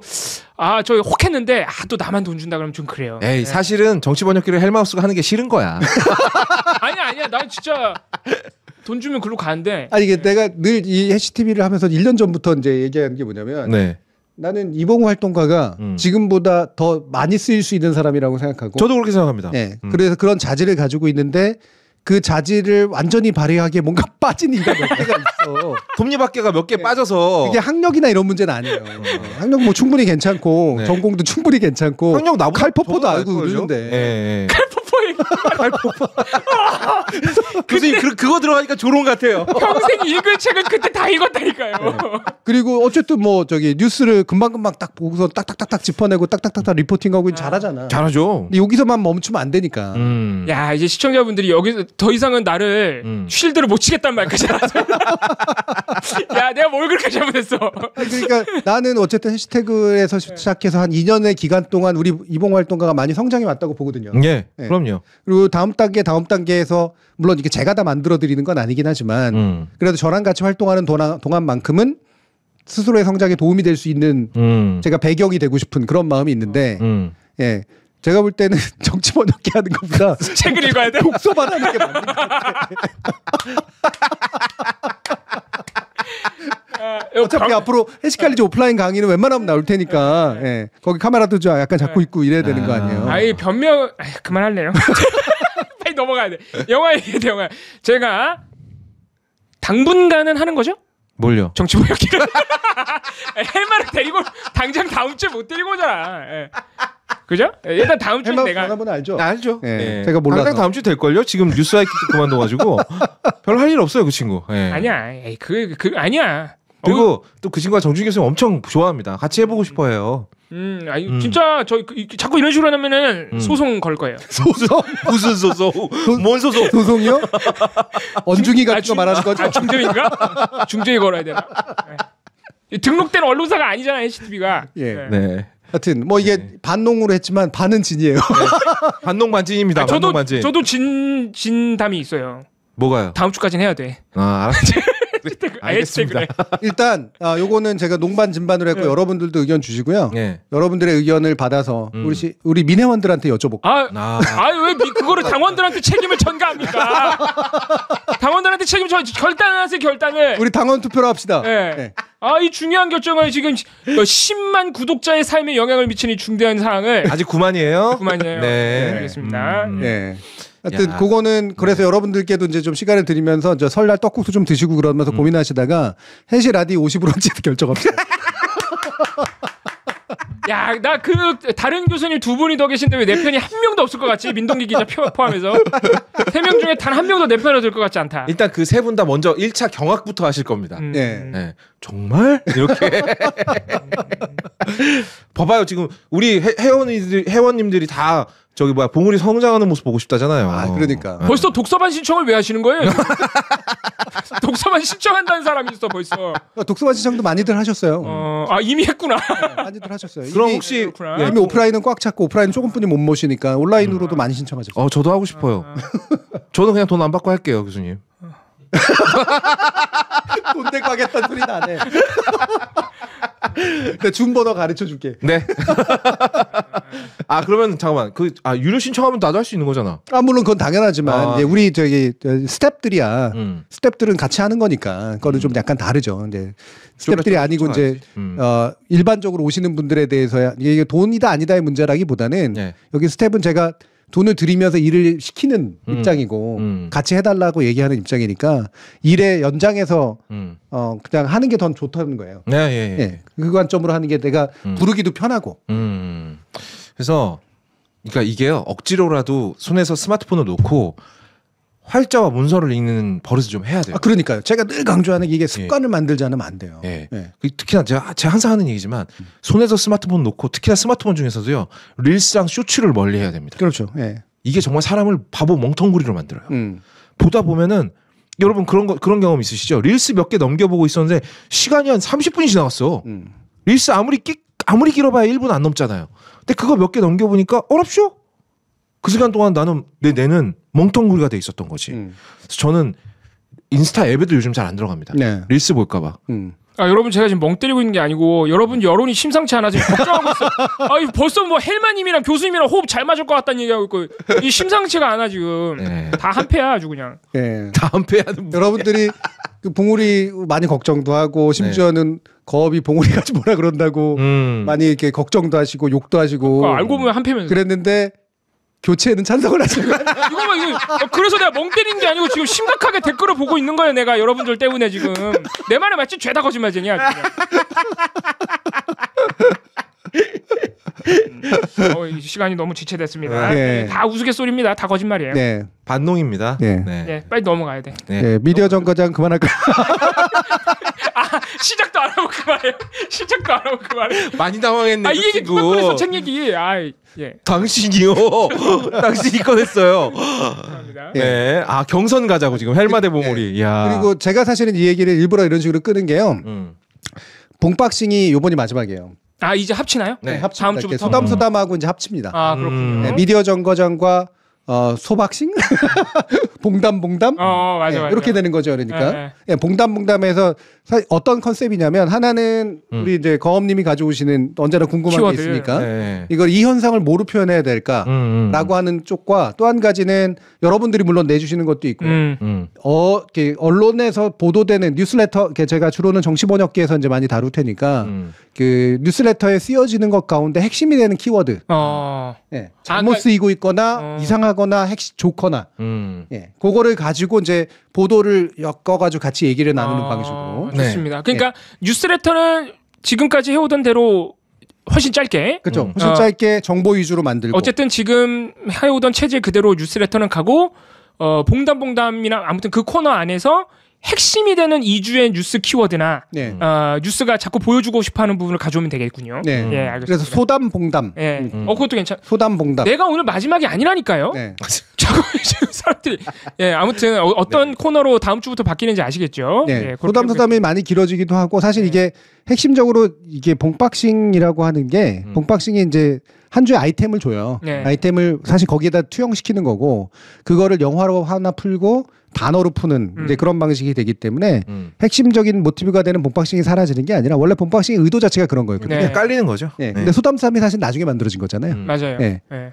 Speaker 1: 저 혹했는데 또 나만 돈 준다 그러면 좀 그래요.
Speaker 3: 사실은 정치 번역기를 헬마우스가 하는 게 싫은 거야.
Speaker 1: 아니야. 난 진짜 돈 주면 글로 가는데.
Speaker 2: 이게 내가 늘 이 해시TV를 하면서 1년 전부터 이제 얘기하는 게 뭐냐면 나는 이봉우 활동가가 지금보다 더 많이 쓰일 수 있는 사람이라고 생각하고.
Speaker 3: 저도 그렇게 생각합니다.
Speaker 2: 그래서 그런 자질을 가지고 있는데 그 자질을 완전히 발휘하기에 뭔가 빠진 이가 몇 개가 있어.
Speaker 3: 톱니바퀴가 몇 개 빠져서.
Speaker 2: 이게 학력이나 이런 문제는 아니에요. 학력 뭐 충분히 괜찮고 전공도 충분히 괜찮고
Speaker 3: 학력 나보다
Speaker 2: 칼포포도 알고 그러는데.
Speaker 1: 칼포포.
Speaker 3: 교수님 그거 들어가니까 조롱 같아요.
Speaker 1: 평생 읽을 책은 그때 다 읽었다니까요.
Speaker 2: 그리고 어쨌든 뭐 뉴스를 금방금방 딱 보고서 딱딱딱딱 짚어내고 딱딱딱딱 리포팅하고 잘하잖아.
Speaker 3: 잘하죠.
Speaker 2: 근데 여기서만 멈추면 안 되니까.
Speaker 1: 야 이제 시청자분들이 여기서 더 이상은 나를 쉴드를 못 치겠단 말까지. 야 내가 뭘 그렇게 잘못했어.
Speaker 2: 그러니까 나는 어쨌든 해시태그에서 시작해서 한 2년의 기간 동안 우리 이봉 활동가가 많이 성장해 왔다고 보거든요.
Speaker 3: 그럼요.
Speaker 2: 그리고 다음 단계에서 물론 이게 제가 다 만들어 드리는 건 아니긴 하지만 그래도 저랑 같이 활동하는 동안만큼은 스스로의 성장에 도움이 될 수 있는 제가 배경이 되고 싶은 그런 마음이 있는데 제가 볼 때는 정치 번역기 하는 것보다
Speaker 1: 책을 읽어야 돼?
Speaker 2: 독서만 하는 게 맞는 것 같아. 어차피 앞으로 해시칼리지 오프라인 강의는 웬만하면 나올 테니까 거기 카메라도 좀 약간 잡고 있고 이래야 되는 거 아니에요.
Speaker 1: 변명 그만할래요. 빨리 넘어가야 돼. 영화 얘기해 영화. 제가 당분간은 하는 거죠?
Speaker 3: 뭘요?
Speaker 1: 정치 번역기를. 헬마를 데리고 당장 다음 주에 못 데리고 오잖아. 그죠? 일단 다음 주에 내가
Speaker 2: 전화번호 알죠?
Speaker 3: 알죠.
Speaker 2: 제가 몰라서.
Speaker 3: 당장 다음 주 될 걸요. 지금 뉴스 하이킥도 그만둬가지고 별로 할 일 없어요 그 친구.
Speaker 1: 아니야. 그 아니야.
Speaker 3: 그리고 또 그 친구가 정준 교수님 엄청 좋아합니다. 같이 해보고 싶어해요.
Speaker 1: 진짜 저 자꾸 이런 식으로 하면은 소송 걸 거예요.
Speaker 2: 소송?
Speaker 3: 무슨 소송? 뭔 소송?
Speaker 2: 소송이요? 언중이 같은 거 말하는 거죠?
Speaker 1: 중재인가? 중재인 걸어야 되나? 등록된 언론사가 아니잖아요, HTV가.
Speaker 2: 네. 하여튼 뭐 이게 반농으로 했지만 반은 진이에요.
Speaker 3: 네. 반농 반진입니다. 반농 반진.
Speaker 1: 저도 진담이 있어요.
Speaker 3: 뭐가요?
Speaker 1: 다음 주까지는 해야 돼.
Speaker 3: 알았지.
Speaker 1: 알겠습니다.
Speaker 2: 일단 요거는 제가 농반 진반으로 했고 여러분들도 의견 주시고요. 여러분들의 의견을 받아서 우리 민회원들한테 여쭤볼게요.
Speaker 1: 왜 그거를 당원들한테 책임을 전가합니까? 당원들한테 책임 결단을 하세요. 결단을.
Speaker 2: 우리 당원 투표로 합시다.
Speaker 1: 네. 이 중요한 결정을 지금 10만 구독자의 삶에 영향을 미치는 중대한 사항을
Speaker 3: 아직 9만이에요?
Speaker 1: 9만이에요. 네. 알겠습니다.
Speaker 2: 네. 하여튼 그거는 그래서 여러분들께도 이제 좀 시간을 드리면서 설날 떡국도 좀 드시고 그러면서 고민하시다가 해시 라디오 50으로 결정합시다.
Speaker 1: 야, 나 다른 교수님 두 분이 더 계신데 왜 내 편이 한 명도 없을 것 같지? 민동기 기자 포함해서 3명 중에 단 한 명도 내 편으로 들 것 같지 않다.
Speaker 3: 일단 그 세 분 다 먼저 1차 경악부터 하실 겁니다. 네. 정말? 이렇게. 봐봐요, 지금 우리 회원님들이 다 봉우리 성장하는 모습 보고 싶다잖아요.
Speaker 2: 그러니까.
Speaker 1: 벌써 독서반 신청을 왜 하시는 거예요? 독서반 신청한다는 사람이 있어 벌써.
Speaker 2: 독서반 신청도 많이들 하셨어요.
Speaker 1: 이미 했구나.
Speaker 2: 많이들 하셨어요.
Speaker 3: 그럼 혹시
Speaker 2: 이미 오프라인은 꽉 찼고 오프라인 조금뿐이 못 모시니까 온라인으로도 많이 신청하셨어요.
Speaker 3: 저도 하고 싶어요. 저는 그냥 돈 안 받고 할게요, 교수님.
Speaker 2: 돈 내고 하겠다는 소리 나네. 내가 준번호 가르쳐 줄게.
Speaker 3: 네. 그러면 잠깐만. 유료 신청하면 나도 할 수 있는 거잖아.
Speaker 2: 물론 그건 당연하지만 이제 우리 스탭들이야. 스탭들은 같이 하는 거니까 그거는 좀 약간 다르죠. 이제 스탭들이 아니고 이제 일반적으로 오시는 분들에 대해서야 이게 돈이다 아니다의 문제라기보다는 여기 스탭은 제가 돈을 들이면서 일을 시키는 입장이고 같이 해달라고 얘기하는 입장이니까 일의 연장해서 그냥 하는 게 더 좋다는 거예요. 그 관점으로 하는 게 내가 부르기도 편하고.
Speaker 3: 그래서 그러니까 이게요, 억지로라도 손에서 스마트폰을 놓고 활자와 문서를 읽는 버릇을 좀 해야 돼요.
Speaker 2: 그러니까요. 제가 늘 강조하는 게 이게 습관을 만들지 않으면 안 돼요.
Speaker 3: 특히나 제가 항상 하는 얘기지만 손에서 스마트폰 놓고 특히나 스마트폰 중에서도요, 릴스랑 쇼츠를 멀리 해야 됩니다.
Speaker 2: 그렇죠.
Speaker 3: 이게 정말 사람을 바보 멍텅구리로 만들어요. 보다 보면은 여러분 그런 경험 있으시죠? 릴스 몇 개 넘겨보고 있었는데 시간이 한 30분이 지나갔어. 릴스 아무리 길어봐야 1분 안 넘잖아요. 근데 그거 몇 개 넘겨보니까 어렵쇼? 그 시간 동안 내 뇌는 멍텅구리가 돼 있었던 거지. 그래서 저는 인스타 앱에도 요즘 잘 안 들어갑니다. 릴스 볼까봐.
Speaker 1: 여러분 제가 지금 멍 때리고 있는 게 아니고 여러분 여론이 심상치 않아 지금 걱정하고 있어요. 벌써 뭐 헬마님이랑 교수님이랑 호흡 잘 맞을 것 같다는 얘기하고 있고 이 심상치가 않아 지금. 다 한패야 아주 그냥.
Speaker 3: 다 한패하는.
Speaker 2: 여러분들이 봉우리 많이 걱정도 하고 심지어는 거업이 봉우리 가지 뭐라 그런다고 많이 이렇게 걱정도 하시고 욕도 하시고.
Speaker 1: 알고 보면 한패면서.
Speaker 2: 그랬는데. 교체에는 찬성을 하시는 거야.
Speaker 1: 그래서 내가 멍 때리는 게 아니고 지금 심각하게 댓글을 보고 있는 거예요. 내가 여러분들 때문에 지금 내 말에 맞지 죄다 거짓말쟁이야. 시간이 너무 지체됐습니다. 다 우스갯소리입니다. 다 거짓말이에요.
Speaker 3: 반농입니다.
Speaker 1: 빨리 넘어가야 돼.
Speaker 2: 미디어 정거장 그만할까요?
Speaker 1: 시작도 안 하고 그만해요. 시작도 안 하고 그만해.
Speaker 3: 많이 당황했네.
Speaker 1: 이 얘기 누가 꺼냈어? 책 얘기.
Speaker 3: 당신이요. 당신이 꺼냈어요. 경선 가자고 지금 헬마 대 봉우리.
Speaker 2: 그리고 제가 사실은 이 얘기를 일부러 이런 식으로 끄는 게요. 봉박싱이 요번이 마지막이에요.
Speaker 1: 이제 합치나요?
Speaker 2: 합칩니다. 다음 주부터 소담하고 이제 합칩니다.
Speaker 1: 그렇군요.
Speaker 2: 미디어 정거장과 소박싱? 봉담?
Speaker 1: 맞아.
Speaker 2: 이렇게 되는 거죠. 그러니까. 봉담에서 어떤 컨셉이냐면 하나는 우리 이제 거업님이 가져오시는 언제나 궁금한 키워드. 게 있으니까 이걸 이 현상을 뭐로 표현해야 될까라고 하는 쪽과 또 한 가지는 여러분들이 물론 내주시는 것도 있고 언론에서 보도되는 뉴스레터 제가 주로는 정치번역기에서 이제 많이 다룰 테니까 그 뉴스레터에 쓰여지는 것 가운데 핵심이 되는 키워드 잘못 쓰이고 있거나 이상하거나 좋거나 그거를 가지고 이제 보도를 엮어가지고 같이 얘기를 나누는 방식으로
Speaker 1: 좋습니다. 그러니까 뉴스레터는 지금까지 해오던 대로 훨씬 짧게
Speaker 2: 그렇죠. 훨씬 짧게 정보 위주로 만들고
Speaker 1: 어쨌든 지금 해오던 체제 그대로 뉴스레터는 가고 봉담이나 아무튼 그 코너 안에서 핵심이 되는 2주의 뉴스 키워드나 뉴스가 자꾸 보여주고 싶어하는 부분을 가져오면 되겠군요.
Speaker 2: 알겠습니다. 그래서 소담 봉담.
Speaker 1: 그것도 괜찮.
Speaker 2: 소담 봉담.
Speaker 1: 내가 오늘 마지막이 아니라니까요. 자꾸 지금 사람들이 아무튼 어떤 코너로 다음 주부터 바뀌는지 아시겠죠?
Speaker 2: 네. 소담이 많이 길어지기도 하고 사실 이게 핵심적으로 이게 봉박싱이라고 하는 게 봉박싱이 이제 한 주에 아이템을 줘요. 아이템을 사실 거기에다 투영시키는 거고 그거를 영화로 하나 풀고 단어로 푸는 이제 그런 방식이 되기 때문에 핵심적인 모티브가 되는 봉박싱이 사라지는 게 아니라 원래 봉박싱의 의도 자체가 그런 거였거든요.
Speaker 3: 깔리는 거죠.
Speaker 2: 근데 소담삼이 사실 나중에 만들어진 거잖아요.
Speaker 1: 맞아요.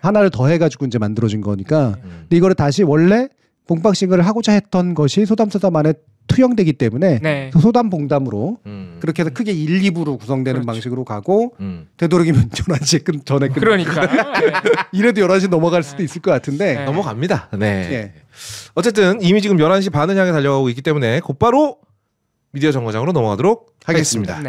Speaker 2: 하나를 더 해가지고 이제 만들어진 거니까 근데 이거를 다시 원래 봉박싱을 하고자 했던 것이 소담소담 안에 투영되기 때문에 소담봉담으로 그렇게 해서 크게 1, 2부로 구성되는 방식으로 가고 되도록이면 11시에 전에
Speaker 1: 그러니까
Speaker 2: 이래도 11시 넘어갈 수도 있을 것 같은데
Speaker 3: 넘어갑니다. 어쨌든 이미 지금 11시 반을 향해 달려가고 있기 때문에 곧바로 미디어 정거장으로 넘어가도록 하겠습니다.